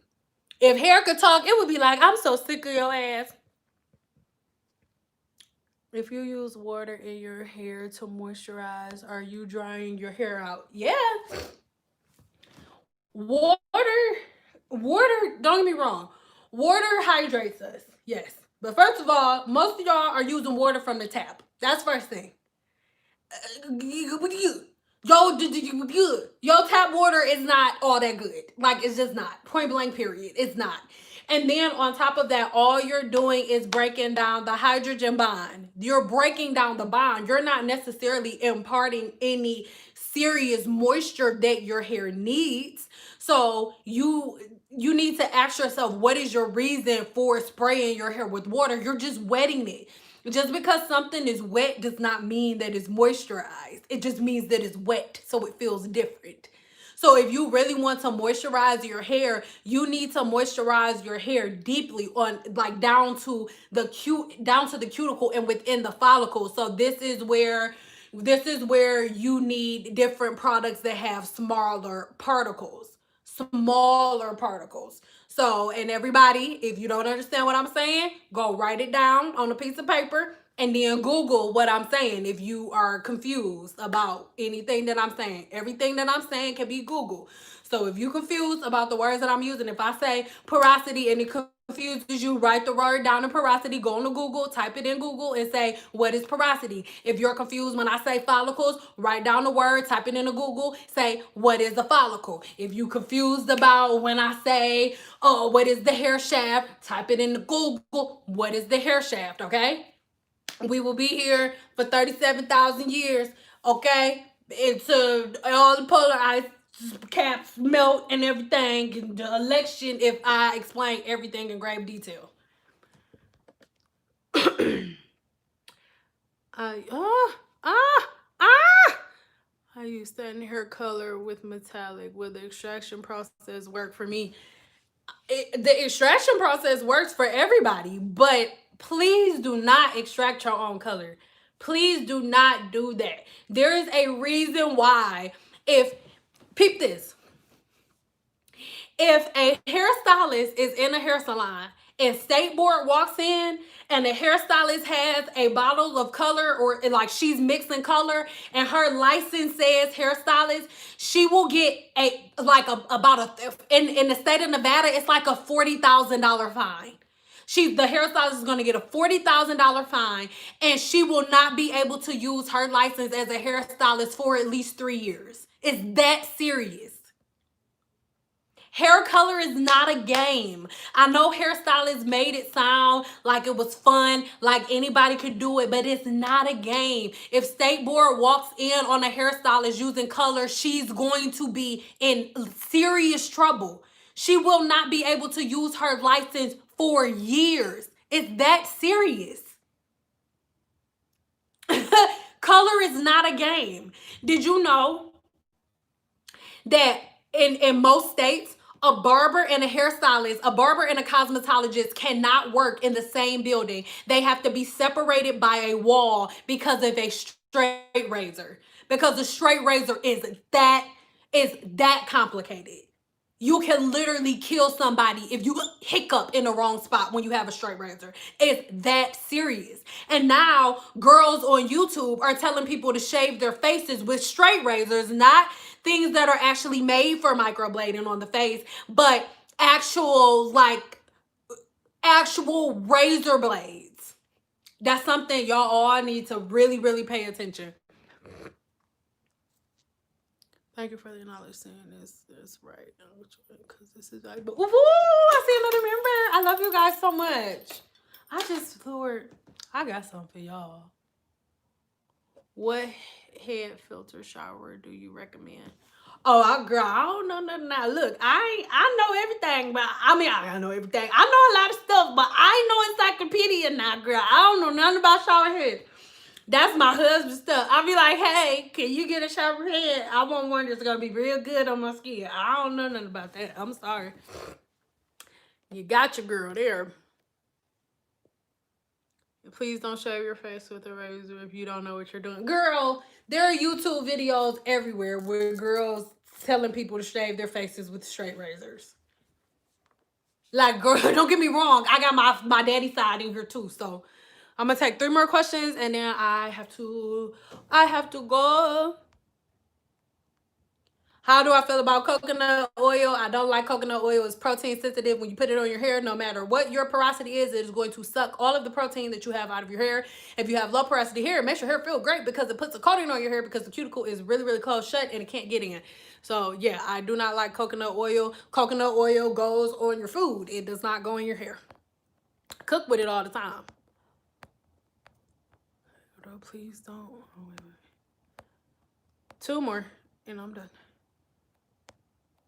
S2: If hair could talk, it would be like, I'm so sick of your ass. If you use water in your hair to moisturize, are you drying your hair out? Yeah. Water, don't get me wrong. Water hydrates us. Yes. But first of all, most of y'all are using water from the tap. That's first thing. Your tap water is not all that good. Like, it's just not. Point blank, period. It's not. And then on top of that, all you're doing is breaking down the hydrogen bond. You're breaking down the bond. You're not necessarily imparting any serious moisture that your hair needs. So you need to ask yourself, what is your reason for spraying your hair with water? You're just wetting it. Just because something is wet does not mean that it's moisturized. It just means that it's wet, so it feels different. So if you really want to moisturize your hair, you need to moisturize your hair deeply on like down to the cuticle and within the follicle. So this is where you need different products that have smaller particles. Smaller particles. So, and everybody, if you don't understand what I'm saying, go write it down on a piece of paper and then Google what I'm saying if you are confused about anything that I'm saying. Everything that I'm saying can be Googled. So if you're confused about the words that I'm using, if I say porosity and it confuses you, write the word down in porosity, go into Google, type it in Google and say, what is porosity? If you're confused when I say follicles, write down the word, type it into Google, say, what is a follicle? If you're confused about when I say, oh, what is the hair shaft? Type it into Google, what is the hair shaft, okay? We will be here for 37,000 years, okay? Until all the polar ice caps melt and everything. The election, if I explain everything in grave detail. I I use satin hair color with metallic. Will the extraction process work for me? The extraction process works for everybody, but please do not extract your own color. Please do not do that. There is a reason why. If peep this, if a hairstylist is in a hair salon and State Board walks in and the hairstylist has a bottle of color or like she's mixing color and her license says hairstylist, she will get in the state of Nevada, it's like a $40,000 fine. The hairstylist is going to get a $40,000 fine and she will not be able to use her license as a hairstylist for at least 3 years. It's that serious. Hair color is not a game. I know hairstylists made it sound like it was fun, like anybody could do it, but it's not a game. If State Board walks in on a hairstylist using color, she's going to be in serious trouble. She will not be able to use her license for years. It's that serious. Color is not a game. Did you know that in most states, a barber and a hairstylist, a barber and a cosmetologist cannot work in the same building? They have to be separated by a wall because of a straight razor. Because a straight razor is that complicated. You can literally kill somebody if you hiccup in the wrong spot when you have a straight razor. It's that serious. And now girls on YouTube are telling people to shave their faces with straight razors, not things that are actually made for microblading on the face, but actual razor blades. That's something y'all all need to really, really pay attention. Thank you for the knowledge saying this. That's right. Because this is like, woo! I see another member. I love you guys so much. I just thought I got something for y'all. What head filter shower do you recommend? Oh, girl, I don't know nothing now. Look, I know everything, but I know everything. I know a lot of stuff, but I know encyclopedia now, girl. I don't know nothing about shower head. That's my husband's stuff. I'll be like, hey, can you get a shower head? I want one that's gonna be real good on my skin. I don't know nothing about that. I'm sorry. You got your girl there. Please don't shave your face with a razor if you don't know what you're doing. Girl, there are YouTube videos everywhere where girls telling people to shave their faces with straight razors. Like, girl, don't get me wrong. I got my daddy side in here too. So I'm gonna take 3 more questions and then I have to go. How do I feel about coconut oil? I don't like coconut oil. It's protein sensitive. When you put it on your hair, no matter what your porosity is, it is going to suck all of the protein that you have out of your hair. If you have low porosity hair, it makes your hair feel great because it puts a coating on your hair because the cuticle is really, really close shut and it can't get in. So yeah, I do not like coconut oil. Coconut oil goes on your food. It does not go in your hair. Cook with it all the time. Oh, please don't. Oh, wait. 2 more and I'm done.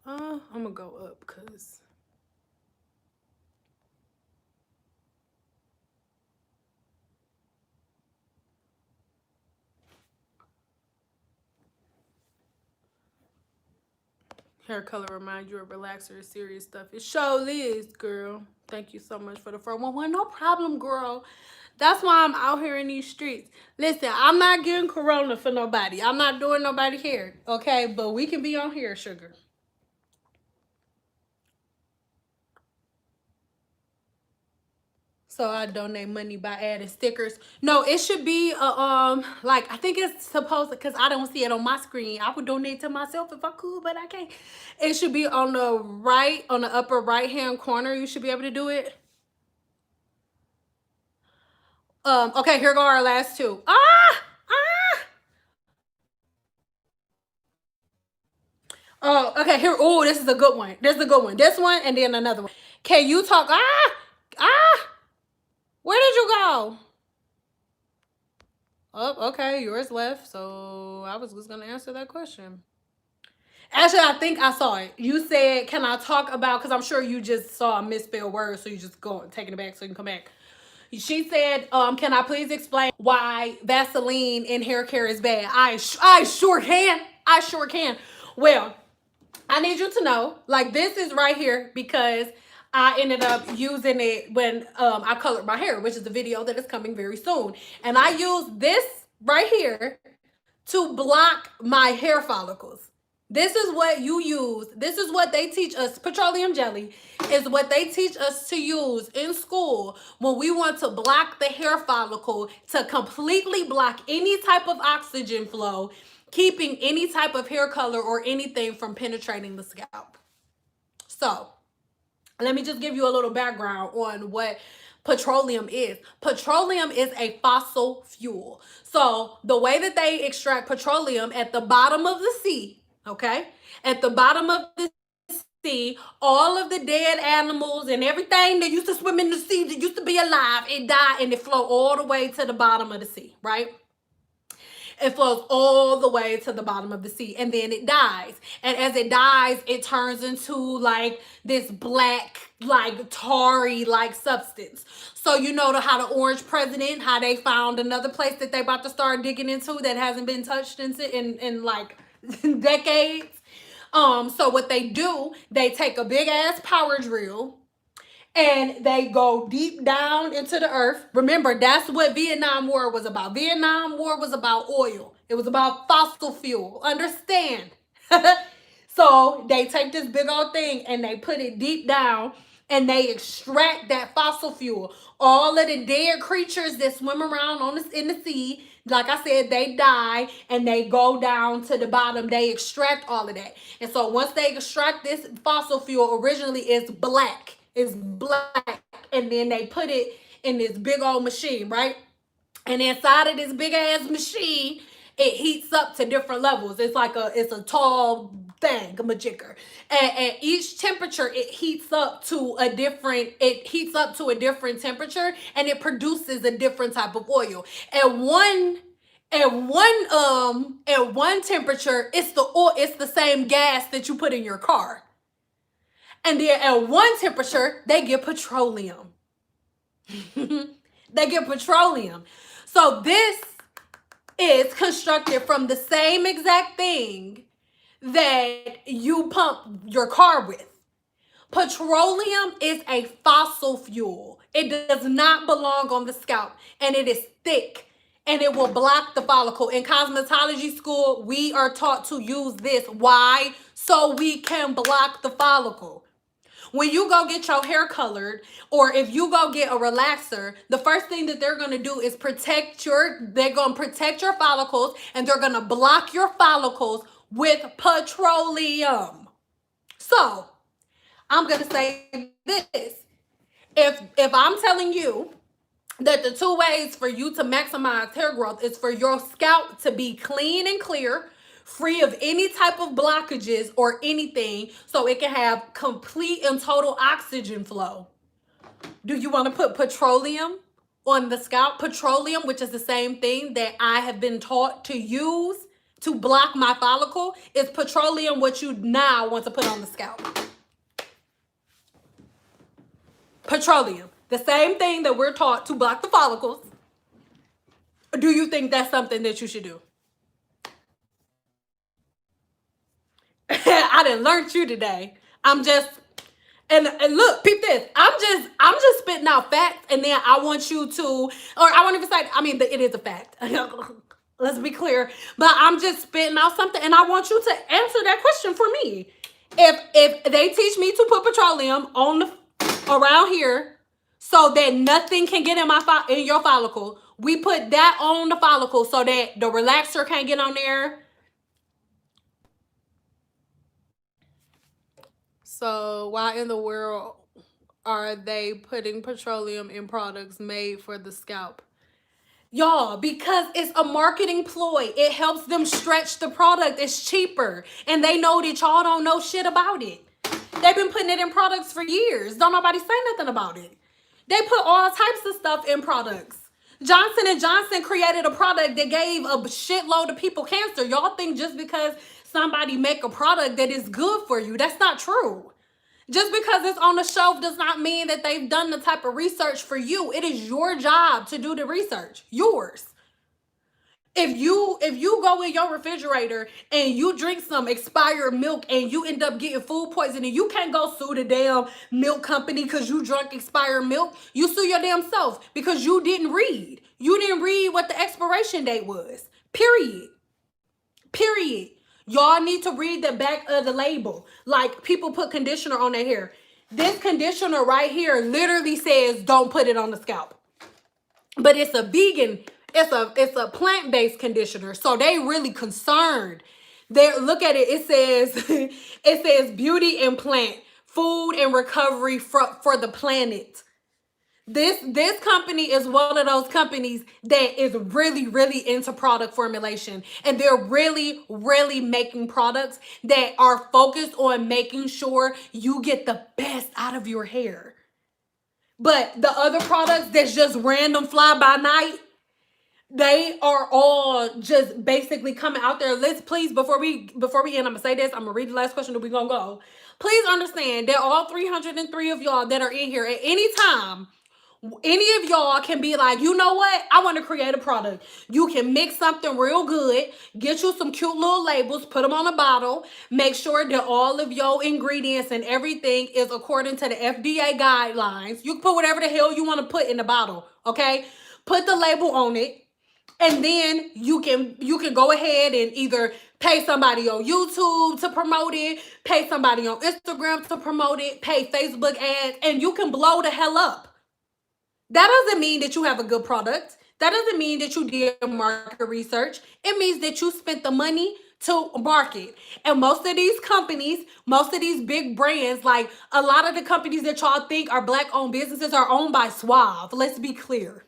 S2: I'm gonna go up because Hair color remind you of relaxer, serious stuff. It surely is, girl. Thank you so much for the 411. No problem, girl. That's why I'm out here in these streets. Listen, I'm not getting corona for nobody. I'm not doing nobody hair, okay? But we can be on here, sugar. So I donate money by adding stickers. No, it should be like I think it's supposed to, because I don't see it on my screen. I would donate to myself if I could, but I can't. It should be on the right, on the upper right hand corner. You should be able to do it. Okay, here go our last two. Oh, okay, here. Oh, this is a good one. This is a good one. This one and then another one. Can you talk? Where did you go? Oh, okay, yours left. So I was just gonna answer that question. Actually, I think I saw it. You said, "Can I talk about?" Because I'm sure you just saw a misspelled word, so you just go taking it back so you can come back. She said, "Can I please explain why Vaseline in hair care is bad?" I sure can. I sure can. Well, I need you to know, like this is right here because I ended up using it when I colored my hair, which is the video that is coming very soon. And I used this right here to block my hair follicles. This is what you use. This is what they teach us. Petroleum jelly is what they teach us to use in school when we want to block the hair follicle, to completely block any type of oxygen flow, keeping any type of hair color or anything from penetrating the scalp. So let me just give you a little background on what petroleum is. Petroleum is a fossil fuel. So the way that they extract petroleum at the bottom of the sea, okay? At the bottom of the sea, all of the dead animals and everything that used to swim in the sea, that used to be alive, it died and it flowed all the way to the bottom of the sea, right? It flows all the way to the bottom of the sea and then it dies. And as it dies, it turns into like this black, like tarry like substance. So you know how the orange president, how they found another place that they about to start digging into that hasn't been touched in like decades. So what they do, they take a big ass power drill and they go deep down into the earth. Remember, that's what Vietnam War was about. Vietnam War was about oil. It was about fossil fuel. Understand? So they take this big old thing and they put it deep down and they extract that fossil fuel. All of the dead creatures that swim around in the sea, like I said, they die and they go down to the bottom. They extract all of that. And so once they extract this fossil fuel, originally it's black. It's black. And then they put it in this big old machine, right? And inside of this big ass machine, it heats up to different levels. It's a tall thing, a majigger. And each temperature, it heats up to a different temperature and it produces a different type of oil. At one temperature, it's the same gas that you put in your car. And then at one temperature, they get petroleum. They get petroleum. So this is constructed from the same exact thing that you pump your car with. Petroleum is a fossil fuel. It does not belong on the scalp, and it is thick, and it will block the follicle. In cosmetology school, we are taught to use this. Why? So we can block the follicle. When you go get your hair colored, or if you go get a relaxer, the first thing that they're going to do is protect your follicles, and they're going to block your follicles with petroleum. So I'm going to say this. If I'm telling you that the two ways for you to maximize hair growth is for your scalp to be clean and clear, free of any type of blockages or anything, so it can have complete and total oxygen flow. Do you want to put petroleum on the scalp? Petroleum, which is the same thing that I have been taught to use to block my follicle, is petroleum what you now want to put on the scalp. Petroleum, the same thing that we're taught to block the follicles. Do you think that's something that you should do? I done learned you today. I'm just and look, peep this. I'm just spitting out facts, and then I want you to, or I won't even say. I mean, it is a fact. Let's be clear. But I'm just spitting out something, and I want you to answer that question for me. If they teach me to put petroleum on the around here, so that nothing can get in in your follicle, we put that on the follicle so that the relaxer can't get on there. So why in the world are they putting petroleum in products made for the scalp? Y'all, because it's a marketing ploy. It helps them stretch the product. It's cheaper. And they know that y'all don't know shit about it. They've been putting it in products for years. Don't nobody say nothing about it. They put all types of stuff in products. Johnson and Johnson created a product that gave a shitload of people cancer. Y'all think just because somebody make a product that is good for you. That's not true. Just because it's on the shelf does not mean that they've done the type of research for you. It is your job to do the research. Yours. If you go in your refrigerator and you drink some expired milk and you end up getting food poisoning, you can't go sue the damn milk company because you drank expired milk. You sue your damn self because you didn't read. You didn't read what the expiration date was. Period. Period. Y'all need to read the back of the label. Like, people put conditioner on their hair. This conditioner right here literally says don't put it on the scalp. But it's a vegan, it's a plant-based conditioner. So they really concerned. They look at it, it says it says beauty and plant, food and recovery for the planet. This company is one of those companies that is really, really into product formulation, and they're really, really making products that are focused on making sure you get the best out of your hair. But the other products that's just random fly by night, they are all just basically coming out there. Let's please, before we end, I'm gonna say this. I'm gonna read the last question and we're gonna go. Please understand that all 303 of y'all that are in here at any time, any of y'all can be like, you know what? I want to create a product. You can mix something real good, get you some cute little labels, put them on a bottle, make sure that all of your ingredients and everything is according to the FDA guidelines. You can put whatever the hell you want to put in the bottle, okay? Put the label on it. And then you can go ahead and either pay somebody on YouTube to promote it, pay somebody on Instagram to promote it, pay Facebook ads, and you can blow the hell up. That doesn't mean that you have a good product. That doesn't mean that you did market research. It means that you spent the money to market. And most of these companies, most of these big brands, like a lot of the companies that y'all think are black-owned businesses are owned by Suave. Let's be clear.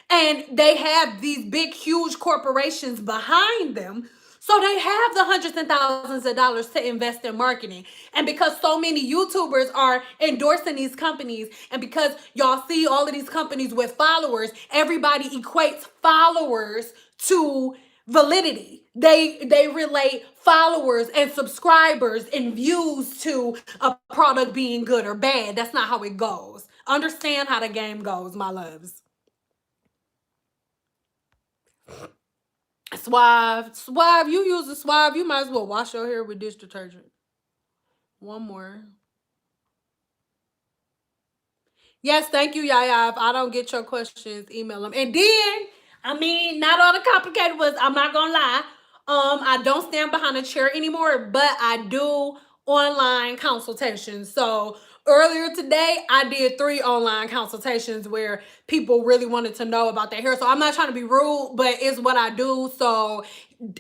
S2: And they have these big, huge corporations behind them. So they have the hundreds and thousands of dollars to invest in marketing. And because so many YouTubers are endorsing these companies, and because y'all see all of these companies with followers, everybody equates followers to validity. They relate followers and subscribers and views to a product being good or bad. That's not how it goes. Understand how the game goes, my loves. Suave, you use a Suave, you might as well wash your hair with dish detergent. One more. Yes, thank you, Yaya. If I don't get your questions, email them. And then, I mean, not all the complicated ones, I'm not gonna lie. I don't stand behind a chair anymore, but I do online consultations. So earlier today, I did 3 online consultations where people really wanted to know about their hair. So I'm not trying to be rude, but it's what I do. So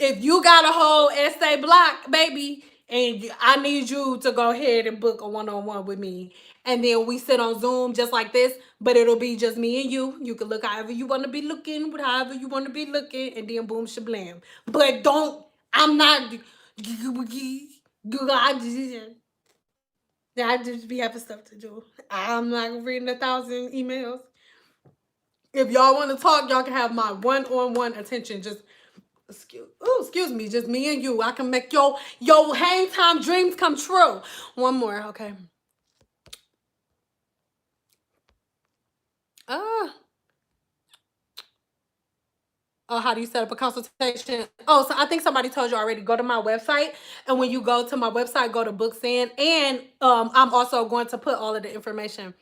S2: if you got a whole essay block, baby, and I need you to go ahead and book a one-on-one with me. And then we sit on Zoom just like this, but it'll be just me and you. You can look however you want to be looking, however you want to be looking, and then boom, shablam. But I'm not, I just be having stuff to do. I'm not reading 1,000 emails. If y'all want to talk, y'all can have my one-on-one attention. Just, excuse me, just me and you. I can make your hang time dreams come true. One more, okay. Oh, how do you set up a consultation? Oh, so I think somebody told you already. Go to my website, and when you go to my website, go to books in, and I'm also going to put all of the information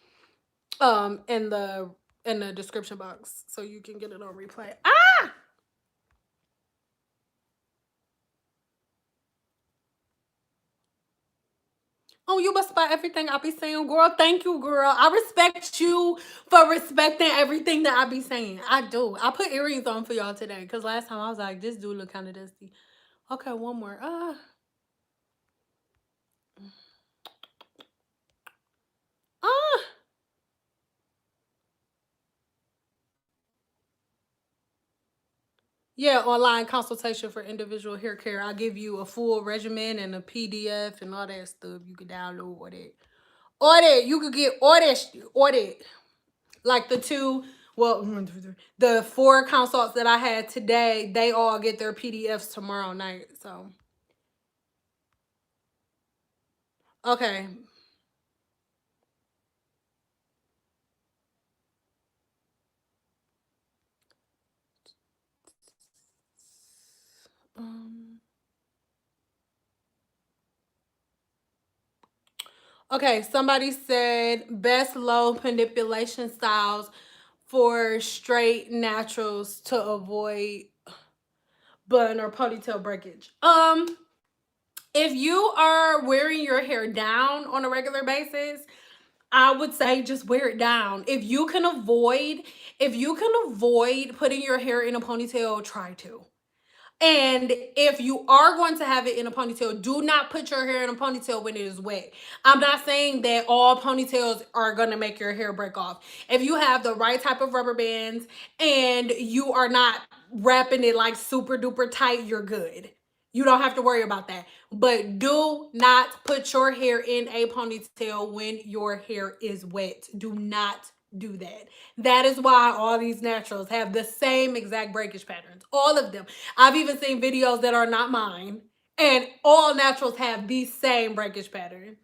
S2: in the description box so you can get it on replay. Ah! Oh, you must buy everything I be saying, girl. Thank you, girl. I respect you for respecting everything that I be saying. I do. I put earrings on for y'all today because last time I was like, this dude look kind of dusty. Okay, one more. Ah. Yeah, online consultation for individual hair care. I'll give you a full regimen and a PDF and all that stuff. You can download all that. All that. You could get all that. All that. Like the two, well, the 4 consults that I had today, they all get their PDFs tomorrow night. So, okay. Okay, somebody said best low manipulation styles for straight naturals to avoid bun or ponytail breakage. If you are wearing your hair down on a regular basis, I would say just wear it down. If you can avoid putting your hair in a ponytail, try to. And if you are going to have it in a ponytail, do not put your hair in a ponytail when it is wet. I'm not saying that all ponytails are going to make your hair break off. If you have the right type of rubber bands and you are not wrapping it like super duper tight, you're good. You don't have to worry about that. But do not put your hair in a ponytail when your hair is wet. Do not do that. That is why all these naturals have the same exact breakage patterns. All of them. I've even seen videos that are not mine, and all naturals have the same breakage pattern.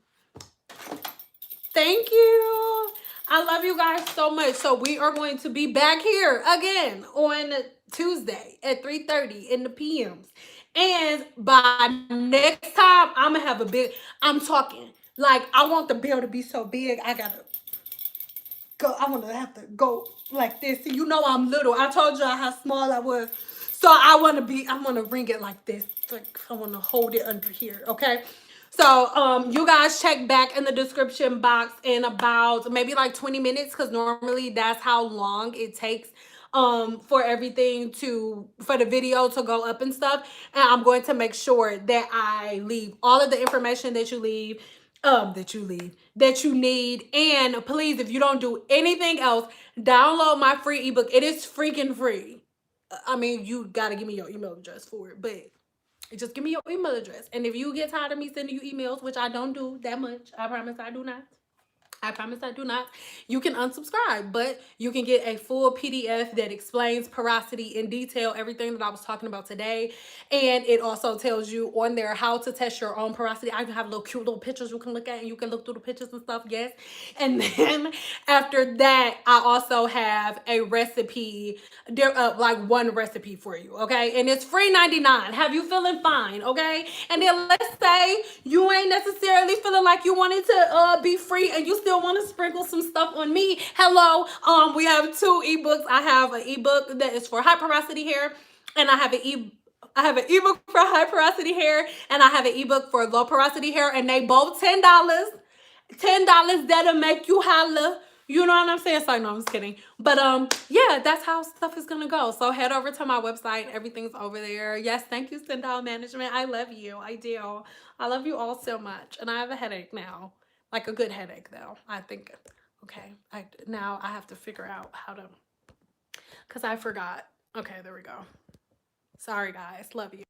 S2: Thank you. I love you guys so much. So we are going to be back here again on Tuesday at 3:30 in the PMs. And by next time, I'm going to have I'm talking. Like, I want the bill to be so big, I got to go. I want to have to go like this. You know I'm little. I told y'all how small I was. So I want to ring it like this. Like, I want to hold it under here, okay? So you guys check back in the description box in about maybe like 20 minutes because normally that's how long it takes for everything for the video to go up and stuff. And I'm going to make sure that I leave all of the information that you need. And please, if you don't do anything else, download my free ebook. It is freaking free. I mean, you gotta give me your email address for it, but just give me your email address. And if you get tired of me sending you emails, which I don't do that much, I promise I do not. I promise I do not. You can unsubscribe, but you can get a full PDF that explains porosity in detail, everything that I was talking about today. And it also tells you on there how to test your own porosity. I have cute little pictures you can look at and you can look through the pictures and stuff, yes. And then after that, I also have a recipe, like one recipe for you, okay? And it's free 99. Have you feeling fine, okay? And then let's say you ain't necessarily feeling like you wanted to be free and you still want to sprinkle some stuff on me. Hello, we have 2 ebooks. I have an ebook that is for high porosity hair, and I have an ebook for high porosity hair, and I have an ebook for low porosity hair, and they both $10. $10 that'll make you holla. You know what I'm saying? So no, I'm just kidding. But yeah, that's how stuff is gonna go. So head over to my website. Everything's over there. Yes, thank you, Sendal Management. I love you. I do. I love you all so much. And I have a headache now. Like a good headache though. I think. Okay. Now I have to figure out how to, because I forgot. Okay, there we go. Sorry guys. Love you.